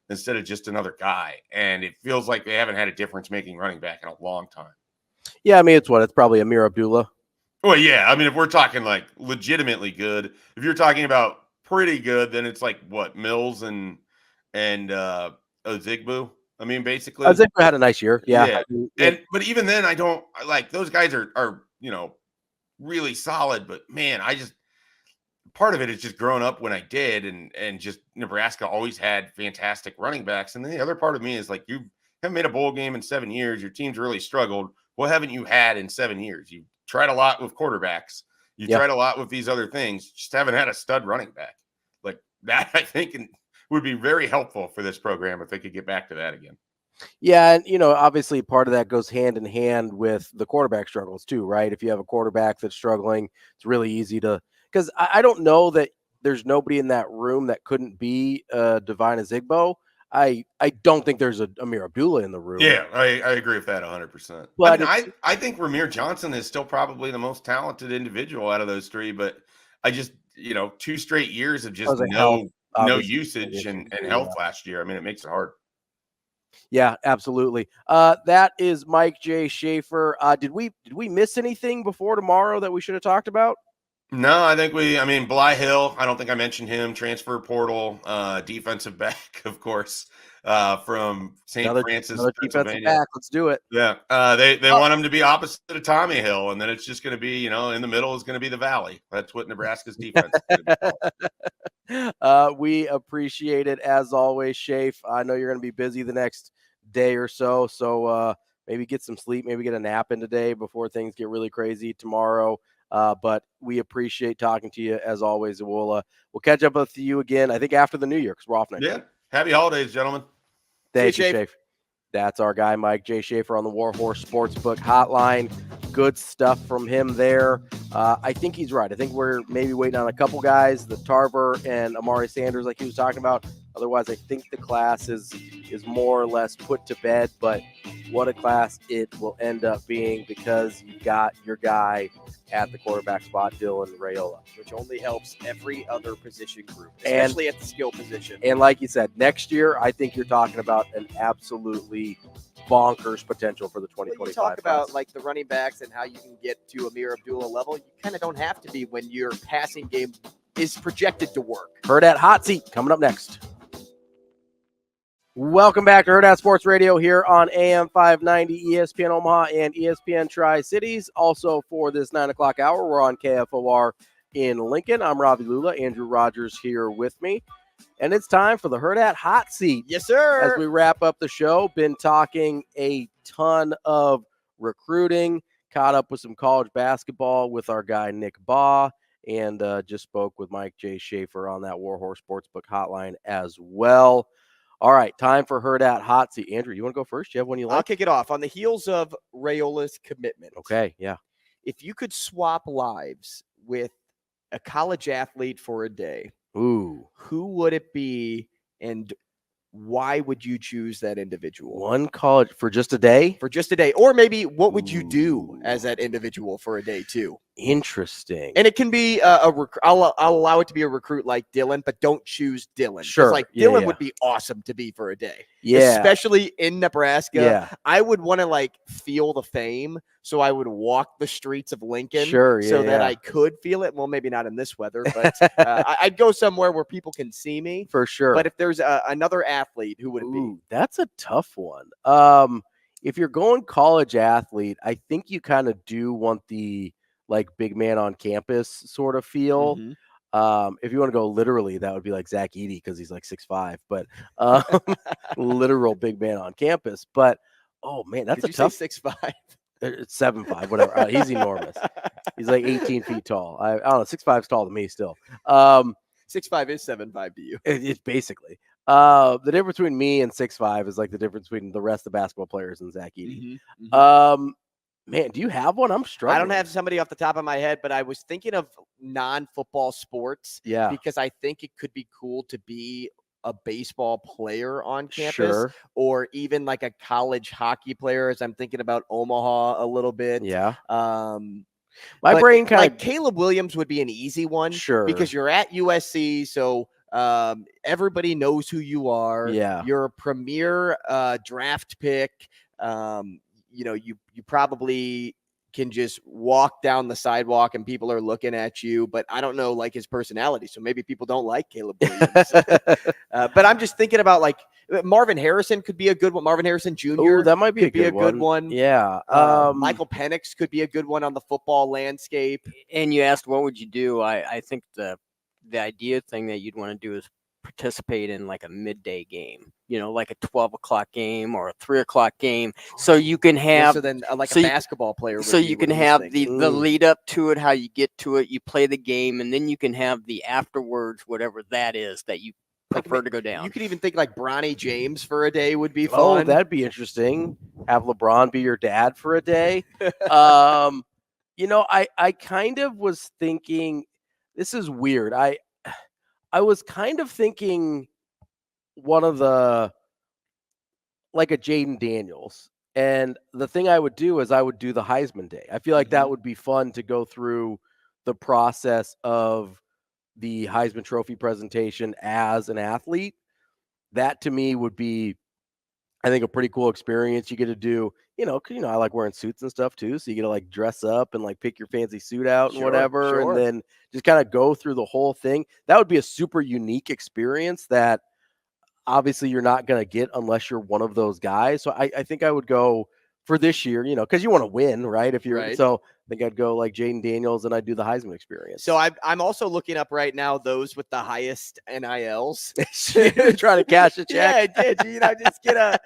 instead of just another guy. And it feels like they haven't had a difference-making running back in a long time. Yeah, I mean, it's probably Amir Abdullah. Well, yeah. I mean, if we're talking like legitimately good, if you're talking about pretty good, then it's like what, Mills and Ozigbo. I mean, basically, Ozigbo had a nice year. Yeah. But even then, I don't like those guys are really solid. But man, part of it is just growing up when I did, and just Nebraska always had fantastic running backs. And then the other part of me is like, you haven't made a bowl game in 7 years. Your team's really struggled. What haven't you had in 7 years? You tried a lot with quarterbacks. You tried a lot with these other things. Just haven't had a stud running back like that. I think would be very helpful for this program if they could get back to that again. Yeah, and obviously part of that goes hand in hand with the quarterback struggles too, right? If you have a quarterback that's struggling, it's really easy to, because I don't know that there's nobody in that room that couldn't be Divine Ozigbo. I don't think there's a Amir Abdullah in the room. Yeah, I agree with that 100%. But I think Ramir Johnson is still probably the most talented individual out of those three, but I just, 2 straight years of just no usage and health last year. I mean, it makes it hard. Yeah, absolutely. That is Mike J. Schaefer. Did we miss anything before tomorrow that we should have talked about? No, I think Bahe Hill, I don't think I mentioned him. Transfer portal, defensive back, of course, from St. Francis, Pennsylvania. Back. Let's do it. Yeah, they want him to be opposite of Tommy Hill, and then it's just going to be, in the middle is going to be the Valley. That's what Nebraska's defense is going to be. We appreciate it as always, Schaefer. I know you're going to be busy the next day or so, so maybe get some sleep, maybe get a nap in today before things get really crazy tomorrow. But we appreciate talking to you as always. We'll catch up with you again, I think, after the new year because we're off next week. Happy holidays, gentlemen. Thank you, Schaefer. That's our guy, Mike J. Schaefer on the Warhorse Sportsbook Hotline. Good stuff from him there. I think he's right. I think we're maybe waiting on a couple guys, the Tarver and Amari Sanders, like he was talking about. Otherwise, I think the class is more or less put to bed. But what a class it will end up being because you got your guy at the quarterback spot, Dylan Raiola. Which only helps every other position group, especially at the skill position. And like you said, next year, I think you're talking about an absolutely bonkers potential for the 2025 When you talk class. about like the running backs and how you can get to Amir Abdullah level, you kind of don't have to be when your passing game is projected to work. Hurrdat Hot Seat coming up next. Welcome back to Hurrdat Sports Radio here on AM 590 ESPN Omaha and ESPN Tri-Cities. Also for this 9 o'clock hour, we're on KFOR in Lincoln. I'm Ravi Lulla. Andrew Rogers here with me. And it's time for the Hurrdat Hot Seat. Yes, sir. As we wrap up the show, been talking a ton of recruiting, caught up with some college basketball with our guy Nick Bahe, and just spoke with Mike J. Schaefer on that Warhorse Sportsbook hotline as well. All right, time for Hurrdat Hot Seat. Andrew, you want to go first? You have one you like? I'll kick it off. On the heels of Raiola's commitment. Okay, yeah. If you could swap lives with a college athlete for a day, Ooh. who would it be, and why would you choose that individual? One college for just a day? For just a day. Or maybe what would you do as that individual for a day too? Interesting. And it can be I'll allow it to be a recruit like Dylan, but don't choose Dylan. 'Cause, Sure. like Yeah, Dylan yeah. would be awesome to be for a day. Yeah. Especially in Nebraska. Yeah. I would want to like feel the fame. So I would walk the streets of Lincoln Sure, yeah, so that yeah. I could feel it. Well, maybe not in this weather, but I'd go somewhere where people can see me. For sure. But if there's another athlete, who would it be? Ooh, that's a tough one. If you're going college athlete, I think you kind of do want the like big man on campus sort of feel. Mhm. If you want to go literally, that would be like Zach Edey because he's like 6'5", but literal big man on campus. But oh man, that's Did a you tough. say 6'5"? It's 7'5", whatever. He's enormous. He's like 18 feet tall. I don't know, 6'5" is taller than me still. 6'5" is 7'5" to you. It's basically the difference between me and 6'5" is like the difference between the rest of the basketball players and Zach Edey. Man, do you have one? I'm struggling. I don't have somebody off the top of my head, but I was thinking of non-football sports. Yeah. Because I think it could be cool to be a baseball player on campus, Sure. or even like a college hockey player, as I'm thinking about Omaha a little bit. Yeah. My But, brain kind like of Caleb Williams would be an easy one. Sure. Because you're at USC, so everybody knows who you are. Yeah. You're a premier draft pick. You probably can just walk down the sidewalk and people are looking at you, but I don't know like his personality. So maybe people don't like Caleb Williams. But I'm just thinking about like Marvin Harrison could be a good one. Marvin Harrison Jr. Ooh, that might be could a good one. Yeah. Michael Penix could be a good one on the football landscape. And you asked what would you do? I think the idea thing that you'd want to do is participate in like a midday game, like a 12 o'clock game or a 3 o'clock game. So you can have, So then like so a you- basketball player. would so be you what can he's have thinking. the lead up to it, how you get to it, you play the game, and then you can have the afterwards, whatever that is that you prefer to go down. You could even think like Bronny James for a day would be Oh, fun. that'd be interesting. Have LeBron be your dad for a day. I kind of was thinking, this is weird. I was kind of thinking one of the, like a Jaden Daniels. And the thing I would do is I would do the Heisman Day. I feel like that would be fun to go through the process of the Heisman Trophy presentation as an athlete. That to me would be, I think, a pretty cool experience. You get to do, I like wearing suits and stuff too. So you get to like dress up and like pick your fancy suit out and Sure, whatever. sure. And then just kind of go through the whole thing. That would be a super unique experience that obviously you're not going to get unless you're one of those guys. So I think I would go for this year, because you want to win, right? If you're Right. So I think I'd go like Jaden Daniels and I'd do the Heisman experience. So I'm also looking up right now those with the highest NILs. trying to cash a Yeah, check. I did. Just get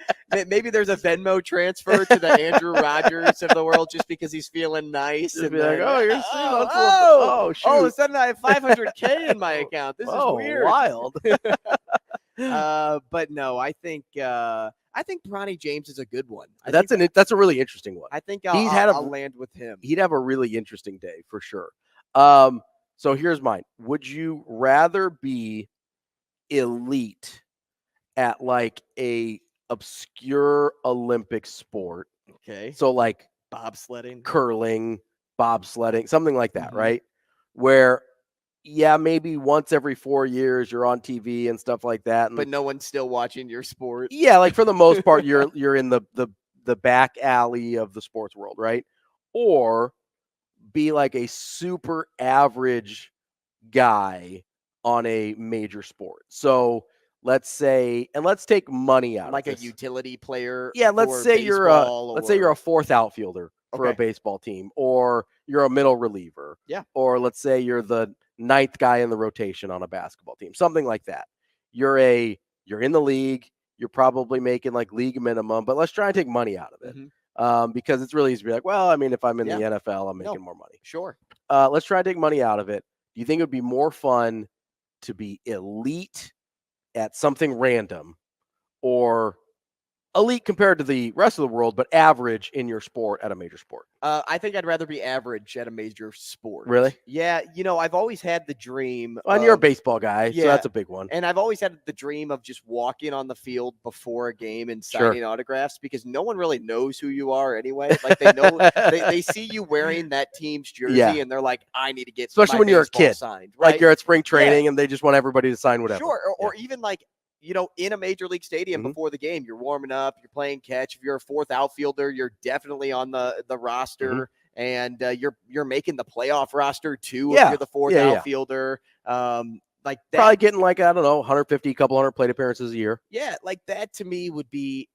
maybe there's a Venmo transfer to the Andrew Rogers of the world just because he's feeling nice. Just And be like, then, oh, you're oh, shoot. all of a sudden I have 500K in my account. This is weird. Wild. But no, I think Bronny James is a good one. That's a really interesting one. I think I'll land with him. He'd have a really interesting day for sure. So here's mine. Would you rather be elite at like a obscure Olympic sport? Okay. So like Bobsledding, curling, bobsledding, something like that, Mhm. right? Where maybe once every 4 years you're on TV and stuff like that. And but no one's still watching your sport. yeah, like for the most part, you're in the back alley of the sports world, right? Or be like a super average guy on a major sport. So let's say, and let's take money out like of a this. utility player. Yeah, let's for say you're baseball a fourth outfielder for a Okay. baseball team, or you're a middle reliever. Yeah. Or let's say you're the ninth guy in the rotation on a basketball team, something like that. You're in the league. You're probably making like league minimum, but let's try and take money out of it. Because it's really easy to be like, well, I mean, if I'm in the NFL, I'm making more money. Sure. Let's try and take money out of it. Do you think it would be more fun to be elite at something random, or elite compared to the rest of the world, but average in your sport at a major sport? I think I'd rather be average at a major sport. Really? Yeah. I've always had the dream. And you're a baseball guy, so that's a big one. And I've always had the dream of just walking on the field before a game and signing autographs, because no one really knows who you are anyway. Like they know, they see you wearing that team's jersey, and they're like, I need to get especially when you're a kid signed. Right? Like you're at spring training and they just want everybody to sign whatever. Sure. Or even like, in a major league stadium before the game, you're warming up, you're playing catch. If you're a fourth outfielder, you're definitely on the roster, and you're making the playoff roster too. If you're the fourth outfielder, like that, probably getting like, I don't know, 150, couple hundred plate appearances a year. Yeah, like that to me would be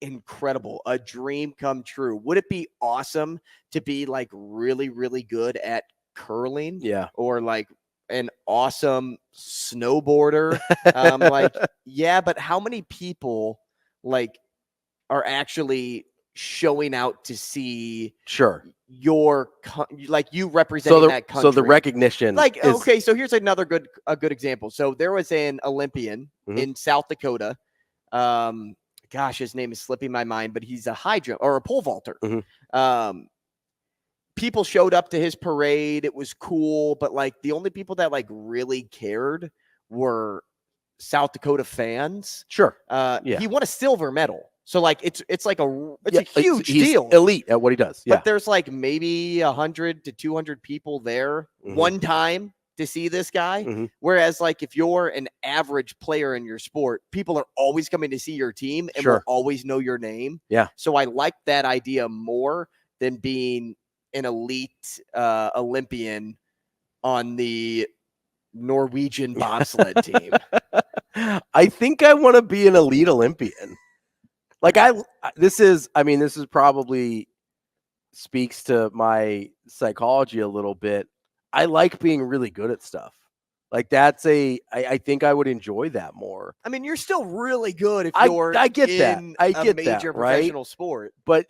incredible, a dream come true. Would it be awesome to be like really, really good at curling? Yeah, or like an awesome snowboarder. But how many people like are actually showing out to see your you representing that country? So the recognition, so here's a good example. So there was an Olympian in South Dakota. His name is slipping my mind, but he's a high jump or a pole vaulter. People showed up to his parade. It was cool, but like the only people that like really cared were South Dakota fans. Sure. He won a silver medal. So like it's a huge deal. Elite at what he does. Yeah. But there's like maybe 100 to 200 people there one time to see this guy. Whereas like if you're an average player in your sport, people are always coming to see your team and will always know your name. Yeah. So I like that idea more than being an elite Olympian on the Norwegian bobsled team. I think I want to be an elite Olympian. Like this is probably speaks to my psychology a little bit. I like being really good at stuff. Like I think I would enjoy that more. I mean, you're still really good if you're I get that. I get a major that, right? professional sport. But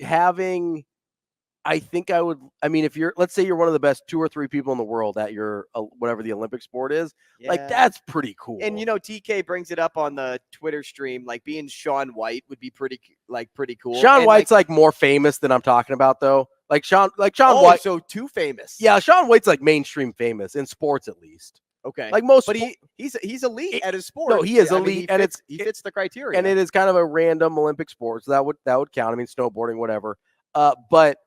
if you're, let's say you're one of the best 2 or 3 people in the world at your whatever the Olympic sport is, like that's pretty cool. And TK brings it up on the Twitter stream, like being Shaun White would be pretty cool. Shaun White's like more famous than I'm talking about though. Shaun White. So too famous. Yeah, Shaun White's like mainstream famous in sports at least. Okay. Like most, but he's elite at his sport. No, he is elite, and he fits the criteria. And it is kind of a random Olympic sport, so that would count. I mean, snowboarding, whatever. But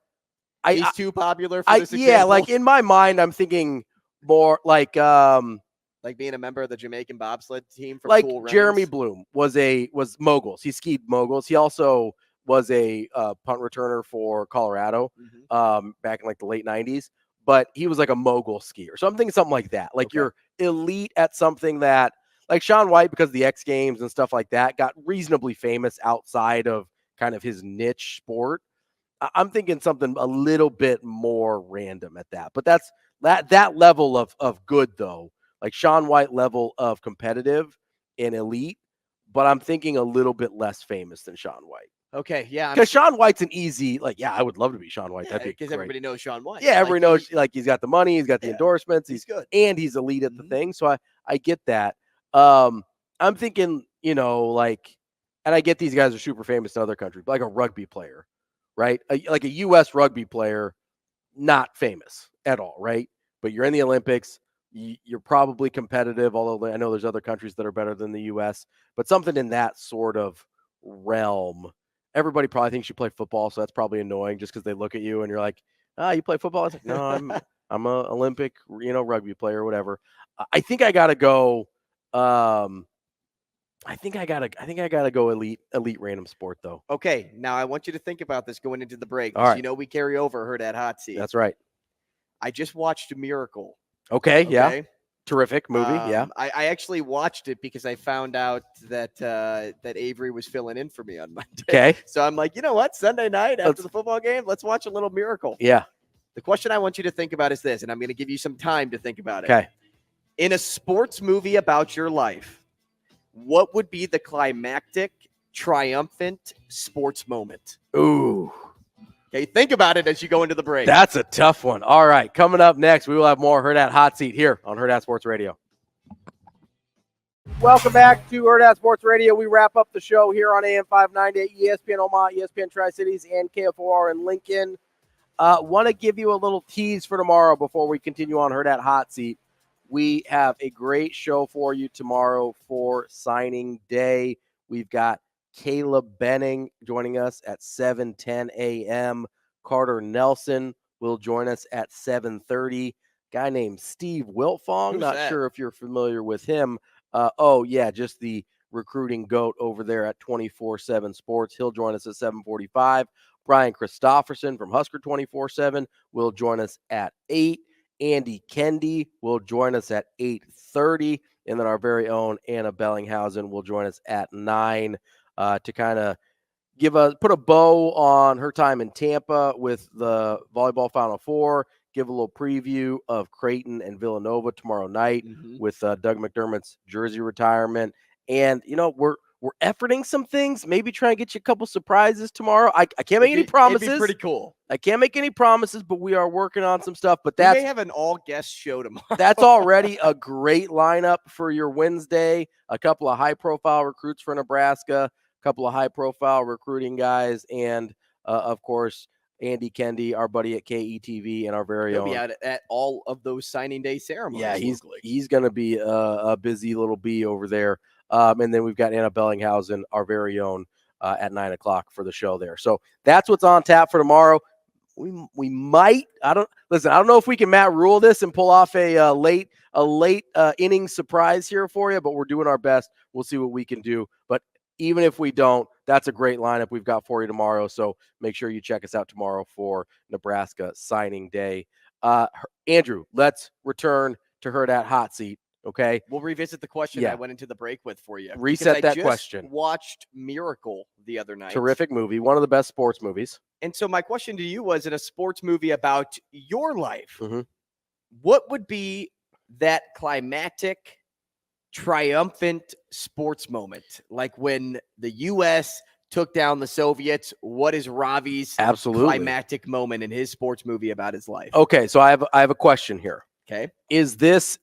he's too popular for this example. Yeah, like in my mind, I'm thinking more like being a member of the Jamaican bobsled team from like Cool Runnings. Jeremy Bloom was moguls. He skied moguls. He also was a punt returner for Colorado back in like the late 90s. But he was like a mogul skier. So I'm thinking something like that. Like you're elite at something that, like Shaun White, because of the X Games and stuff like that, got reasonably famous outside of kind of his niche sport. I'm thinking something a little bit more random at that. But that's that level of good, though. Like Shaun White level of competitive and elite. But I'm thinking a little bit less famous than Shaun White. Okay, yeah. Because Shaun White's an easy, I would love to be Shaun White. Yeah, that'd be because everybody knows Shaun White. Yeah, everybody knows, he's got the money, he's got the endorsements, he's good. And he's elite at the thing. So I get that. I'm thinking, and I get these guys are super famous in other countries, but like a rugby player, right? Like a U.S. rugby player, not famous at all, right? But you're in the Olympics. You're probably competitive, although I know there's other countries that are better than the U.S., but something in that sort of realm. Everybody probably thinks you play football, so that's probably annoying just because they look at you and you're like, you play football? I was like, no, I'm a Olympic, rugby player or whatever. I think I gotta go. I think I gotta go elite random sport though. Okay, now I want you to think about this going into the break. All right. We carry over Hurrdat Hot Seat. That's right. I just watched Miracle. Okay, yeah. Terrific movie. Yeah. I actually watched it because I found out that that Avery was filling in for me on Monday. Okay. So I'm like, you know what? Sunday night after the football game, let's watch a little Miracle. Yeah. The question I want you to think about is this, and I'm going to give you some time to think about it. Okay. In a sports movie about your life, what would be the climactic, triumphant sports moment? Ooh. Okay, think about it as you go into the break. That's a tough one. All right. Coming up next, we will have more Hurrdat Hot Seat here on Hurrdat Sports Radio. Welcome back to Hurrdat Sports Radio. We wrap up the show here on AM 590, ESPN Omaha, ESPN Tri-Cities, and KFOR in Lincoln. Want to give you a little tease for tomorrow before we continue on Hurrdat Hot Seat. We have a great show for you tomorrow for signing day. We've got Caleb Benning joining us at 7:10 a.m. Carter Nelson will join us at 7:30. Guy named Steve Wiltfong. Not sure if you're familiar with him. Just the recruiting goat over there at 24/7 Sports. He'll join us at 7:45. Brian Christopherson from Husker 24/7 will join us at 8. Andy Kendi will join us at 8:30. And then our very own Anna Bellinghausen will join us at 9 to kind of put a bow on her time in Tampa with the volleyball Final Four, give a little preview of Creighton and Villanova tomorrow night with Doug McDermott's jersey retirement. And, we're efforting some things, maybe try and get you a couple surprises tomorrow. I can't make any promises. It'd be pretty cool. I can't make any promises, but we are working on some stuff. But we may have an all-guest show tomorrow. That's already a great lineup for your Wednesday. A couple of high-profile recruits for Nebraska, a couple of high-profile recruiting guys, and, of course, Andy Kendi, our buddy at KETV, and our very own. He'll be out at all of those signing day ceremonies. Yeah, he's going to be a busy little bee over there. And then we've got Anna Bellinghausen, our very own, at 9 o'clock for the show there. So that's what's on tap for tomorrow. We might. I don't know if we can Matt Rule this and pull off a late inning surprise here for you, but we're doing our best. We'll see what we can do. But even if we don't, that's a great lineup we've got for you tomorrow. So make sure you check us out tomorrow for Nebraska signing day. Andrew, let's return to Hurrdat Hot Seat. Okay. We'll revisit the question I went into the break with for you. Reset that question. Watched Miracle the other night. Terrific movie. One of the best sports movies. And so my question to you was, in a sports movie about your life, what would be that climactic, triumphant sports moment? Like when the U.S. took down the Soviets, what is Ravi's climactic moment in his sports movie about his life? Okay. So I have a question here. Okay. Is this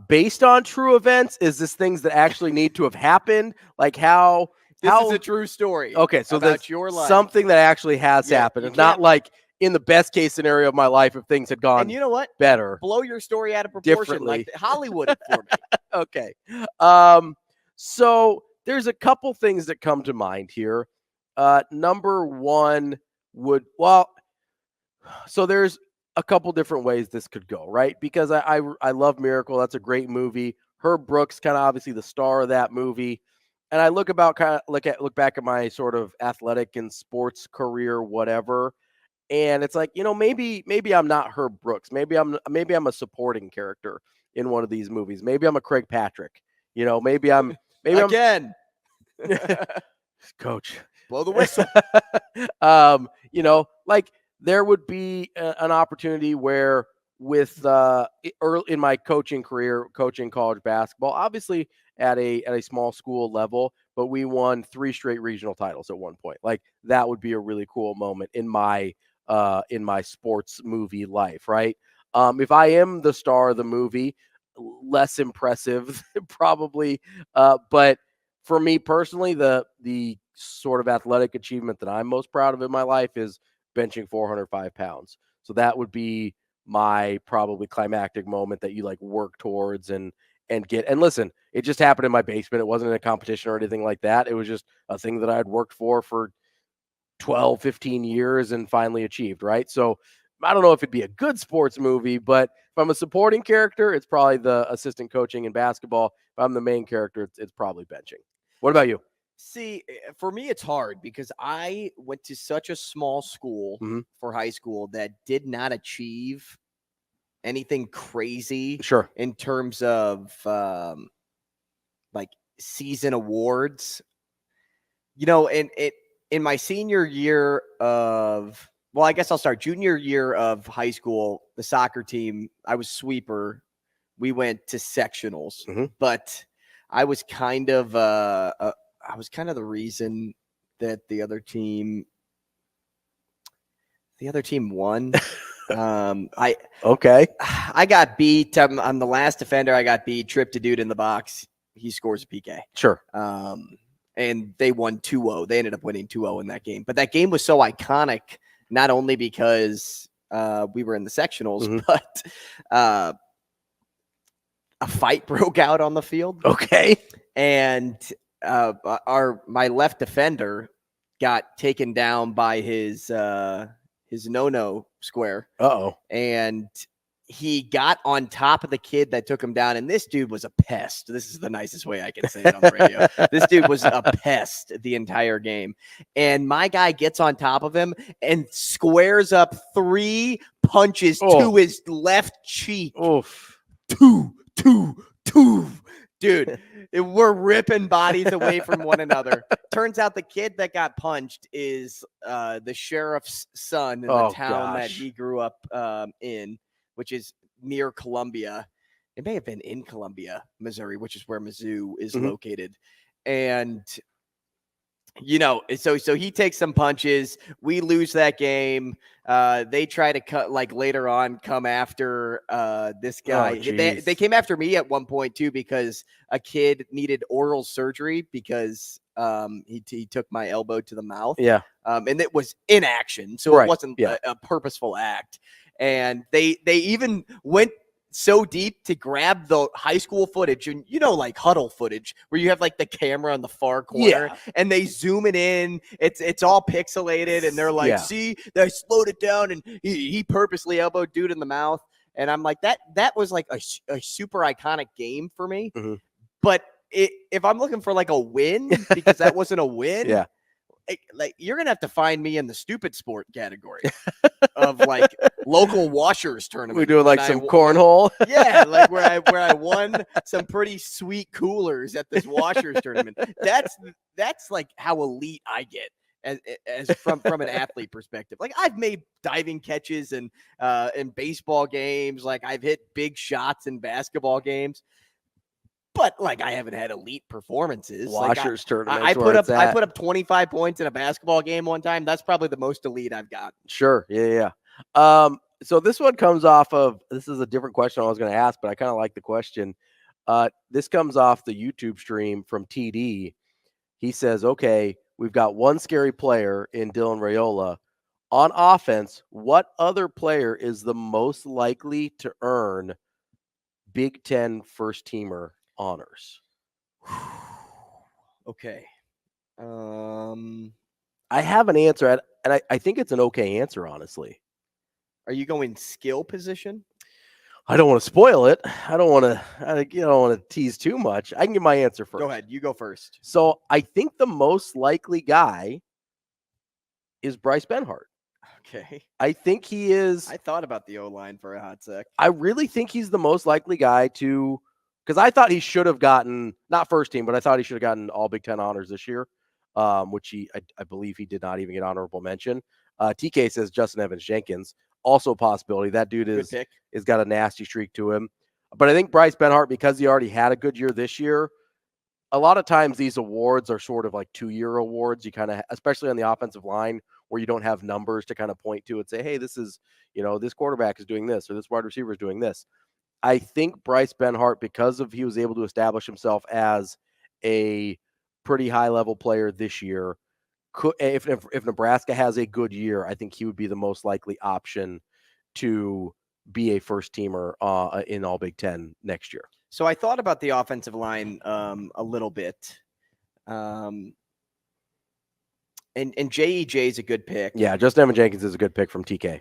based on true events? Is this things that actually need to have happened? Like how this is a true story. Okay, so that's your life. Something that actually has happened. It's not like in the best case scenario of my life if things had gone and you know what? Better. Blow your story out of proportion like Hollywood for me. Okay. So there's a couple things that come to mind here. Number one so there's a couple different ways this could go, right? Because I love Miracle. That's a great movie. Herb Brooks, kind of obviously the star of that movie. And I look back at my sort of athletic and sports career, whatever. And it's like, maybe I'm not Herb Brooks. Maybe I'm a supporting character in one of these movies. Maybe I'm a Craig Patrick. Maybe I'm again. Coach, blow the whistle. There would be an opportunity where with early in my coaching career, coaching college basketball, obviously at a small school level, but we won 3 straight regional titles at one point. Like that would be a really cool moment in my sports movie life, right? If I am the star of the movie, less impressive probably, but for me personally, the sort of athletic achievement that I'm most proud of in my life is benching 405 pounds. So that would be my probably climactic moment that you work towards and get. And listen, it just happened in my basement. It wasn't in a competition or anything like that. It was just a thing that I had worked for 12, 15 years and finally achieved, right? So I don't know if it'd be a good sports movie, but if I'm a supporting character, it's probably the assistant coaching in basketball. If I'm the main character, it's probably benching. What about you? See, for me, it's hard because I went to such a small school for high school that did not achieve anything crazy Sure. in terms of like season awards. You know, in my senior year of, well, I guess I'll start junior year of high school, the soccer team, I was sweeper. We went to sectionals, but I was kind of the reason that the other team won. I got beat. I'm the last defender. I got beat. Tripped a dude in the box. He scores a PK. Sure. And they won 2-0. They ended up winning 2-0 in that game. But that game was so iconic, not only because we were in the sectionals, but a fight broke out on the field. Okay. And my left defender got taken down by his no-no square. Uh-oh. And he got on top of the kid that took him down. And this dude was a pest. This is the nicest way I can say it on the radio. This dude was a pest the entire game. And my guy gets on top of him and squares up 3 punches to his left cheek. Oof. Two. Dude, we're ripping bodies away from one another. Turns out the kid that got punched is the sheriff's son in the town that he grew up in, which is near Columbia. It may have been in Columbia, Missouri, which is where Mizzou is located. And, you know, so he takes some punches. We lose that game. They try to cut, like, later on come after this guy. They came after me at one point too, because a kid needed oral surgery because he took my elbow to the mouth. Yeah. And it was inaction, so it wasn't a purposeful act. And they even went so deep to grab the high school footage, and you know, like huddle footage where you have like the camera on the far corner and they zoom it in. It's all pixelated, and they're like, see, they slowed it down, and he purposely elbowed dude in the mouth. And I'm like, that was like a super iconic game for me. But if I'm looking for like a win, because that wasn't a win, like you're gonna have to find me in the stupid sport category of like local washers tournament. We're doing like some cornhole. Yeah, like where I won some pretty sweet coolers at this washers tournament. That's like how elite I get as from an athlete perspective. Like I've made diving catches and in baseball games, like I've hit big shots in basketball games. But like I haven't had elite performances. Washers tournament. I put up 25 points in a basketball game one time. That's probably the most elite I've got. Sure. Yeah. So this one comes off of, this is a different question I was going to ask, but I kind of like the question. This comes off the YouTube stream from TD. He says, okay, we've got one scary player in Dylan Raiola. On offense, what other player is the most likely to earn Big Ten first teamer honors? Okay. I have an answer, and I think it's an okay answer, honestly. Are you going skill position? I don't want to spoil it. I don't want to tease too much. I can give my answer first. Go ahead. You go first. So I think the most likely guy is Bryce Benhart. Okay. I think he is. I thought about the O-line for a hot sec. I really think he's the most likely guy to, because I thought he should have gotten, not first team, but I thought he should have gotten all Big Ten honors this year, which I believe he did not even get honorable mention. TK says Justin Evans-Jenkins, also a possibility. That dude has got a nasty streak to him. But I think Bryce Benhart, because he already had a good year this year, a lot of times these awards are sort of like 2-year awards. You kind of, especially on the offensive line, where you don't have numbers to kind of point to and say, hey, this is, this quarterback is doing this or this wide receiver is doing this. I think Bryce Benhart, because of he was able to establish himself as a pretty high-level player this year, if Nebraska has a good year, I think he would be the most likely option to be a first-teamer in all Big Ten next year. So I thought about the offensive line a little bit. And J.E.J. is a good pick. Yeah, Justin Evans-Jenkins is a good pick from TK.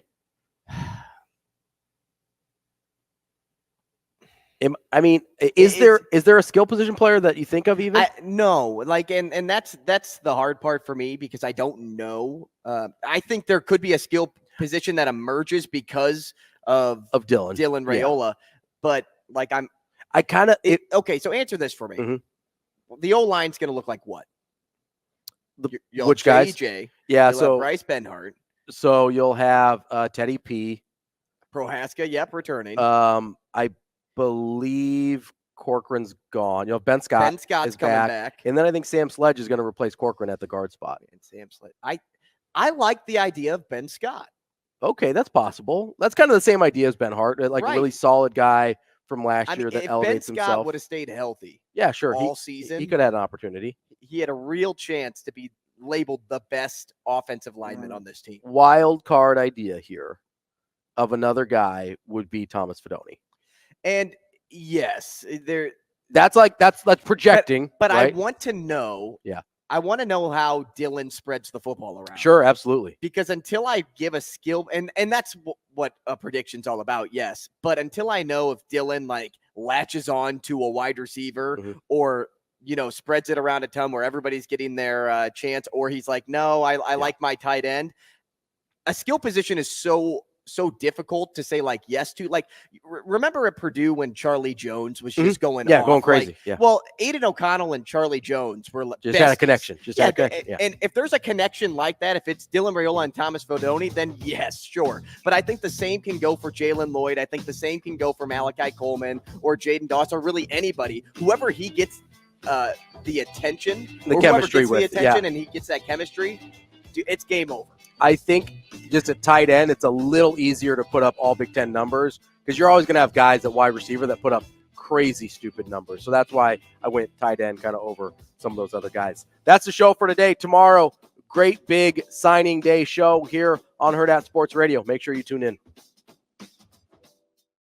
I mean, is there a skill position player that you think of even? No, like, and that's the hard part for me because I don't know. I think there could be a skill position that emerges because of Dylan Raiola. But like okay, so answer this for me. Mm-hmm. The O-line's going to look like what? Which guys? JJ. Yeah, You'll have Bryce Benhart. So you'll have Teddy P. Prohaska, returning. I believe Corcoran's gone. You'll have Ben Scott. Ben Scott's is coming back. And then I think Sam Sledge is going to replace Corcoran at the guard spot. And Sam Sledge. I like the idea of Ben Scott. Okay, that's possible. That's kind of the same idea as Ben Hart, like a really solid guy from last year that elevates Ben Scott himself. would have stayed healthy. Yeah, sure. All season. He could have had an opportunity. He had a real chance to be labeled the best offensive lineman on this team. Wild card idea here of another guy would be Thomas Fedoni. And yes, that's projecting. But right? I want to know. Yeah. I want to know how Dylan spreads the football around. Sure, absolutely. Because until I give a skill, and that's what a prediction's all about, yes. But until I know if Dylan latches on to a wide receiver or spreads it around a ton where everybody's getting their chance, or he's like, no, I like my tight end. A skill position is so difficult to say yes to. Remember at Purdue when Charlie Jones was just going off, going crazy. Well, Aiden O'Connell and Charlie Jones were just had a connection. And if there's a connection like that, if it's Dylan Raiola and Thomas Fedoni, then yes, sure. But I think the same can go for Jalen Lloyd. I think the same can go for Malachi Coleman or Jaden Dawson or really anybody. Whoever he gets the attention, the chemistry with, and he gets that chemistry, dude, it's game over. I think just at tight end, it's a little easier to put up all Big Ten numbers because you're always going to have guys at wide receiver that put up crazy, stupid numbers. So that's why I went tight end kind of over some of those other guys. That's the show for today. Tomorrow, great big signing day show here on Hurrdat Sports Radio. Make sure you tune in.